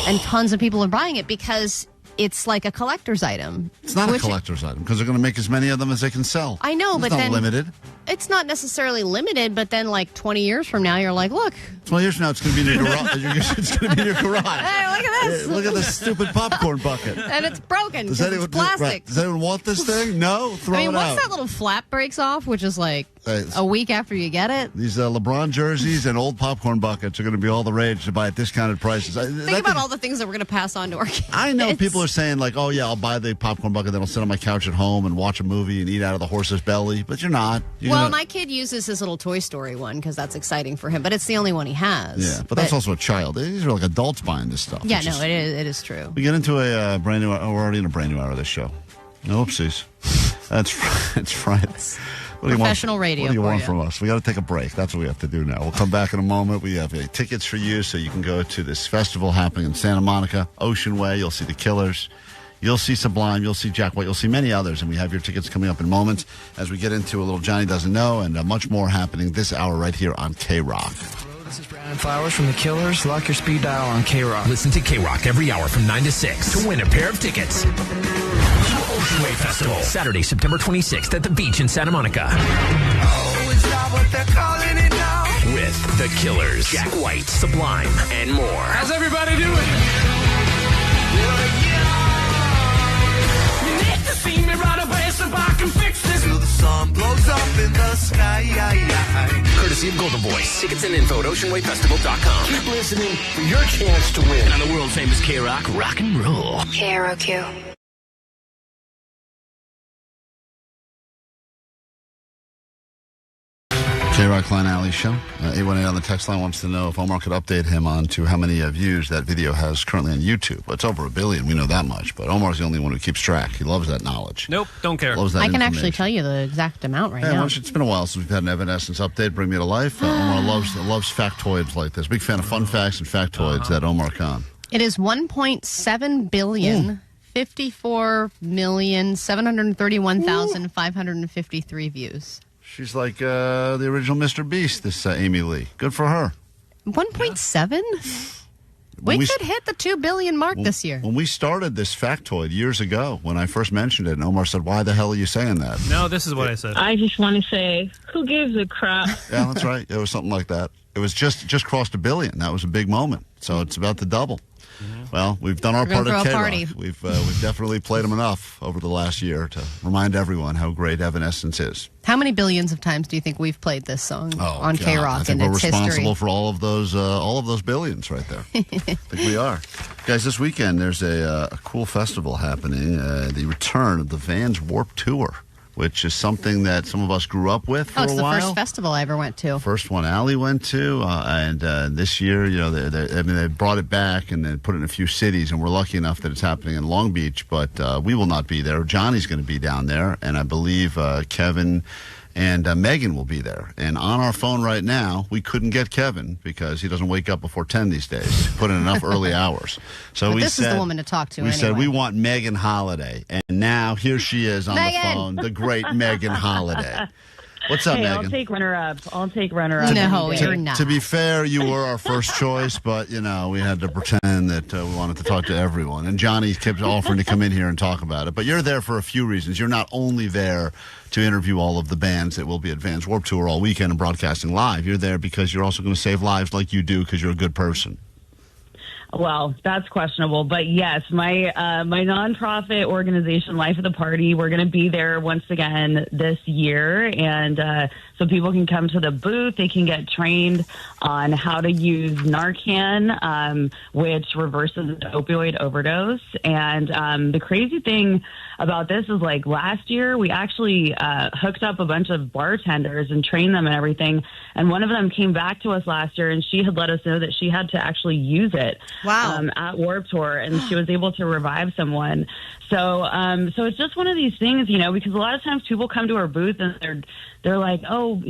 And tons of people are buying it because it's like a collector's item. It's not a collector's item because they're going to make as many of them as they can sell. I know, it's but not then limited. It's not necessarily limited, but then like 20 years from now, you're like, look. 20 years from now, it's going to be in your garage. It's going to be in your garage. Hey, look at this. Look at this stupid popcorn bucket. And it's broken because it's plastic. Right. Does anyone want this thing? No? Throw it out. Once that little flap breaks off, which is like a week after you get it. These LeBron jerseys and old popcorn buckets are going to be all the rage to buy at discounted prices. Think about all the things that we're going to pass on to our kids. I know people are saying like, oh yeah, I'll buy the popcorn bucket, then I'll sit on my couch at home and watch a movie and eat out of the horse's belly. But you're not. My kid uses his little Toy Story one because that's exciting for him, but it's the only one he has. Yeah, but that's also a child. These are like adults buying this stuff. Yeah, no, it is true. We get into a brand new. We're already in a brand new hour of this show. Oopsies. It's Friday. Professional radio. What do you want from us? We got to take a break. That's what we have to do now. We'll come back in a moment. We have tickets for you so you can go to this festival happening in Santa Monica, Ocean Way. You'll see the Killers. You'll see Sublime. You'll see Jack White. You'll see many others. And we have your tickets coming up in moments as we get into a little Johnny Doesn't Know and much more happening this hour right here on KROQ. This is Brandon Flowers from the Killers. Lock your speed dial on KROQ. Listen to KROQ every hour from 9 to 6 to win a pair of tickets. Ocean Way Festival, Saturday, September 26th at the beach in Santa Monica. Oh, is that what they're calling it now? With the Killers, Jack White, Sublime, and more. How's everybody doing? You need to see me right away so I can fix this. Till the sun blows up in the sky. Courtesy of Golden Voice. Tickets and info at oceanwayfestival.com. Keep listening for your chance to win. And on the world famous KROQ, rock and roll. KROQ. KROQ Klein Alley Show. 818 on the text line wants to know if Omar could update him on to how many views that video has currently on YouTube. It's over 1 billion. We know that much. But Omar's the only one who keeps track. He loves that knowledge. Nope, don't care. Loves that I can actually tell you the exact amount right now. It's been a while since we've had an Evanescence update. Bring me to life. Omar loves factoids like this. Big fan of fun facts and factoids that Omar Khan. It is 1.7 billion. 54,731,553 views. She's like the original Mr. Beast, this Amy Lee. Good for her. 1.7? We could hit the 2 billion mark this year. When we started this factoid years ago, when I first mentioned it, and Omar said, why the hell are you saying that? No, this is what I said. I just want to say, who gives a crap? Yeah, that's right. It was something like that. It was just crossed 1 billion. That was a big moment. So it's about to double. Well, we've done our We're part gonna at throw a KROQ. party. We've definitely played them enough over the last year to remind everyone how great Evanescence is. How many billions of times do you think we've played this song on God, KROQ I think in we're its responsible history? for all of those billions right there. I think we are. Guys, this weekend there's a cool festival happening, the return of the Vans Warped Tour, which is something that some of us grew up with for a while. It's the first festival I ever went to. First one Allie went to, and this year, they brought it back and then put it in a few cities, and we're lucky enough that it's happening in Long Beach, but we will not be there. Johnny's going to be down there, and I believe Kevin and Megan will be there. And on our phone right now, we couldn't get Kevin because he doesn't wake up before 10 these days. Put in enough early hours. So But this is the woman to talk to We said anyway. we want Megan Holiday, and now here she is on Megan! the phone, the great Megan Holiday. What's up, Hey, Megan? I'll take runner-up. No, you're not. To be fair, you were our first choice, but, we had to pretend that we wanted to talk to everyone. And Johnny kept offering to come in here and talk about it. But you're there for a few reasons. You're not only there to interview all of the bands that will be at Vans Warped Tour all weekend and broadcasting live. You're there because you're also going to save lives like you do because you're a good person. Well, that's questionable, but yes, my nonprofit organization, Life of the Party, we're going to be there once again this year, and so people can come to the booth. They can get trained on how to use Narcan, which reverses opioid overdose. And the crazy thing about this is, like, last year we actually hooked up a bunch of bartenders and trained them and everything. And one of them came back to us last year, and she had let us know that she had to actually use it. Wow. At Warped Tour, and she was able to revive someone. So it's just one of these things, because a lot of times people come to our booth and they're like, oh,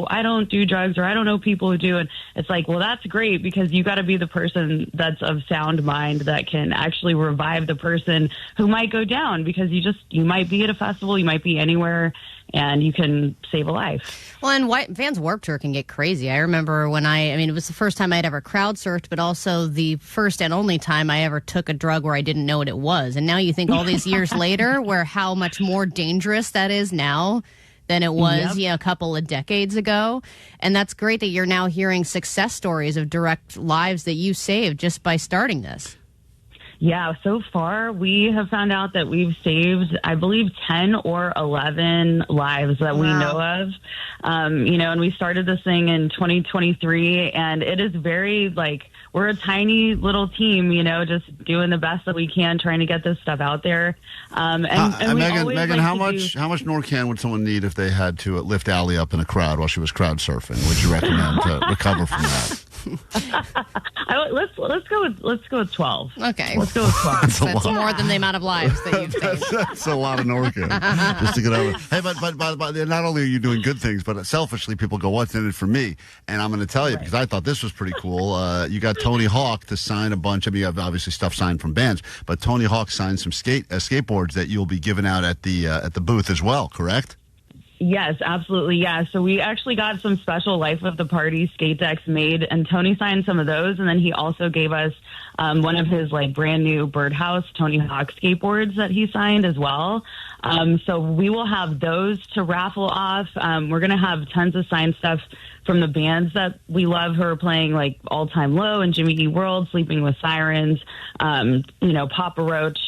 I don't do drugs, or I don't know people who do. And it's like, well, that's great, because you got to be the person that's of sound mind that can actually revive the person who might go down, because you might be at a festival, you might be anywhere, and you can save a life. Well, and Vans Warped Tour can get crazy. I remember when it was the first time I'd ever crowd surfed, but also the first and only time I ever took a drug where I didn't know what it was. And now you think all these years later, how much more dangerous that is now than it was, a couple of decades ago. And that's great that you're now hearing success stories of direct lives that you saved just by starting this. Yeah, so far we have found out that we've saved, I believe, 10 or 11 lives that we know of. And we started this thing in 2023, and it is very, we're a tiny little team, just doing the best that we can, trying to get this stuff out there. And Megan, how much Narcan would someone need if they had to lift Allie up in a crowd while she was crowd surfing? Would you recommend to recover from that? Let's go with 12. Okay, let's go with 12. That's more than the amount of lives that you've saved. That's a lot of Narcan just to get over. Hey, but not only are you doing good things, but selfishly people go, "What's in it for me?" And I'm going to tell you, because I thought this was pretty cool. You got Tony Hawk to sign a bunch. You have obviously stuff signed from bands, but Tony Hawk signed some skateboards that you'll be giving out at the booth as well. Correct? Yes, absolutely. Yeah. So we actually got some special Life of the Party skate decks made, and Tony signed some of those. And then he also gave us one of his brand new Birdhouse Tony Hawk skateboards that he signed as well. So we will have those to raffle off. We're going to have tons of signed stuff from the bands that we love who are playing, like All Time Low and Jimmy Eat World, Sleeping with Sirens, Papa Roach.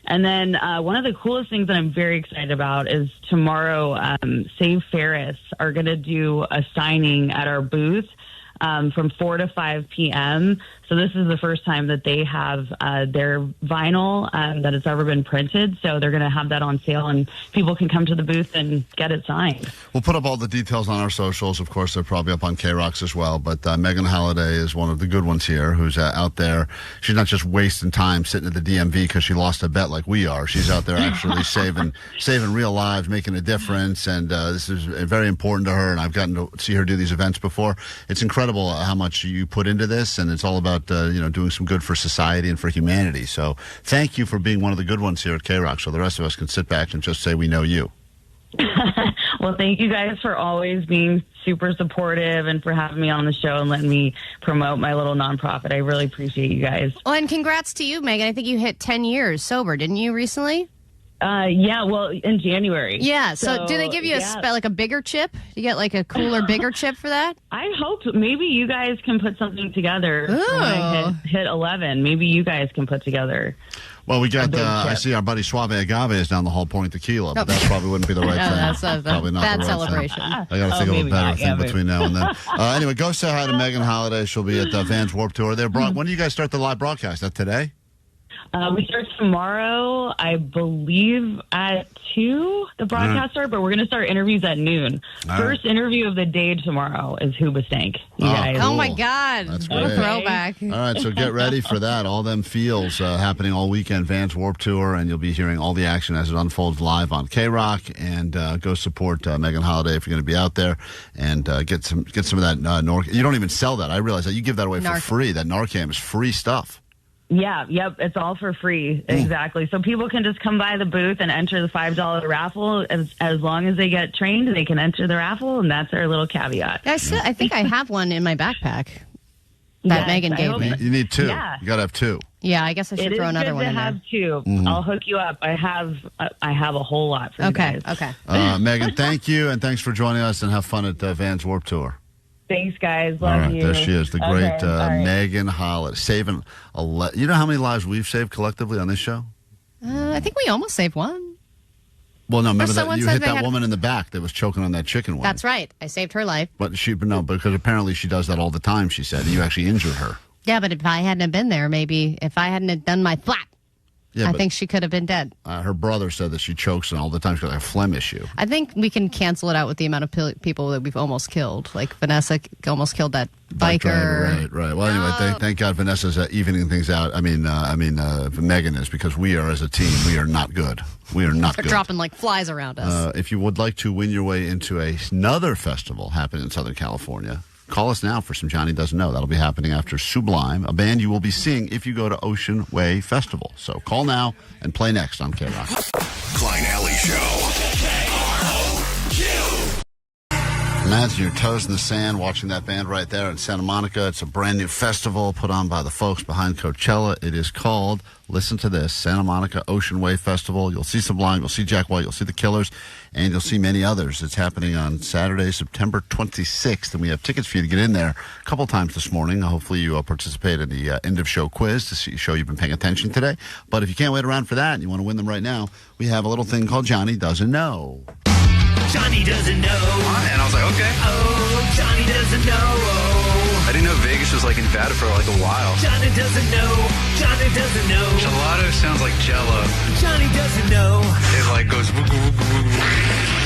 And then one of the coolest things that I'm very excited about is tomorrow, Save Ferris are going to do a signing at our booth from 4 to 5 p.m. So this is the first time that they have their vinyl that has ever been printed. So they're going to have that on sale, and people can come to the booth and get it signed. We'll put up all the details on our socials. Of course, they're probably up on KROQ as well. But Megan Holiday is one of the good ones here who's out there. She's not just wasting time sitting at the DMV because she lost a bet like we are. She's out there actually saving real lives, making a difference. And this is very important to her. And I've gotten to see her do these events before. It's incredible how much you put into this. And it's all about doing some good for society and for humanity. So thank you for being one of the good ones here at KROQ, so the rest of us can sit back and just say we know you. Well, thank you guys for always being super supportive and for having me on the show and letting me promote my little nonprofit. I really appreciate you guys. Well, and congrats to you, Megan. I think you hit 10 years sober, didn't you, recently? Yeah, well, in January. Yeah, so do they give you like a bigger chip? You get like a cooler, bigger chip for that? I hope maybe you guys can put something together when I hit 11. Maybe you guys can put together. Well, we got, I see our buddy Suave Agave is down the hall pouring tequila, but that probably wouldn't be the right thing. That's probably not bad the right celebration. thing. I got to think of a better thing between now and then. Anyway, go say hi to Megan Holiday. She'll be at Vans Warped Tour. When do you guys start the live broadcast? Is that today? We start tomorrow, I believe, at 2, the broadcast start, but we're going to start interviews at noon. First interview of the day tomorrow is Hoobastank. You guys. Oh, my God. That's what a great. throwback. All right, so get ready for that. All them feels happening all weekend, Vans Warped Tour, and you'll be hearing all the action as it unfolds live on KROQ. And go support Megan Holiday if you're going to be out there, and get some of that Narcan. You don't even sell that. I realize that. You give that away for free. That Narcan is free stuff. Yeah, yep, it's all for free. Exactly. So people can just come by the booth and enter the $5 raffle. As long as they get trained, they can enter the raffle, and that's our little caveat. I think I have one in my backpack that Megan gave me. You need 2. Yeah. You got to have 2. Yeah, I guess I should throw another one in there. It is good to have 2. Mm-hmm. I'll hook you up. I have a whole lot for you guys. Okay. Megan, thank you, and thanks for joining us, and have fun at Vans Warped Tour. Thanks, guys. Love you. There she is, the great Megan Holiday. Saving you know how many lives we've saved collectively on this show? I think we almost saved one. Well, no, remember that you hit that woman in the back that was choking on that chicken wing. That's right. I saved her life. But because apparently she does that all the time, she said. You actually injured her. Yeah, but if I hadn't have been there, maybe if I hadn't have done my flap, I think she could have been dead. Her brother said that she chokes all the time. She's got a phlegm issue. I think we can cancel it out with the amount of people that we've almost killed. Like Vanessa almost killed that biker. Right. Well, anyway, thank God Vanessa's evening things out. I mean, Megan is, because we are, as a team, we are not good. We are not good. They're dropping like flies around us. If you would like to win your way into another festival happening in Southern California, call us now for some Johnny Doesn't Know. That'll be happening after Sublime, a band you will be seeing if you go to Ocean Way Festival. So call now and play next on KROQ. Klein Alley Show. Imagine your toes in the sand watching that band right there in Santa Monica. It's a brand new festival put on by the folks behind Coachella. It is called, listen to this, Santa Monica Ocean Way Festival. You'll see Sublime, you'll see Jack White, you'll see the Killers, and you'll see many others. It's happening on Saturday, September 26th, and we have tickets for you to get in there a couple times this morning. Hopefully you participate in the end-of-show quiz to show you've been paying attention today. But if you can't wait around for that and you want to win them right now, we have a little thing called Johnny Doesn't Know. Johnny doesn't know. And I was like, okay. Oh, Johnny doesn't know. I didn't know Vegas was like in Nevada for like a while. Johnny doesn't know. Johnny doesn't know. Gelato sounds like Jello. Johnny doesn't know. It like goes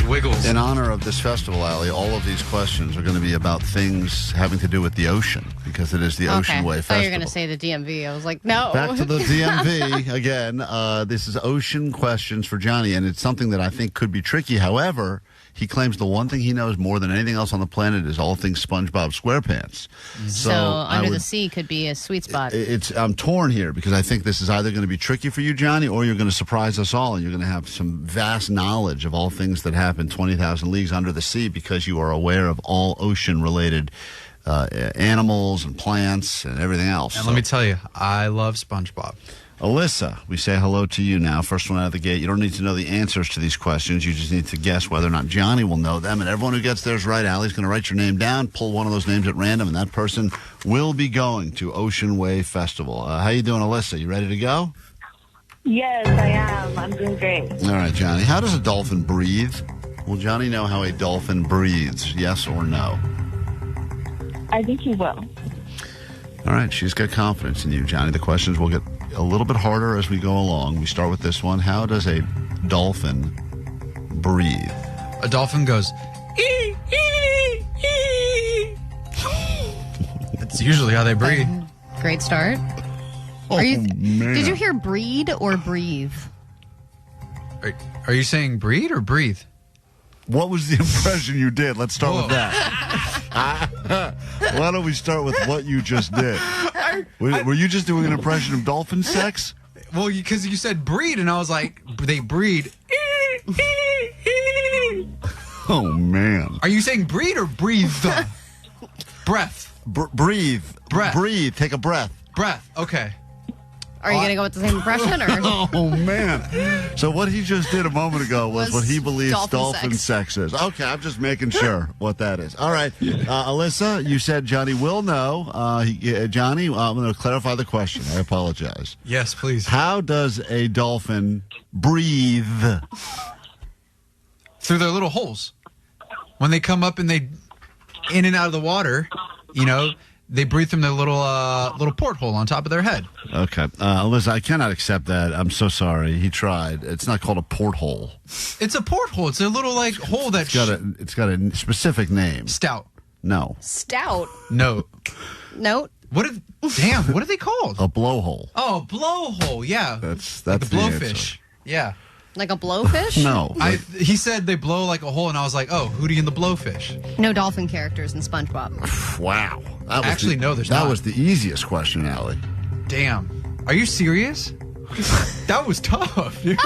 wiggles. In honor of this festival, Allie, all of these questions are going to be about things having to do with the ocean, because it is the Ocean Way Festival. I thought you were going to say the DMV. I was like, no. Back to the DMV again. This is ocean questions for Johnny, and it's something that I think could be tricky. However, he claims the one thing he knows more than anything else on the planet is all things SpongeBob SquarePants. So under the sea could be a sweet spot. I'm torn here, because I think this is either going to be tricky for you, Johnny, or you're going to surprise us all, and you're going to have some vast knowledge of all things that happen 20,000 leagues under the sea, because you are aware of all ocean-related animals and plants and everything else. And let me tell you, I love SpongeBob. Alyssa, we say hello to you now. First one out of the gate. You don't need to know the answers to these questions. You just need to guess whether or not Johnny will know them. And everyone who gets theirs right, Allie's going to write your name down, pull one of those names at random, and that person will be going to Ocean Way Festival. How you doing, Alyssa? You ready to go? Yes, I am. I'm doing great. All right, Johnny. How does a dolphin breathe? Will Johnny know how a dolphin breathes? Yes or no? I think he will. All right. She's got confidence in you, Johnny. The questions will get a little bit harder as we go along. We start with this one. How does a dolphin breathe? A dolphin goes, ee, ee, ee. It's usually how they breathe. Great start. Man. Did you hear breed or breathe? Are you saying breed or breathe? What was the impression you did? Let's start with that. Why don't we start with what you just did? Were you just doing an impression of dolphin sex? Well, because you said breed, and I was like, they breed. Oh, man. Are you saying breed or breathe? Breath. Breathe. Breath. Breathe. Take a breath. Breath. Okay. Are you going to go with the same impression? Or? Oh, man. So what he just did a moment ago was what he believes dolphin sex is. Okay, I'm just making sure what that is. All right. Alyssa, you said Johnny will know. Johnny, I'm going to clarify the question. I apologize. Yes, please. How does a dolphin breathe? Through their little holes. When they come up and they in and out of the water, they breathe from their little porthole on top of their head. Okay. Alyssa, I cannot accept that. I'm so sorry. He tried. It's not called a porthole. It's a porthole. It's a little hole that it's got a specific name. Stout. No. Stout. No. Note. What are they called? A blowhole. Oh, blowhole. Yeah. That's like the blowfish. answer. Yeah. Like a blowfish? No. He said they blow like a hole, and I was like, oh, Hootie and the Blowfish. No dolphin characters in SpongeBob. Wow. No, there's not. That was the easiest question, Allie. Damn. Are you serious? That was tough, dude.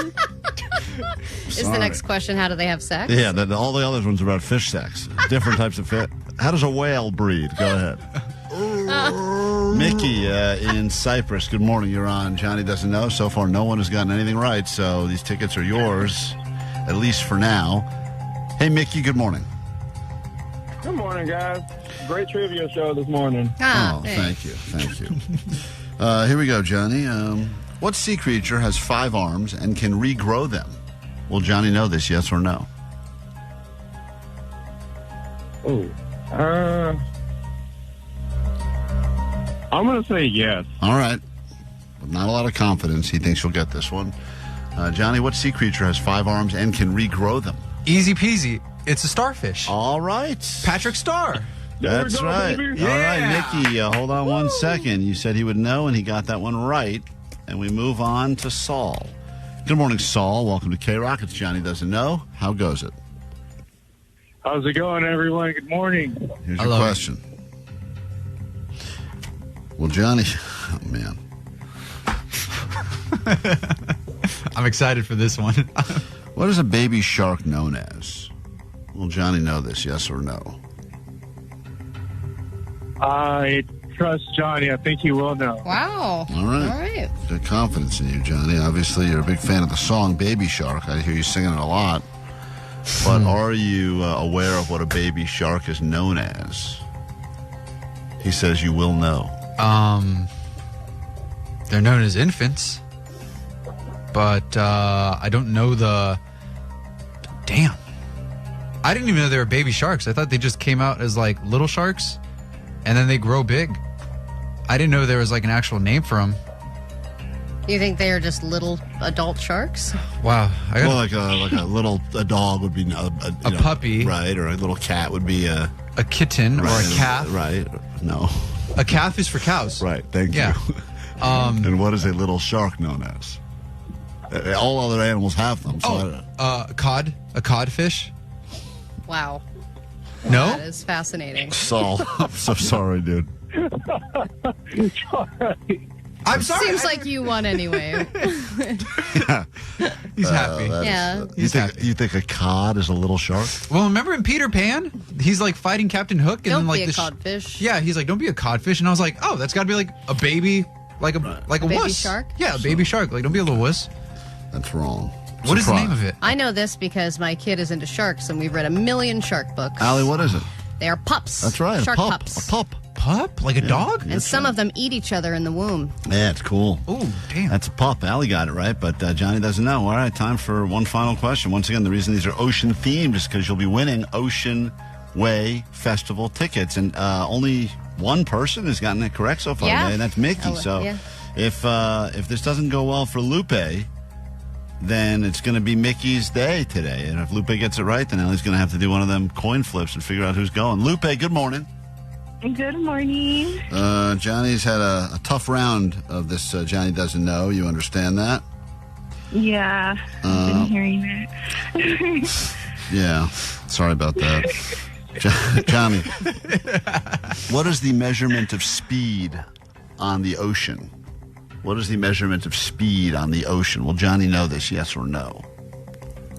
Is the next question, how do they have sex? Yeah, all the other ones are about fish sex. Different types of fish. How does a whale breed? Go ahead. Mickey in Cyprus, good morning. You're on Johnny Doesn't Know. So far, no one has gotten anything right, so these tickets are yours, at least for now. Hey, Mickey, good morning. Good morning, guys. Great trivia show this morning. Thank you. Here we go, Johnny. What sea creature has 5 arms and can regrow them? Will Johnny know this, yes or no? I'm going to say yes. All right. With not a lot of confidence, he thinks you'll get this one. Johnny, what sea creature has 5 arms and can regrow them? Easy peasy. It's a starfish. All right. Patrick Starr. That's right. Baby. All right, Mickey, hold on 1 second. You said he would know, and he got that one right. And we move on to Saul. Good morning, Saul. Welcome to KROQ. It's Johnny Doesn't Know. How goes it? How's it going, everyone? Good morning. Here's your question. Well, Johnny, oh, man. I'm excited for this one. What is a baby shark known as? Will Johnny know this, yes or no? I trust Johnny. I think he will know. Wow. All right. Good confidence in you, Johnny. Obviously, you're a big fan of the song Baby Shark. I hear you singing it a lot. But are you aware of what a baby shark is known as? He says you will know. They're known as infants. But I don't know the... Damn. I didn't even know they were baby sharks. I thought they just came out as like little sharks. And then they grow big. I didn't know there was like an actual name for them. You think they are just little adult sharks? Wow. Like a dog would be a puppy. Right, or a little cat would be a kitten or a calf. Right. No. A calf is for cows. Right, thank you. And what is a little shark known as? All other animals have them. So a codfish. Wow. No? That is fascinating. Saul, I'm so sorry, dude. I'm sorry. Seems like you won anyway. He's happy. You think a cod is a little shark? Well, remember in Peter Pan, he's like fighting Captain Hook, and don't then like be a codfish. Yeah, he's like, don't be a codfish, and I was like, oh, that's got to be like a baby, like a baby wuss. Shark. Yeah, a baby shark. Like, don't be a little wuss. That's wrong. What is the name of it? I know this because my kid is into sharks, and we've read 1 million shark books. Allie, what is it? They are pups. That's right. Shark pups. A pup. Pup? Like a dog? And some of them eat each other in the womb. Yeah, it's cool. Oh, damn. That's a pup. Allie got it right, but Johnny doesn't know. All right, time for one final question. Once again, the reason these are ocean themed is because you'll be winning Ocean Way Festival tickets, and only one person has gotten it correct so far today, and that's Mickey. If this doesn't go well for Lupe, then it's going to be Mickey's day today. And if Lupe gets it right, then Ellie's going to have to do one of them coin flips and figure out who's going. Lupe, good morning. Good morning. Johnny's had a tough round of this Johnny Doesn't Know. You understand that? Yeah, I've been hearing it. Yeah, sorry about that. Johnny, what is the measurement of speed on the ocean? What is the measurement of speed on the ocean? Will Johnny know this, yes or no?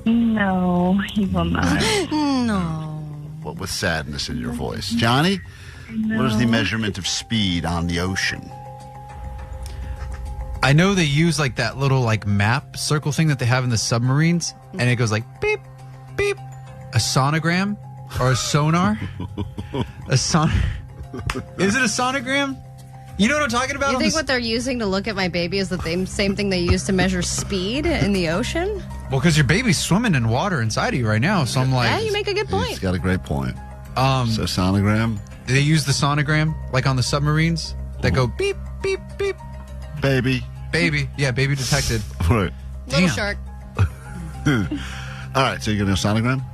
No, he will not. No. What with sadness in your voice. Johnny, what is the measurement of speed on the ocean? I know they use like that little like map circle thing that they have in the submarines, and it goes like beep, beep. A sonogram or a sonar? Is it a sonogram? You know what I'm talking about? You think what they're using to look at my baby is the same thing they use to measure speed in the ocean? Well, because your baby's swimming in water inside of you right now, so I'm like... Yeah, you make a good point. He's got a great point. So sonogram? They use the sonogram, like on the submarines, that go beep, beep, beep. Baby. Baby. Yeah, baby detected. Right. Little shark. All right, so you're going to go sonogram?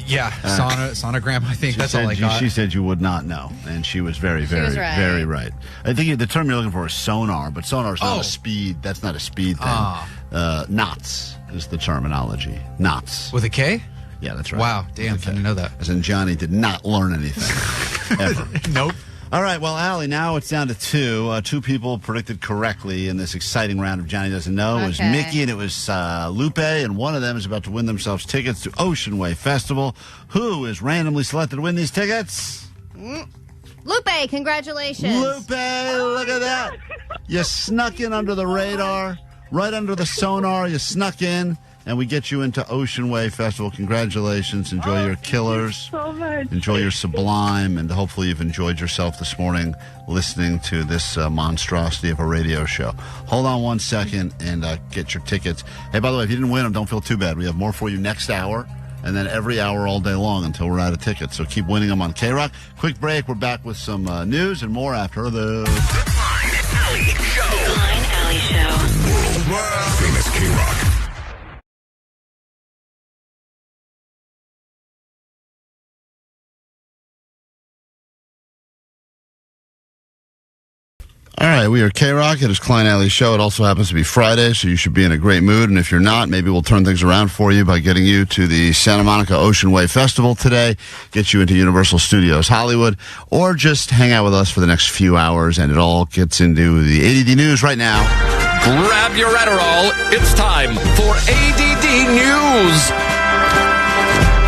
Yeah, sonogram, I think. That's all I got. She said you would not know, and she was very, very, very right. I think the term you're looking for is sonar, but sonar is not a speed. That's not a speed thing. Knots is the terminology. Knots. With a K? Yeah, that's right. Wow, damn, I didn't know that. As in Johnny did not learn anything, ever. Nope. All right, well, Allie, now it's down to two. Two people predicted correctly in this exciting round of Johnny Doesn't Know. It was Mickey and it was Lupe, and one of them is about to win themselves tickets to Ocean Way Festival. Who is randomly selected to win these tickets? Lupe, congratulations. Lupe, look at that. You snuck in under the radar, right under the sonar. You snuck in, and we get you into Ocean Way Festival. Congratulations. Enjoy your killers. Thank you so much. Enjoy your Sublime, and hopefully you've enjoyed yourself this morning listening to this monstrosity of a radio show. Hold on 1 second and get your tickets. Hey, by the way, if you didn't win them, don't feel too bad. We have more for you next hour, and then every hour all day long until we're out of tickets. So keep winning them on KROQ. Quick break. We're back with some news and more after the... Klein Alley Show. Klein Alley Show. World famous KROQ. All right, we are KROQ. It is Klein Alley Show. It also happens to be Friday, so you should be in a great mood. And if you're not, maybe we'll turn things around for you by getting you to the Santa Monica Ocean Way Festival today, get you into Universal Studios Hollywood, or just hang out with us for the next few hours, and it all gets into the A.D.D news right now. Grab your Adderall. It's time for A.D.D News.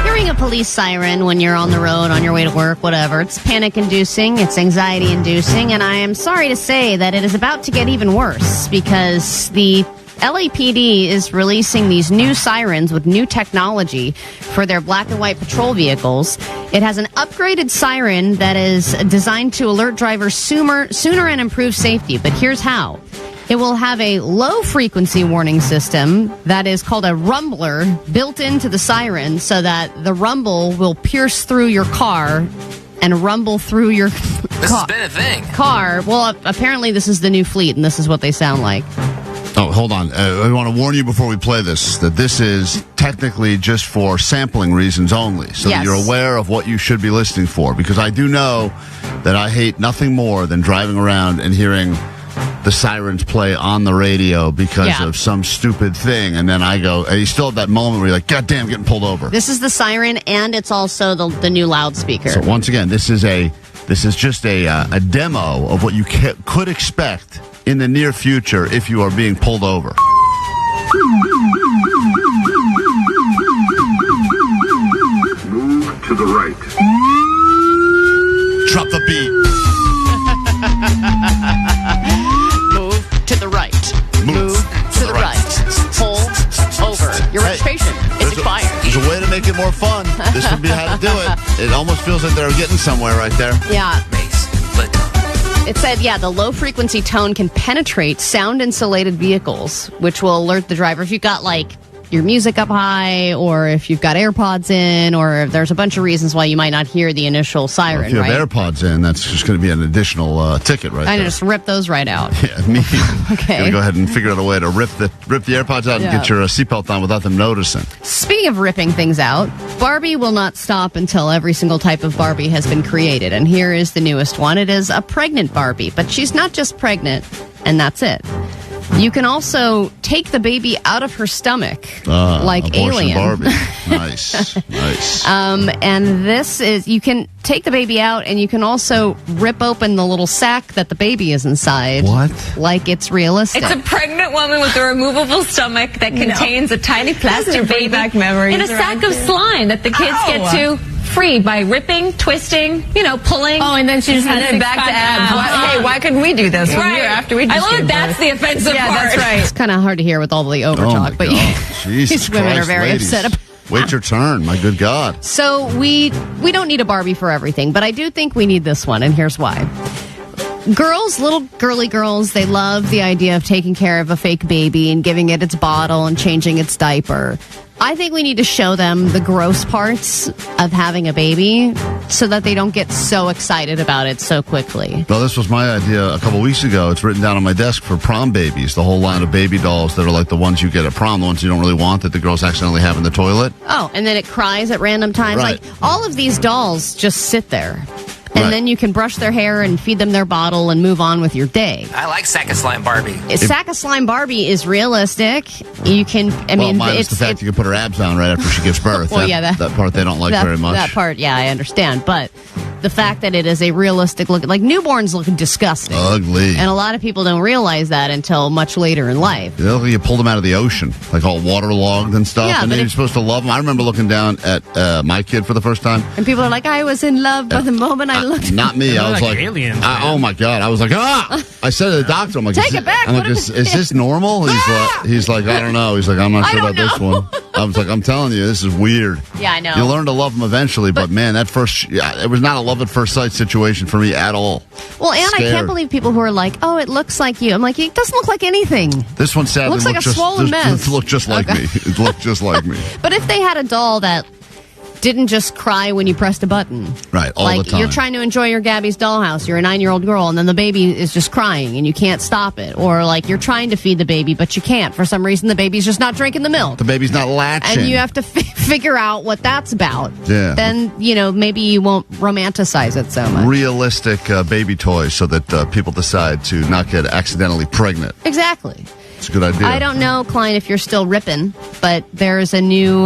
Hearing a police siren when you're on the road, on your way to work, whatever, it's panic-inducing, it's anxiety-inducing, and I am sorry to say that it is about to get even worse because the LAPD is releasing these new sirens with new technology for their black and white patrol vehicles. It has an upgraded siren that is designed to alert drivers sooner and improve safety, but here's how. It will have a low-frequency warning system that is called a rumbler built into the siren so that the rumble will pierce through your car and rumble through your This has been a thing. car. Well, apparently this is the new fleet, and this is what they sound like. Oh, hold on. I want to warn you before we play this that this is technically just for sampling reasons only, so that you're aware of what you should be listening for, because I do know that I hate nothing more than driving around and hearing the sirens play on the radio because of some stupid thing, and then I go, and you still have that moment where you're like, God damn, getting pulled over. This is the siren, and it's also the new loudspeaker. So once again, this is just a demo of what you could expect in the near future if you are being pulled over. Move to the right. Drop the beat. Move to the right. Move to the right. Pull over. Your registration is expired. There's a way to make it more fun. This would be how to do it. It almost feels like they're getting somewhere right there. Yeah. It said, the low-frequency tone can penetrate sound-insulated vehicles, which will alert the driver if you've got, your music up high, or if you've got AirPods in, or if there's a bunch of reasons why you might not hear the initial siren, well, if you have AirPods in, that's just going to be an additional ticket right there. I just rip those right out. Yeah, me either. Okay. Going to go ahead and figure out a way to rip the AirPods out and get your seatbelt on without them noticing. Speaking of ripping things out, Barbie will not stop until every single type of Barbie has been created. And here is the newest one. It is a pregnant Barbie, but she's not just pregnant, and that's it. You can also take the baby out of her stomach, like Alien. Barbie. Nice. And this is, you can take the baby out, and you can also rip open the little sack that the baby is inside. What? Like it's realistic. It's a pregnant woman with a removable stomach that contains a tiny plastic baby back memories in a sack of slime that the kids get to free by ripping, twisting, pulling. Oh, and then she just and had then to back to abs. why couldn't we do this when we were after we just I love gave that's birth? the offensive part. That's right. It's kind of hard to hear with all the over talk, but Jesus these women Christ, are very ladies. upset about. Wait your turn. My good God. So we don't need a Barbie for everything, but I do think we need this one, and here's why. Girls, little girly girls, they love the idea of taking care of a fake baby and giving it its bottle and changing its diaper. I think we need to show them the gross parts of having a baby so that they don't get so excited about it so quickly. Well, this was my idea a couple weeks ago. It's written down on my desk for prom babies, the whole line of baby dolls that are like the ones you get at prom, the ones you don't really want that the girls accidentally have in the toilet. Oh, and then it cries at random times. Right. Like, all of these dolls just sit there. And Right. then you can brush their hair and feed them their bottle and move on with your day. I like Sack of Slime Barbie. Sack of Slime Barbie is realistic. You can, minus the fact you can put her abs on right after she gives birth. Well, that part they don't like very much. That part, yeah, I understand. But the fact that it is a realistic look, like newborns look disgusting. Ugly. And a lot of people don't realize that until much later in life. They look like you pulled them out of the ocean, like all waterlogged and stuff. Yeah, and but then you're supposed to love them. I remember looking down at my kid for the first time. And people are like, I was in love by the moment I looked. Not me. I was like, aliens. Oh my God. I was like, I said to the doctor, I'm like, Take it back. I'm like, is this normal? He's like, I don't know. He's like, I'm not sure about this one. I was like, I'm telling you, this is weird. Yeah, I know. You learn to love them eventually, but man, it was not a love at first sight situation for me at all. Well, and Scared. I can't believe people who are like, oh, it looks like you. I'm like, it doesn't look like anything. This one sadly looks like a swollen mess. It looked just like me. It looked just like me. But if they had a doll that didn't just cry when you pressed a button. Right, all the time. You're trying to enjoy your Gabby's dollhouse. You're a 9-year-old girl, and then the baby is just crying, and you can't stop it. Or, like, you're trying to feed the baby, but you can't. For some reason, the baby's just not drinking the milk. The baby's not latching. And you have to figure out what that's about. Yeah. Then, maybe you won't romanticize it so much. Realistic baby toys so that people decide to not get accidentally pregnant. Exactly. It's a good idea. I don't know, Klein, if you're still ripping, but there's a new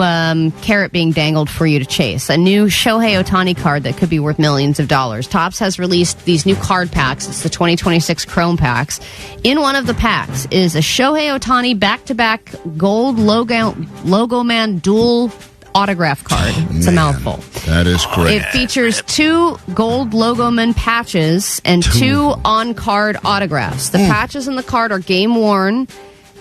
carrot being dangled for you to chase. A new Shohei Ohtani card that could be worth millions of dollars. Topps has released these new card packs. It's the 2026 Chrome packs. In one of the packs is a Shohei Ohtani back-to-back gold logo man dual autograph card. It's a mouthful. That is great. It features 2 gold logo man patches and 2 on-card autographs. The patches in the card are game worn,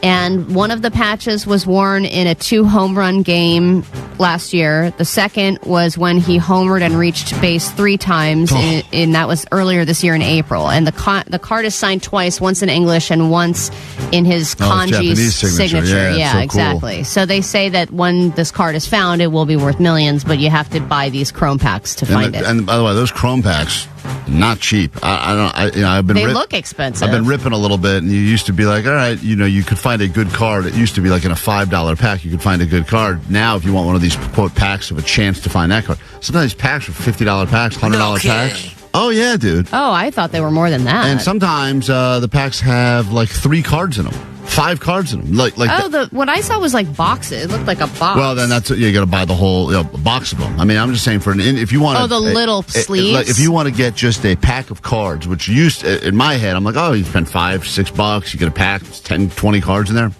and one of the patches was worn in a 2-home run game last year. The second was when he homered and reached base 3 times, and that was earlier this year in April. And the card is signed twice, once in English and once in his kanji Japanese signature. Yeah, so exactly. cool. So they say that when this card is found, it will be worth millions, but you have to buy these Chrome packs to find it. And by the way, those Chrome packs, not cheap. I've been. They look expensive. I've been ripping a little bit, and you used to be like, all right, you could find a good card. It used to be like in a $5 pack, you could find a good card. Now, if you want one of these quote packs of a chance to find that card, sometimes packs are $50 packs, $100 packs. Oh yeah, dude. Oh, I thought they were more than that. And sometimes the packs have like 3 cards in them. 5 cards in them. What I saw was like boxes. It looked like a box. Well, then you got to buy the whole box of them. I mean, I'm just saying if you want little sleeves. If you want to get just a pack of cards, which in my head, I'm like, oh, you spend $5-$6, you get a pack, it's 10, 20 cards in there.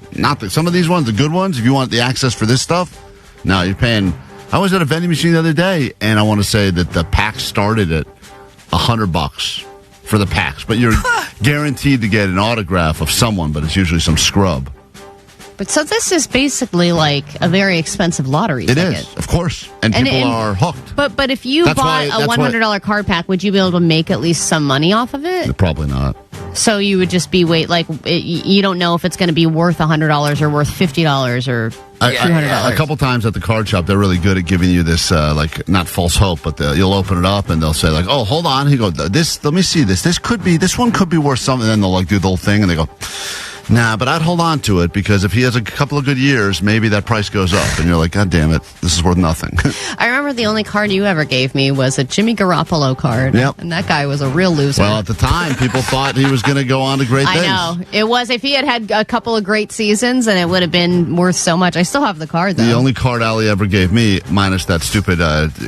Some of these ones, the good ones. If you want the access for this stuff, no, you're paying. I was at a vending machine the other day, and I want to say that the pack started at $100. For the packs, but you're guaranteed to get an autograph of someone, but it's usually some scrub. But so this is basically like a very expensive lottery ticket. It is, of course, and people are hooked. But if you bought a $100 card pack, would you be able to make at least some money off of it? Probably not. So you would just be you don't know if it's going to be worth $100 or worth $50 or $300. A couple times at the card shop, they're really good at giving you this, not false hope, but you'll open it up and they'll say like, oh, hold on. He goes, let me see this. This one could be worth something. And then they'll do the whole thing and they go, nah, but I'd hold on to it because if he has a couple of good years, maybe that price goes up. And you're like, God damn it, this is worth nothing. I remember the only card you ever gave me was a Jimmy Garoppolo card. Yep. And that guy was a real loser. Well, at the time, people thought he was going to go on to great things. I know. It was. If he had a couple of great seasons, and it would have been worth so much. I still have the card, though. The only card Allie ever gave me, minus that stupid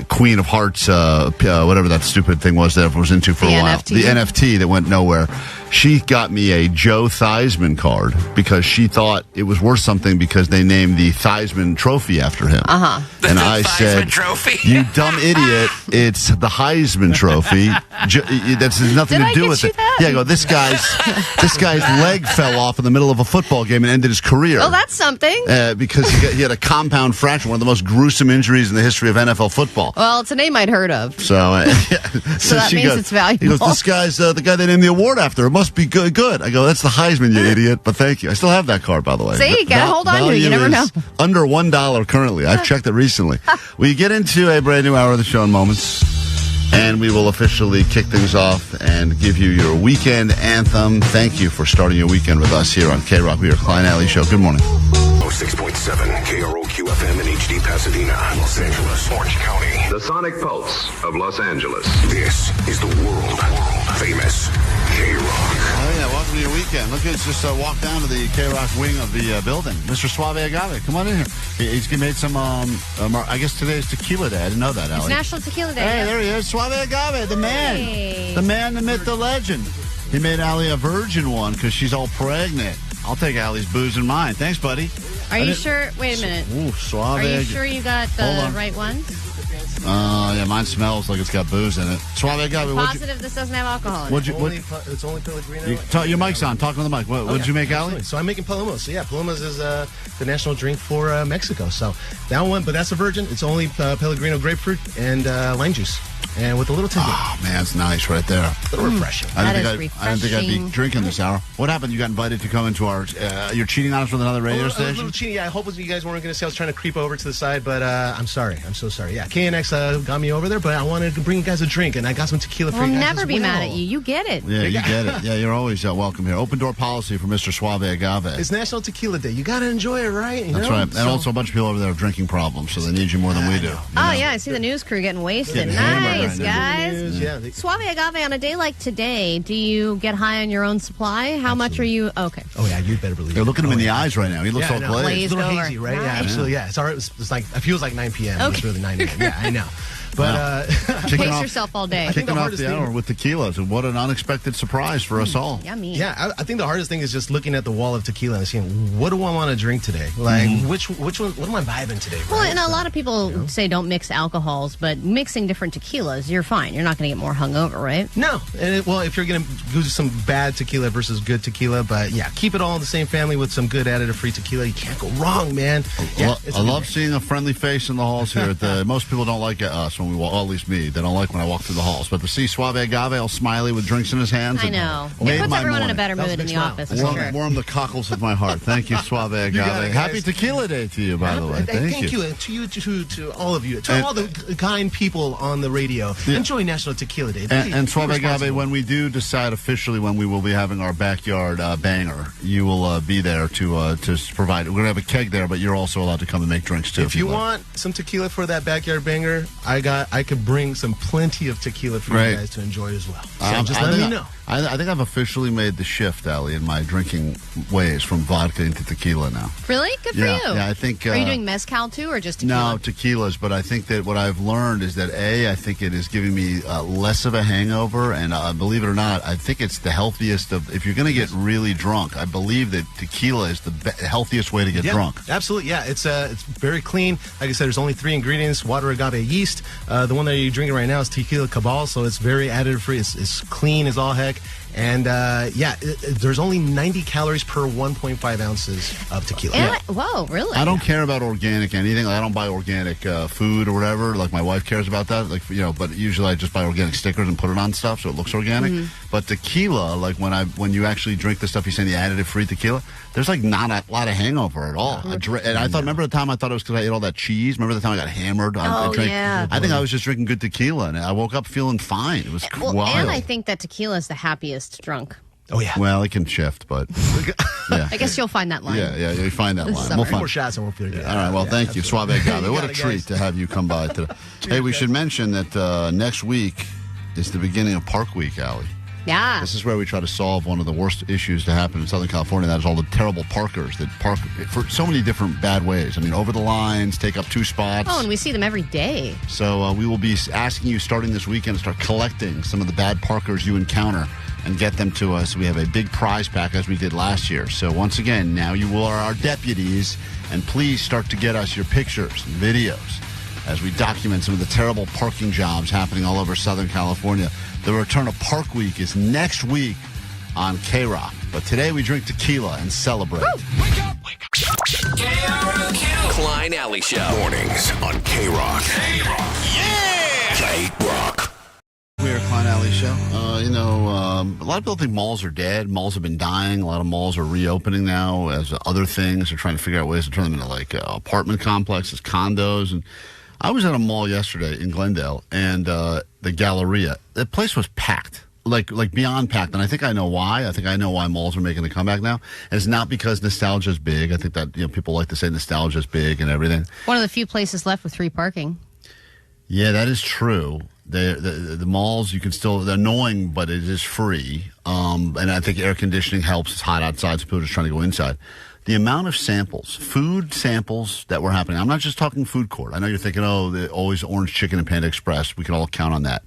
Queen of Hearts, whatever that stupid thing was that everyone was into for a while. NFT? The NFT that went nowhere. She got me a Joe Theismann card because she thought it was worth something because they named the Theismann Trophy after him. And I said, "You dumb idiot! It's the Heisman Trophy. That has nothing to do with it." Yeah, I go. This guy's leg fell off in the middle of a football game and ended his career. Oh, that's something. Because he had a compound fracture, one of the most gruesome injuries in the history of NFL football. Well, it's a name I'd heard of. So, so that means it's valuable. He goes, "This guy's the guy they named the award after. It must be good." I go, "That's the Heisman, you idiot." But thank you. I still have that card, by the way. See, you gotta hold on to it. You never know. Under $1 currently. I've checked it recently. We get into a brand new hour of the show in moments, and we will officially kick things off and give you your weekend anthem. Thank you for starting your weekend with us here on KROQ. We are Klein Alley Show. Good morning. 6.7 KROQ FM in HD Pasadena, Los Angeles, Orange County. The Sonic Pulse of Los Angeles. This is the world famous KROQ. Oh, yeah, welcome to your weekend. Look, let's just walk down to the KROQ wing of the building. Mr. Suave Agave, come on in here. He's made some, I guess today is Tequila Day. I didn't know that, Allie. It's National Tequila Day. Hey, there he is. Suave Agave, the man. Hey. The man, the myth, the legend. He made Allie a virgin one because she's all pregnant. I'll take Allie's booze and mine. Thanks, buddy. Are you sure? Wait a minute. Ooh, Suave. Are you sure you got the right ones? Yeah, mine smells like it's got booze in it. Suave Agave. Positive this doesn't have alcohol in it. It's only Pellegrino. Your mic's on. Talk on the mic. What did you make, Allie? So I'm making Palomos. So yeah, Palomos is the national drink for Mexico. So that one, but that's a virgin. It's only Pellegrino grapefruit and lime juice. And with a little tidbit. Oh, man, it's nice right there. A little refreshing. I didn't think I'd be drinking this hour. What happened? You got invited to come into our... you're cheating on us with another radio station? A little cheating. Yeah, I hope you guys weren't going to say I was trying to creep over to the side, but I'm sorry. I'm so sorry. Yeah, KNX got me over there, but I wanted to bring you guys a drink, and I got some tequila for you guys. I'll never be mad at you. You get it. Yeah, you get it. Yeah, you're always welcome here. Open door policy for Mr. Suave Agave. It's National Tequila Day. You got to enjoy it, right? That's right. And also a bunch of people over there have drinking problems, so they need you more than we do. Oh, yeah, I see the news crew getting wasted. Nice, guys. Yeah, Suave Agave, on a day like today, do you get high on your own supply? How much are you? Okay. Oh, yeah, you'd better believe it. You're looking him in the eyes right now. He looks all glazed. Glazed a little over. hazy, right? Nice. Yeah, absolutely. Yeah, it's all right. It's like, it feels like 9 p.m. Okay. It's really 9 a.m. Yeah, I know. But pace yourself all day. Kicking off the hour with tequilas, and what an unexpected surprise for us all. Yummy. Yeah, I think the hardest thing is just looking at the wall of tequila and seeing what do I want to drink today? Like which one? What am I vibing today? Well, right? and a lot of people say don't mix alcohols, but mixing different tequilas, you're fine. You're not going to get more hungover, right? No. And well, if you're going to do some bad tequila versus good tequila, but yeah, keep it all in the same family with some good additive-free tequila. You can't go wrong, man. Yeah, I love seeing a friendly face in the halls here. Most people don't like us when we walk, at least me. They don't like when I walk through the halls. But to see Suave Agave all smiley with drinks in his hands. I know. It puts everyone in a better mood in the office, for sure. Warm the cockles of my heart. Thank you, Suave Agave. Happy Tequila Day to you, by the way. Thank you. To you, to all of you, to all the kind people on the radio. Yeah. Enjoy National Tequila Day. And Suave Agave, when we do decide officially when we will be having our backyard banger, you will be there to provide it. We're going to have a keg there, but you're also allowed to come and make drinks, too. If you want some tequila for that backyard banger, I could bring some plenty of tequila for you guys to enjoy as well. So just let me know. I think I've officially made the shift, Allie, in my drinking ways from vodka into tequila now. Really? Good for you. Yeah, I think... Are you doing mezcal, too, or just tequila? No, tequilas, but I think that what I've learned is that, I think it is giving me less of a hangover, and believe it or not, I think it's the healthiest of... If you're going to get really drunk, I believe that tequila is the healthiest way to get drunk. Absolutely, yeah. It's very clean. Like I said, there's only 3 ingredients, water, agave, yeast. The one that you're drinking right now is tequila cabal, so it's very additive-free. It's clean as all heck. And, there's only 90 calories per 1.5 ounces of tequila. Whoa, really? I don't care about organic anything. I don't buy organic food or whatever. Like, my wife cares about that. Like, but usually I just buy organic stickers and put it on stuff so it looks organic. But tequila, like, when you actually drink the stuff you say, the additive-free tequila, there's, like, not a lot of hangover at all. And I thought, remember the time I thought it was because I ate all that cheese? Remember the time I got hammered? Yeah. I think I was just drinking good tequila, and I woke up feeling fine. It was wild. And I think that tequila is the happiest drunk. Oh, yeah. Well, it can shift, but... yeah. I guess you'll find that line. Yeah, you find that line. We'll find more shots and we'll figure it out. All right, well, thank you, Suave Agave. What a treat to have you come by today. Hey, we should mention that next week is the beginning of Park Week, Allie. Yeah. This is where we try to solve one of the worst issues to happen in Southern California. That is all the terrible parkers that park for so many different bad ways. I mean, over the lines, take up 2 spots. Oh, and we see them every day. So we will be asking you starting this weekend to start collecting some of the bad parkers you encounter and get them to us. We have a big prize pack as we did last year. So once again, now you are our deputies, and please start to get us your pictures and videos as we document some of the terrible parking jobs happening all over Southern California. The return of Park Week is next week on KROQ. But today we drink tequila and celebrate. Wake up! KROQ! Klein Alley Show. Mornings on KROQ. KROQ. Yeah! KROQ. We're Klein Alley Show. A lot of people think malls are dead. Malls have been dying. A lot of malls are reopening now as other things. They're trying to figure out ways to turn them into like apartment complexes, condos. And I was at a mall yesterday in Glendale, and the Galleria. The place was packed. Like beyond packed, and I think I know why. I think I know why malls are making a comeback now. And it's not because nostalgia is big. I think that people like to say nostalgia is big and everything. One of the few places left with free parking. Yeah, that is true. The malls, you can still, they're annoying, but it is free. And I think air conditioning helps. It's hot outside, so people are just trying to go inside. The amount of samples, food samples that were happening. I'm not just talking food court. I know you're thinking, always orange chicken and Panda Express. We can all count on that.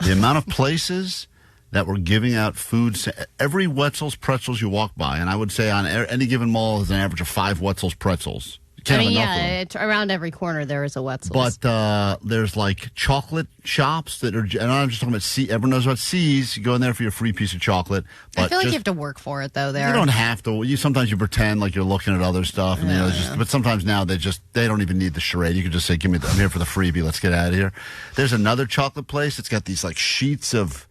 The amount of places that were giving out food. Every Wetzel's Pretzels you walk by, and I would say on any given mall is an average of 5 Wetzel's Pretzels. You can't have enough of them. It's around every corner there is a Wetzel's. But there's like chocolate shops that are, and I'm just talking about everyone knows about C's. You go in there for your free piece of chocolate. But I feel like you have to work for it, though, there. You don't have to. Sometimes you pretend like you're looking at other stuff. And, but sometimes now they don't even need the charade. You can just say, I'm here for the freebie. Let's get out of here. There's another chocolate place. It's got these like sheets of,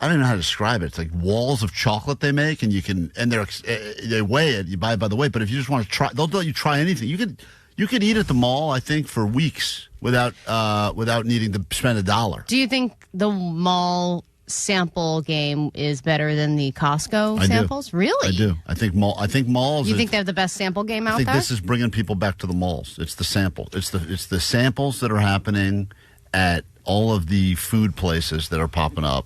I don't even know how to describe it. It's like walls of chocolate they make, and they weigh it. You buy it by the weight. But if you just want to try, they'll let you try anything. You could eat at the mall, I think, for weeks without needing to spend $1. Do you think the mall sample game is better than the Costco samples? Really? I do. I think malls. You think they have the best sample game out there? I think this is bringing people back to the malls. It's the sample. It's the samples that are happening at all of the food places that are popping up.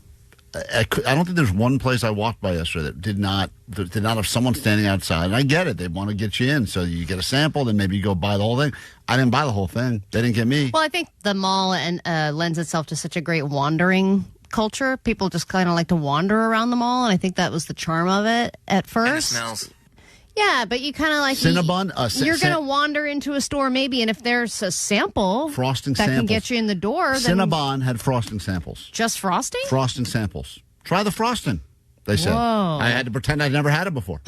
I don't think there's one place I walked by yesterday that did not have someone standing outside. And I get it. They want to get you in. So you get a sample, then maybe you go buy the whole thing. I didn't buy the whole thing. They didn't get me. Well, I think the mall lends itself to such a great wandering culture. People just kind of like to wander around the mall. And I think that was the charm of it at first. And it smells. Yeah, but you kind of like Cinnabon. You're going to wander into a store maybe, and if there's a sample frosting that samples can get you in the door, then Cinnabon had frosting samples. Just frosting? Frosting samples. Try the frosting. They said. Whoa. I had to pretend I'd never had it before.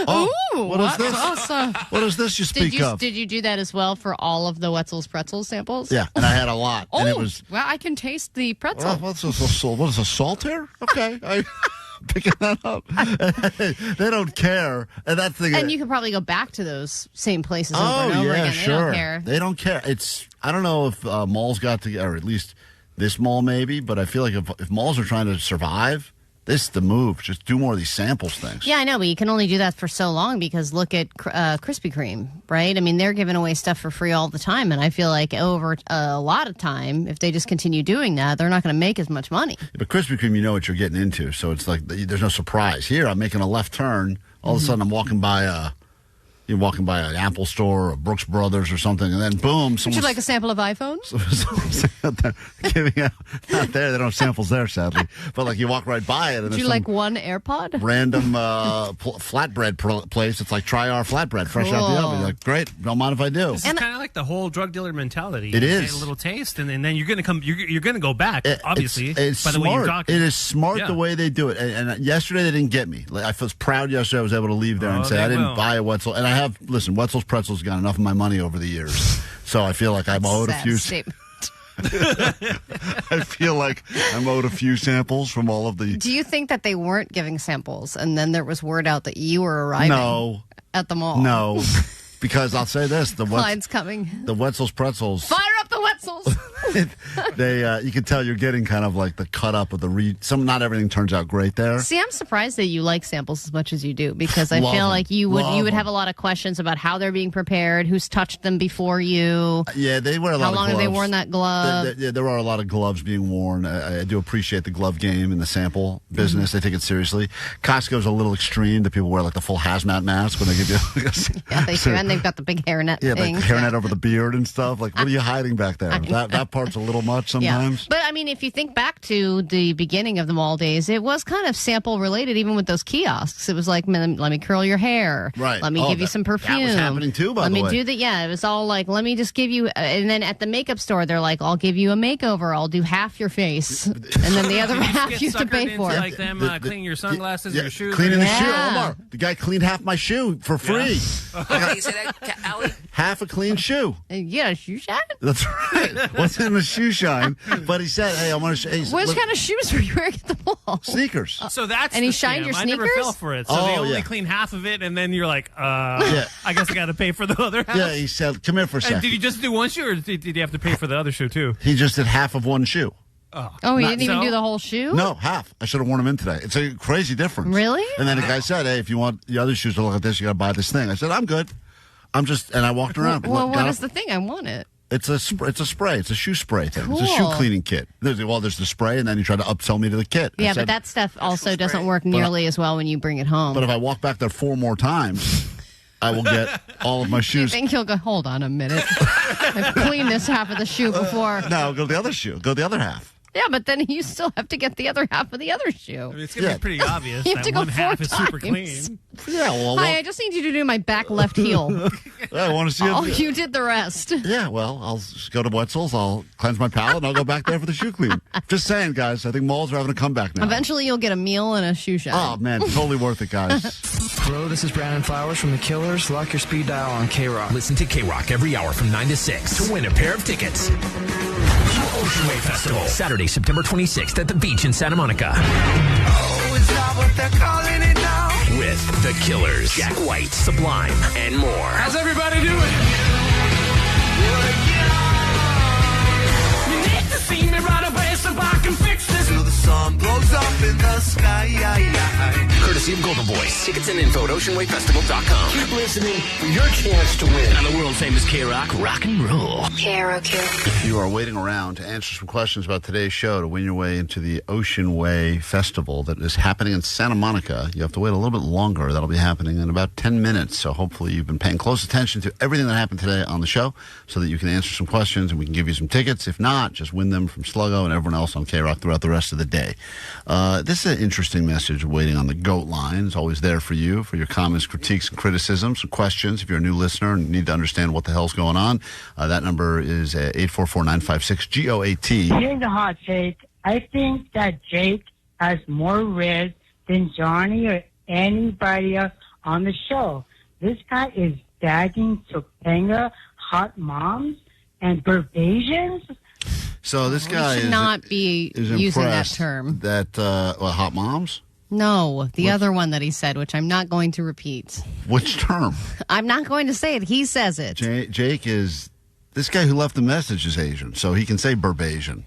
Ooh, what is this? Awesome. What is this you speak of? Did you do that as well for all of the Wetzel's Pretzel samples? Yeah, and I had a lot. Oh, and it was. Well, I can taste the pretzel. What is a salt here? Okay. Picking that up. They don't care. And that's the. And you can probably go back to those same places over and over again. Sure. They don't care. They don't care. I don't know if malls got together, or at least this mall maybe, but I feel like if malls are trying to survive, this is the move. Just do more of these samples things. Yeah, I know, but you can only do that for so long because look at Krispy Kreme, right? I mean, they're giving away stuff for free all the time, and I feel like over a lot of time, if they just continue doing that, they're not going to make as much money. Yeah, but Krispy Kreme, you know what you're getting into, so it's like there's no surprise. Here, I'm making a left turn. All of a sudden, I'm walking by you're walking by an Apple store or Brooks Brothers or something, and then boom. Would you like a sample of iPhones? Someone's out there giving out. Not there. They don't have samples there, sadly. But like you walk right by it. And would you like one AirPod? Random flatbread place. It's like try our flatbread fresh out the oven. You're like, great. Don't mind if I do. This is kind of like the whole drug dealer mentality. It is. You get a little taste, and then you're going to come. You're going to go back. Obviously, it's by the smart. way you're talking. It is smart the way they do it. And yesterday they didn't get me. I was proud yesterday I was able to leave there and say I didn't buy a Wetzel. And I have Wetzel's Pretzels got enough of my money over the years, so I feel like I'm owed a few. I feel like I'm owed a few samples from all of the. Do you think that they weren't giving samples, and then there was word out that you were arriving at the mall? No, because I'll say this: Klein's coming. The Wetzel's Pretzels. Fire up the Wetzels. You can tell you're getting kind of like the cut up of the not everything turns out great there. See, I'm surprised that you like samples as much as you do, because I feel like you would have a lot of questions about how they're being prepared, who's touched them before you. Yeah, they wear a lot of gloves. How long have they worn that glove? There are a lot of gloves being worn. I do appreciate the glove game and the sample business. They take it seriously. Costco's a little extreme that people wear like the full hazmat mask when they give you. Yeah, they do, and they've got the big hairnet thing. Like hairnet over the beard and stuff. Like, what are you hiding back there? That part's a little much sometimes. Yeah. But I mean, if you think back to the beginning of the mall days, it was kind of sample related, even with those kiosks. It was like, let me curl your hair. Right. Let me give you some perfume. That was happening too, by the way. Let me do that. Yeah, it was all like, let me just give you. And then at the makeup store, they're like, I'll give you a makeover. I'll do half your face, and then the other half you have to pay for. Like them cleaning your sunglasses, your shoes. Cleaning the shoe. Omar, the guy cleaned half my shoe for free. You say that, Allie? Half a clean shoe. Yeah, a shoe shine? That's right. Wasn't in a shoe shine, but he said, "Hey, I want to." What kind of shoes were you wearing at the mall? Sneakers. So that's and the he shined scam. your I sneakers. never fell for it. So they only clean half of it, and then you're like, I guess I got to pay for the other half. Yeah, he said, "Come here for a second." And did you just do one shoe, or did you have to pay for the other shoe too? He just did half of one shoe. Oh, he didn't even do the whole shoe? No, half. I should have worn them in today. It's a crazy difference. Really? And then the guy said, "Hey, if you want the other shoes to look like this, you got to buy this thing." I said, "I'm good. And I walked around. Well, what is the thing? I want it. It's a spray. It's a shoe spray thing. Cool. It's a shoe cleaning kit. There's the spray, and then you try to upsell me to the kit. Yeah, but that stuff also doesn't work nearly as well when you bring it home. But if I walk back there 4 more times, I will get all of my shoes. You think he'll go, hold on a minute. I've cleaned this half of the shoe before. No, go to the other shoe. Go to the other half. Yeah, but then you still have to get the other half of the other shoe. I mean, it's going to be pretty obvious you have that to go one 4 half is super times. clean. Yeah, well, Hi, I just need you to do my back left heel. I want to see it. You did the rest. Yeah, well, I'll just go to Wetzel's, I'll cleanse my palate, and I'll go back there for the shoe clean. Just saying, guys, I think malls are having a comeback now. Eventually, you'll get a meal and a shoe shine. Oh, man, totally worth it, guys. Hello, this is Brandon Flowers from The Killers. Lock your speed dial on KROQ. Listen to KROQ every hour from 9 to 6 to win a pair of tickets. Ocean Wave Festival, Saturday, September 26th at the beach in Santa Monica. Oh, is that what they're calling it now? With The Killers, Jack White, Sublime, and more. How's everybody doing? You need to see me right away so I can fix this. Till the sun blows up in the sky. Courtesy of Golden Voice. Tickets and info at oceanwavefestival.com. Keep listening for your chance to win. On the world-famous KROQ Rock and Roll. KROQ. You are waiting around to answer some questions about today's show to win your way into the Ocean Way Festival that is happening in Santa Monica. You have to wait a little bit longer. That'll be happening in about 10 minutes. So hopefully you've been paying close attention to everything that happened today on the show so that you can answer some questions and we can give you some tickets. If not, just win them from Sluggo and everyone else on KROQ throughout the rest of the day. This is an interesting message waiting on the GOAT line. It's always there for you, for your comments, critiques, and criticisms, and questions. If you're a new listener and need to understand what the hell's going on, that number is 844-956-GOAT. Here's a hot take. I think that Jake has more riz than Johnny or anybody else on the show. This guy is bagging Topanga hot moms and Barbasians. So this guy should not be using that impressed term. That hot moms? No, the other one that he said, which I'm not going to repeat. Which term? I'm not going to say it. He says it. Jake is this guy who left the message is Asian, so he can say Burbasian,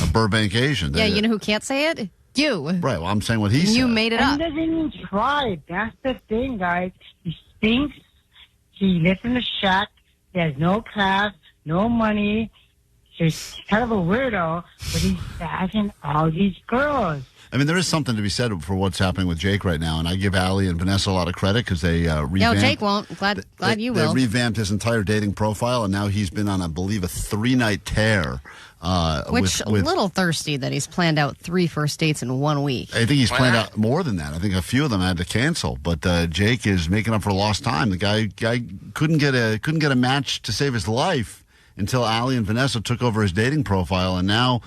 a Burbank Asian. Yeah, you know who can't say it? You. Right. Well, I'm saying what he said. You made it up. He doesn't even try. That's the thing, guys. He stinks. He lives in a shack. He has no class, no money. He's kind of a weirdo, but he's bagging all these girls. I mean, there is something to be said for what's happening with Jake right now, and I give Allie and Vanessa a lot of credit because they revamped. No, Jake won't. Glad you will. They revamped his entire dating profile, and now he's been on, I believe, a 3-night tear. Which a little thirsty that he's planned out 3 first dates in 1 week. I think he's planned out more than that. I think a few of them had to cancel, but Jake is making up for lost time. The guy couldn't get a match to save his life until Allie and Vanessa took over his dating profile, and now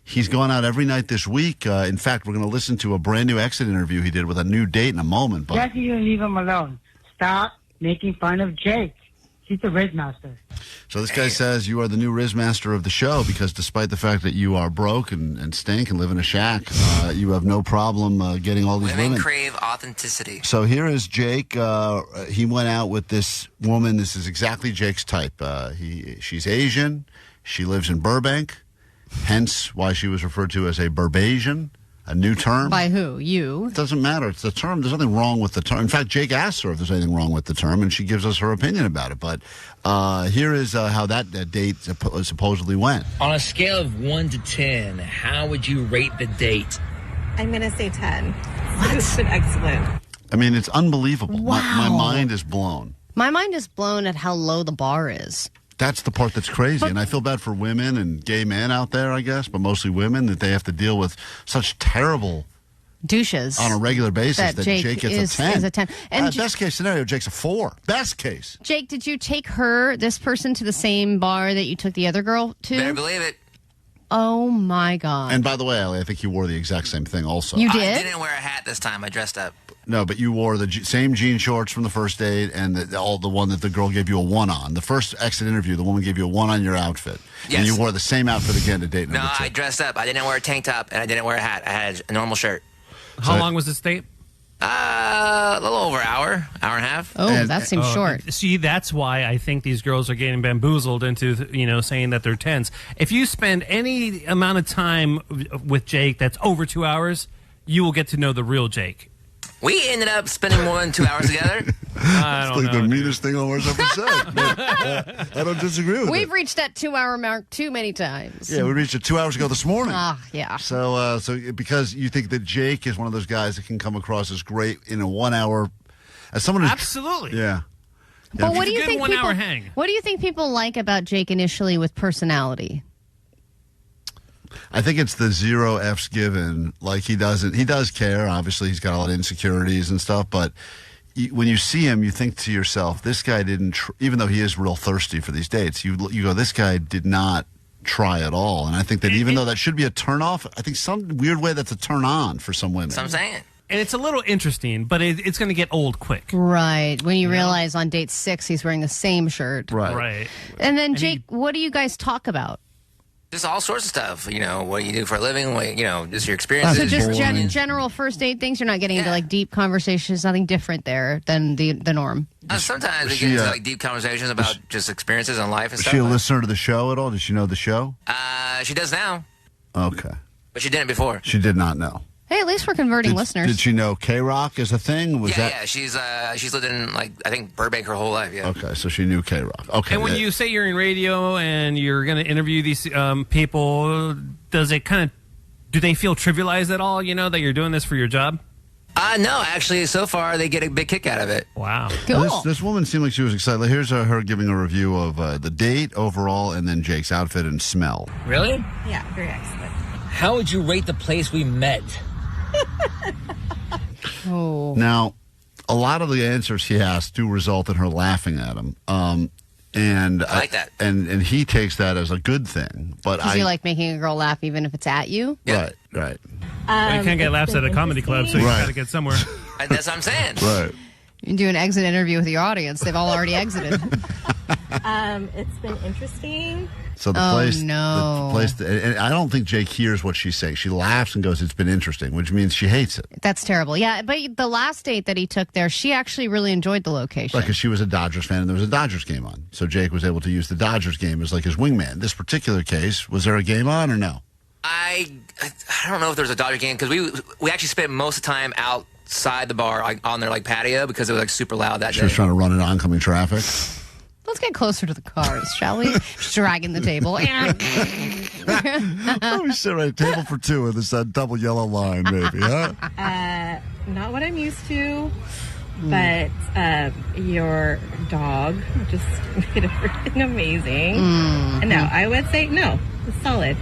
he's gone out every night this week. In fact, we're going to listen to a brand new exit interview he did with a new date in a moment. But Jesse, you leave him alone. Stop making fun of Jake. He's the Riz Master. So this guy says you are the new Riz Master of the show because despite the fact that you are broke and stink and live in a shack, you have no problem getting all these women. Women crave authenticity. So here is Jake. He went out with this woman. This is exactly Jake's type. She's Asian. She lives in Burbank, hence why she was referred to as a Burbasian. A new term. By who? You? It doesn't matter. It's the term. There's nothing wrong with the term. In fact, Jake asked her if there's anything wrong with the term, and she gives us her opinion about it. But here is how that date supposedly went. On a scale of 1 to 10, how would you rate the date? I'm going to say 10. It's been excellent. I mean, it's unbelievable. Wow. My mind is blown. My mind is blown at how low the bar is. That's the part that's crazy. And I feel bad for women and gay men out there, I guess, but mostly women, that they have to deal with such terrible douches on a regular basis that Jake gets a 10. And best case scenario, Jake's a 4. Best case. Jake, did you take this person to the same bar that you took the other girl to? Better believe it. Oh, my God. And by the way, Allie, I think you wore the exact same thing also. You did? I didn't wear a hat this time. I dressed up. No, but you wore the same jean shorts from the first date and the one that the girl gave you a 1 on. The first exit interview, the woman gave you a 1 on your outfit. Yes. And you wore the same outfit again to date number 2. No, I dressed up. I didn't wear a tank top, and I didn't wear a hat. I had a normal shirt. How long was this date? A little over an hour and a half. Oh, that seems short. See, that's why I think these girls are getting bamboozled into, saying that they're 10s. If you spend any amount of time with Jake that's over 2 hours, you will get to know the real Jake. We ended up spending more than 2 hours together. I don't know. The meanest thing I've ever said. I don't disagree with it. We've reached that 2 hour mark too many times. Yeah, we reached it 2 hours ago this morning. Yeah. So because you think that Jake is one of those guys that can come across as great in a 1 hour, as someone who's absolutely. Yeah. But what do you think hour hang. What do you think people like about Jake initially with personality? I think it's the 0 F's given. Like he does care. Obviously, he's got a lot of insecurities and stuff. But when you see him, you think to yourself, this guy didn't, even though he is real thirsty for these dates, you go, this guy did not try at all. And I think that even though that should be a turn off, I think some weird way that's a turn on for some women. That's what I'm saying. And it's a little interesting, but it's going to get old quick. Right. When you realize on date 6 he's wearing the same shirt. Right. And then, Jake, what do you guys talk about? Just all sorts of stuff. What you do for a living, just your experiences. So just general first date things? You're not getting into deep conversations, nothing different there than the norm? Sometimes we get into deep conversations about just experiences in life and is stuff. Is she a listener to the show at all? Does she know the show? She does now. Okay. But she didn't before. She did not know. Hey, at least we're converting listeners. Did she know KROQ as a thing? Yeah. She's lived in I think Burbank her whole life. Yeah. Okay, so she knew KROQ. Okay. And when you say you're in radio and you're going to interview these people, does it do they feel trivialized at all? That you're doing this for your job? No, actually, so far they get a big kick out of it. Wow. Cool. This woman seemed like she was excited. Here's her giving a review of the date overall, and then Jake's outfit and smell. Really? Yeah, very excellent. How would you rate the place we met? Now, a lot of the answers he asked do result in her laughing at him. And I like that. And he takes that as a good thing. But Because you like making a girl laugh even if it's at you? Yeah. Right. Well, you can't get laughs at a comedy club, so you got to get somewhere. That's what I'm saying. Right. You can do an exit interview with your audience. They've all already exited. It's been interesting. So the place, and I don't think Jake hears what she's saying. She laughs and goes, "It's been interesting," which means she hates it. That's terrible. Yeah, but the last date that he took there, she actually really enjoyed the location. Right, because she was a Dodgers fan and there was a Dodgers game on. So Jake was able to use the Dodgers game as like his wingman. This particular case, was there a game on or no? I don't know if there was a Dodger game because we actually spent most of the time outside the bar on their patio because it was super loud that day. She was trying to run into oncoming traffic. Let's get closer to the cars, shall we? Dragging the table. We sit right table for two with this double yellow line, maybe, huh? Not what I'm used to, but your dog just made everything amazing. And no, I would say no, it's solid,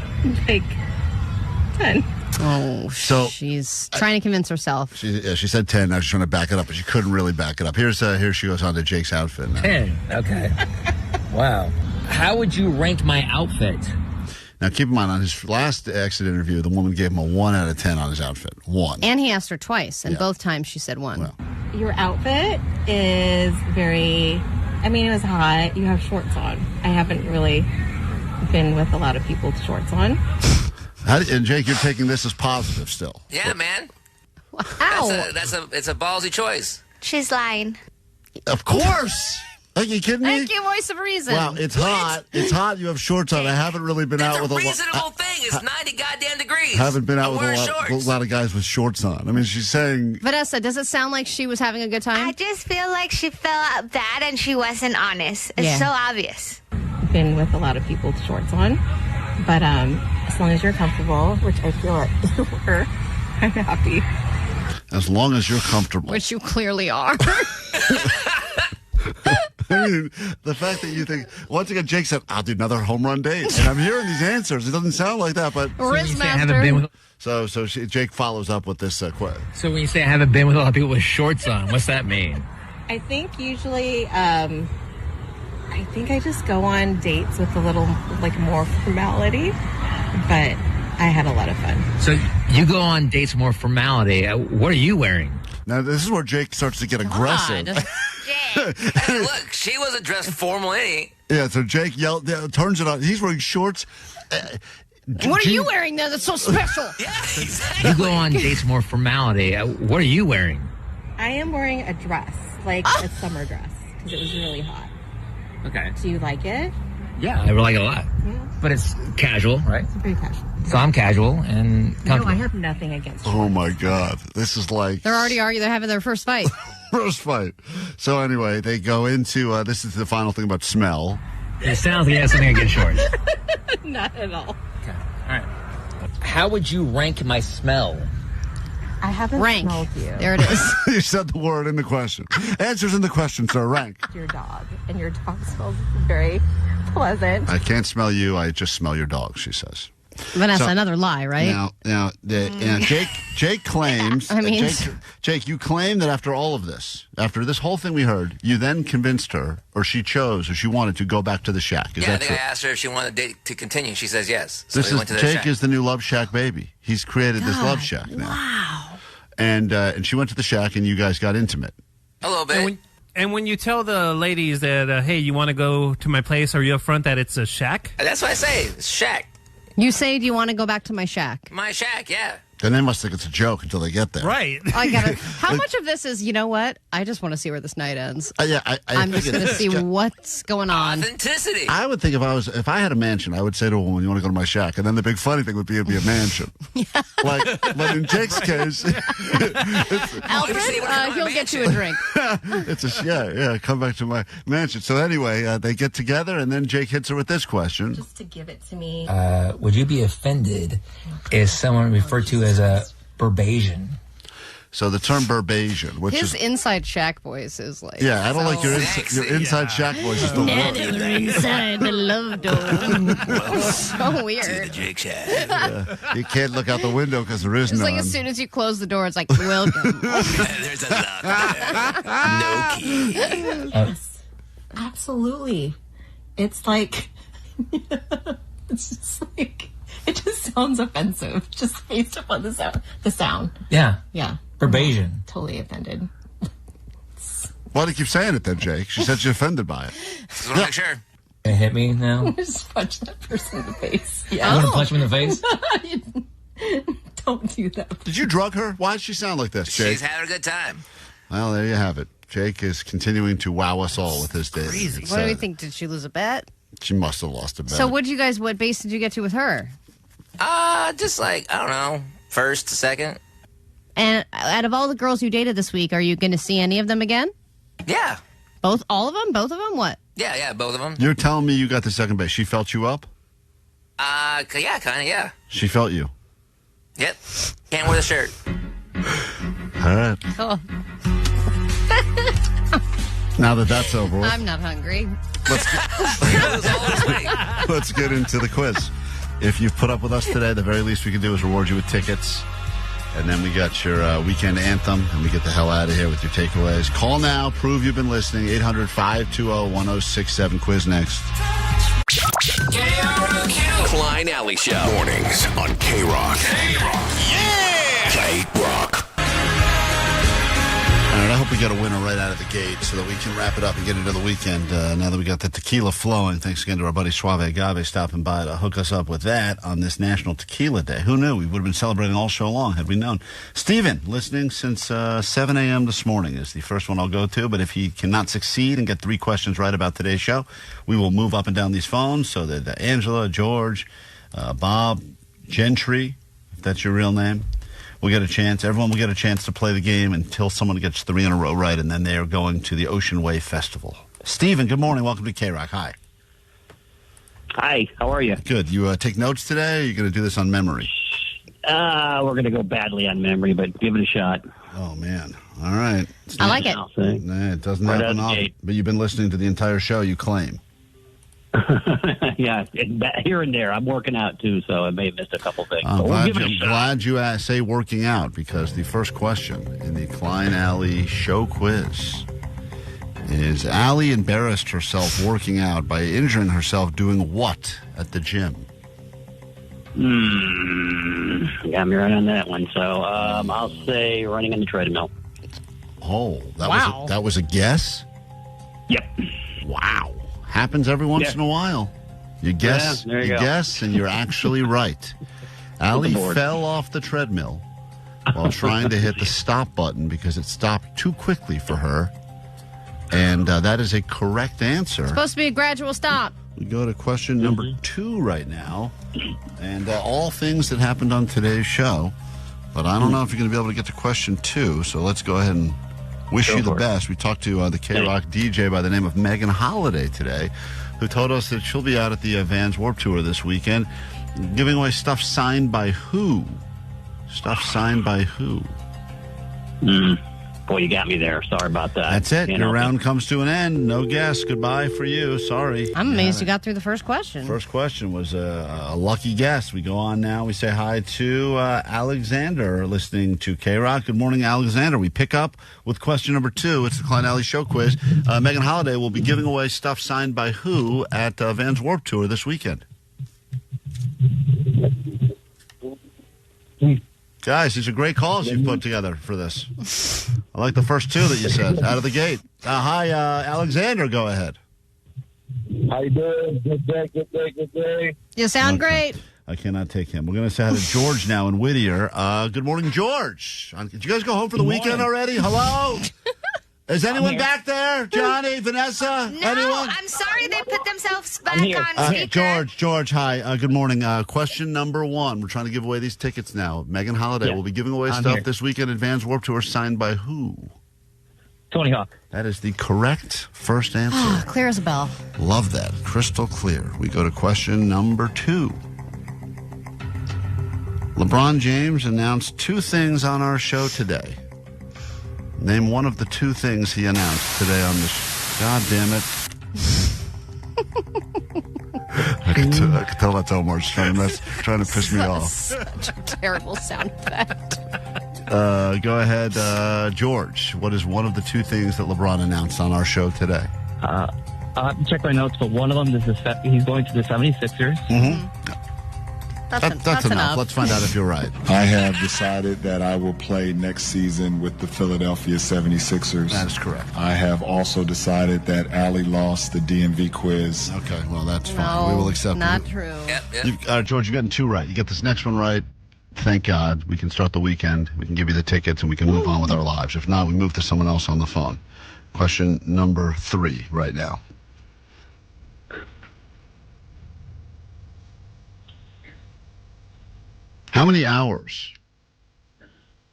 10. Oh, so she's trying to convince herself. She said 10. Now she's trying to back it up, but she couldn't really back it up. Here she goes on to Jake's outfit now. 10. Okay. Wow. How would you rank my outfit? Now, keep in mind, on his last exit interview, the woman gave him a 1 out of 10 on his outfit. 1. And he asked her twice, and both times she said 1. Well. Your outfit is very, it was hot. You have shorts on. I haven't really been with a lot of people with shorts on. And Jake, you're taking this as positive still. Yeah, man. Wow. It's a ballsy choice. She's lying. Of course. Are you kidding me? Thank you, voice of reason. Wow, it's hot. It's hot. You have shorts on. I haven't really been out with a lot. It's a reasonable thing. It's 90 goddamn degrees. Haven't been out with a lot of guys with shorts on. She's saying... Vanessa, does it sound like she was having a good time? I just feel like she felt out bad and she wasn't honest. It's so obvious. Been with a lot of people with shorts on, but as long as you're comfortable, which I feel like you were, I'm happy. As long as you're comfortable. Which you clearly are. I mean, the fact that you think, once again, Jake said, I'll do another home run date. And I'm hearing these answers. It doesn't sound like that, but. Jake follows up with this question. So when you say I haven't been with a lot of people with shorts on, what's that mean? I think usually, I think I just go on dates with a little, like, more formality, but I had a lot of fun. So you go on dates more formality. What are you wearing? Now, this is where Jake starts to get aggressive. Hey, look, she wasn't dressed formal any. Yeah, so Jake turns it on. He's wearing shorts. What are you wearing there that's so special? Yeah, exactly. You go on dates more formality. What are you wearing? I am wearing a dress, like a summer dress, because it was really hot. Okay. Do you like it? Yeah, I like it a lot. Yeah. But it's casual, right? It's very casual. So I'm casual and comfortable. No, I have nothing against you. Oh, my God. This is like... They're already arguing. They're having their first fight. First fight. So anyway, they go into... this is the final thing about smell. It sounds like you have something against shorts. Not at all. Okay. All right. How would you rank my smell? I haven't Rank. smelled you. There it is. You said the word in the question. Answers in the question, sir. Rank. Your dog. And your dog smells very pleasant. I can't smell you. I just smell your dog, she says. Vanessa, So, another lie, right? Now, Jake claims. I mean- Jake, you claim that after all of this, after this whole thing we heard, you then convinced her, or she chose, or she wanted to go back to the shack. Is Yeah, I that think true? I asked her if she wanted the date to continue. She says yes. So This we is went to the Jake shack. is the new Love Shack baby. He's created this Love Shack now. Wow. And she went to the shack, and you guys got intimate. A little bit. And when you tell the ladies that, hey, you want to go to my place, are you upfront that it's a shack? That's what I say. It's shack. You say, do you want to go back to my shack? My shack, yeah. Then they must think it's a joke until they get there. Right. I got it. How much of this is, you know what? I just want to see where this night ends. Yeah, I'm just going to see what's going on. Authenticity. I would think if I had a mansion, I would say to a woman, "You want to go to my shack?" And then the big funny thing would be it'd be a mansion. But in Jake's case, Alfred, he'll get you a drink. it's come back to my mansion. So anyway, they get together, and then Jake hits her with this question. Just to give it to me. Would you be offended if someone referred to as a Burbasian? So the term Burbasian, which His is inside shack voice is like... I don't like your inside shack voice is the worst. Inside the love door. So weird. To the Jake shack. You can't look out the window because there is It's none. like as soon as you close the door, it's like, welcome. There's a lock there. No key. Yes. Absolutely. It's like... it's just like... It just sounds offensive, just based upon the sound. Yeah. Yeah. Burbasian. Totally offended. Why do you keep saying it then, Jake? She said she's offended by it. Just want to make sure. Can you hit me now? Just punch that person in the face. You want to punch me in the face? Don't do that. Did you drug her? Why does she sound like this, Jake? She's having a good time. Well, there you have it. Jake is continuing to wow us all with his dating. Crazy. What do we think? Did she lose a bet? She must have lost a bet. So what base did you get to with her? Just like, I don't know, first, second. And out of all the girls you dated this week, are you going to see any of them again? Yeah. All of them? Both of them? What? Yeah, both of them. You're telling me you got the second base. She felt you up? Yeah, kind of, yeah. She felt you? Yep. Can't wear the shirt. All right. Cool. Now that that's over with, I'm not hungry. let's get into the quiz. If you've put up with us today, the very least we can do is reward you with tickets. And then we got your weekend anthem, and we get the hell out of here with your takeaways. Call now. Prove you've been listening. 800-520-1067. Quiz next. KROQ. Klein Alley Show. Mornings on KROQ. Yeah! KROQ. All right, I hope we get a winner right out of the gate so that we can wrap it up and get into the weekend. Now that we got the tequila flowing, thanks again to our buddy Suave Agave stopping by to hook us up with that on this National Tequila Day. Who knew? We would have been celebrating all show long had we known. Steven, listening since 7 a.m. this morning, is the first one I'll go to. But if he cannot succeed and get 3 questions right about today's show, we will move up and down these phones so that Angela, George, Bob, Gentry, if that's your real name, we'll get a chance. Everyone will get a chance to play the game until someone gets 3 in a row right, and then they are going to the Ocean Wave Festival. Stephen, good morning. Welcome to KROQ. Hi. Hi. How are you? Good. You take notes today, or are you going to do this on memory? We're going to go badly on memory, but give it a shot. Oh, man. All right. I like it. Nah, it doesn't Right happen out the often. gate. But you've been listening to the entire show, you claim. Yeah, here and there. I'm working out, too, so I may have missed a couple things. I'm But we'll glad, give it a shot. you say working out, because the first question in the Klein Alley show quiz is Allie embarrassed herself working out by injuring herself doing what at the gym? Got me right on that one. So I'll say running on the treadmill. Oh, Wow. that was a guess? Yep. Wow. Happens every once Yeah. in a while. You guess, Yeah, there you go. guess, and you're actually right. Allie fell off the treadmill while trying to hit the stop button because it stopped too quickly for her. And that is a correct answer. Supposed to be a gradual stop. We go to question number 2 right now. And all things that happened on today's show. But I don't know if you're going to be able to get to question 2. So let's go ahead and wish you the best. We talked to the KROQ DJ by the name of Megan Holiday today, who told us that she'll be out at the Vans Warped Tour this weekend, giving away stuff signed by who? Stuff signed by who? Boy, you got me there. Sorry about that. That's it. You Your know, round comes to an end. No guess. Goodbye for you. Sorry. I'm amazed you got through the first question. First question was a lucky guess. We go on now. We say hi to Alexander, listening to KROQ. Good morning, Alexander. We pick up with question number 2. It's the Klein Alley Show Quiz. Megan Holiday will be giving away stuff signed by who at Vans Warped Tour this weekend? Guys, these are great calls you've put together for this. I like the first 2 that you said out of the gate. Hi, Alexander. Go ahead. How you doing? Good day, good day, good day. You sound great. I cannot take him. We're going to say hi to George now in Whittier. Good morning, George. Did you guys go home for the weekend already? Hello? Is anyone back there? Johnny, Vanessa? No, anyone? I'm sorry they put themselves back on speaker. George, hi. Good morning. Question number 1. We're trying to give away these tickets now. Megan Holiday will be giving away stuff this weekend at Vans Warped Tour, signed by who? Tony Hawk. That is the correct first answer. Clear as a bell. Love that. Crystal clear. We go to question number 2. LeBron James announced 2 things on our show today. Name one of the 2 things he announced today on this. God damn it. I could tell that's Omar just trying to piss me off. Such a terrible sound effect. Go ahead, George. What is one of the 2 things that LeBron announced on our show today? I have to check my notes, but one of them is he's going to the 76ers. Mm-hmm. That's enough. Let's find out if you're right. I have decided that I will play next season with the Philadelphia 76ers. That is correct. I have also decided that Allie lost the DMV quiz. Okay, well, that's fine. No, We will accept not it. true. George, you've gotten 2 right. You get this next one right. Thank God. We can start the weekend. We can give you the tickets, and we can move on with our lives. If not, we move to someone else on the phone. Question number 3 right now. How many hours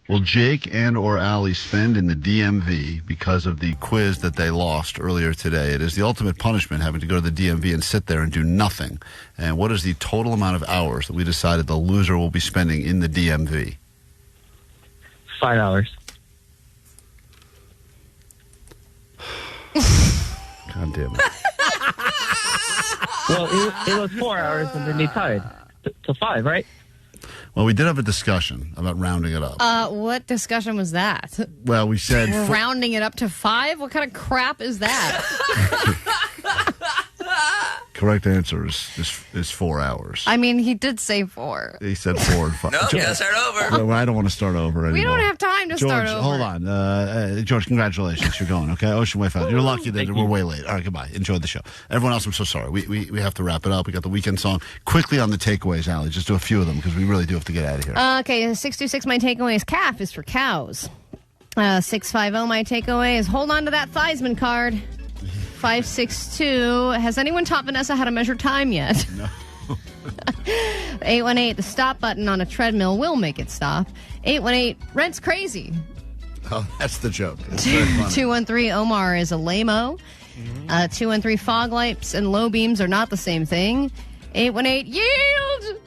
will Jake and or Allie spend in the DMV because of the quiz that they lost earlier today? It is the ultimate punishment, having to go to the DMV and sit there and do nothing. And what is the total amount of hours that we decided the loser will be spending in the DMV? 5 hours. God damn it. Well, it was 4 hours, and then they tied to 5, right? Well, we did have a discussion about rounding it up. What discussion was that? Well, we said... We're rounding it up to 5? What kind of crap is that? Correct answer is 4 hours. I mean, he did say 4. He said 4 and 5. No, you gotta start over. Well, I don't want to start over anymore. We don't have time to George, start over. hold on. George, congratulations. You're going, okay? Ocean Way Fast. You're lucky that we're way late. All right, goodbye. Enjoy the show. Everyone else, I'm so sorry. We have to wrap it up. We got the weekend song. Quickly on the takeaways, Allie. Just do a few of them because we really do have to get out of here. Okay, 626, my takeaway is calf is for cows. 650, my takeaway is hold on to that Theismann card. 562, has anyone taught Vanessa how to measure time yet? No. 818, the stop button on a treadmill will make it stop. 818, rent's crazy. Oh, that's the joke. It's very funny. 213, Omar is a lame-o. 213, fog lights and low beams are not the same thing. 818, yield!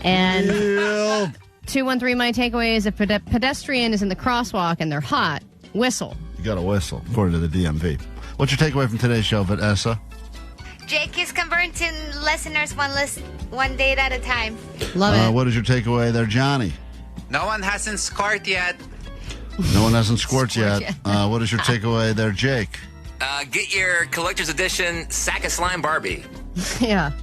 And Yield. 213, my takeaway is if a pedestrian is in the crosswalk and they're hot, whistle. You got to whistle, according to the DMV. What's your takeaway from today's show, Vanessa? Jake is converting listeners one date at a time. Love it. What is your takeaway there, Johnny? No one hasn't scored yet. No one hasn't scored yet. What is your takeaway there, Jake? Get your collector's edition sack of Slime Barbie. Yeah.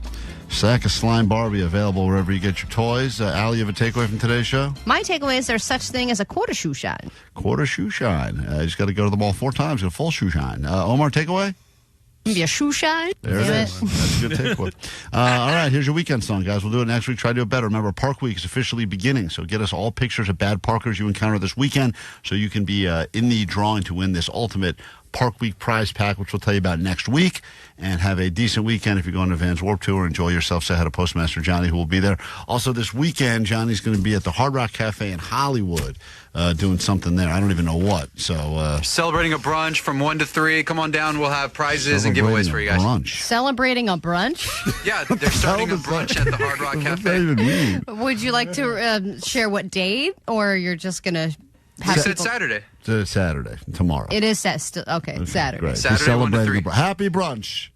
Sack of Slime Barbie available wherever you get your toys. Allie, you have a takeaway from today's show? My takeaway is there's such thing as a quarter shoe shine. Quarter shoe shine. You just got to go to the mall 4 times, get a full shoe shine. Omar, takeaway? Maybe a shoe shine. There it is. That's a good takeaway. All right, here's your weekend song, guys. We'll do it next week. Try to do it better. Remember, Park Week is officially beginning, so get us all pictures of bad parkers you encounter this weekend so you can be in the drawing to win this ultimate Park Week prize pack, which we'll tell you about next week. And have a decent weekend if you're going to Vans Warped Tour. Enjoy yourself. Say hi to Postmaster Johnny, who will be there. Also, this weekend, Johnny's going to be at the Hard Rock Cafe in Hollywood doing something there. I don't even know what. So Celebrating a brunch from 1 to 3. Come on down. We'll have prizes and giveaways for you guys. Brunch. Celebrating a brunch? Yeah, they're starting a brunch at the Hard Rock Cafe. What does that even mean? Would you like to share what date, or you're just going to have You said Saturday. It's Saturday, tomorrow. It is okay, Saturday. Great. Saturday, 1 to 3. Celebrating happy brunch.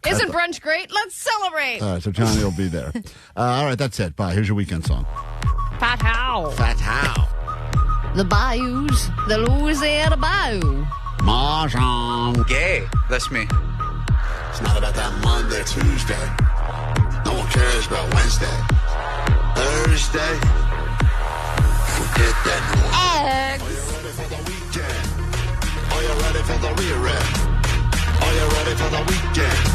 Isn't brunch great? Let's celebrate. All right, so Johnny will be there. All right, that's it. Bye. Here's your weekend song. Fat How. Fat How. The bayous, the Louisiana Bayou. Mahjong. Gay. That's me. It's not about that Monday, Tuesday. No one cares about Wednesday. Thursday. Forget that noise. Eggs. Are you ready for the weekend? Are you ready for the rear end? Are you ready for the weekend?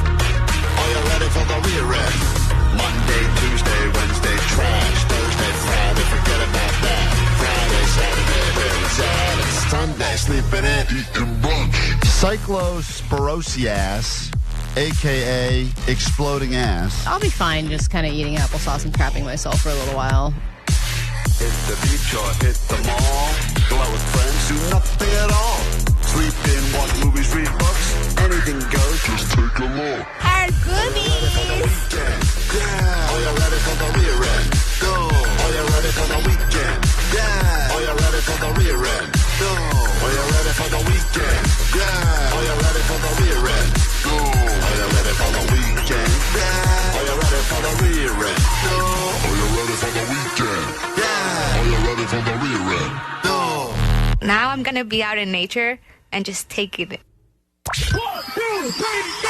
Are you ready for the rear end? Monday, Tuesday, Wednesday, trash. Thursday, Friday, forget about that. Friday, Saturday, where is that? It's Sunday, sleeping in, eating brunch. Cyclosporiasis, a.k.a. exploding ass. I'll be fine just kind of eating applesauce and crapping myself for a little while. Hit the beach or hit the mall. Go out with friends, do nothing at all. Sleep in, watch movies, read books. Anything goes, just take a look. Our goodies. Yeah. Are you ready for the rear end? Go. Are you ready for the weekend? Yeah. Are you ready for the rear end? Go. Are you ready for the weekend? Yeah. Are you ready for the rear end? Go. Are you ready for the weekend? Yeah. Are you ready for the rear end? Go. Are you ready for the weekend? Yeah. Are you ready for the rear end? Go. Now I'm going to be out in nature and just take it. 1, 2, 3.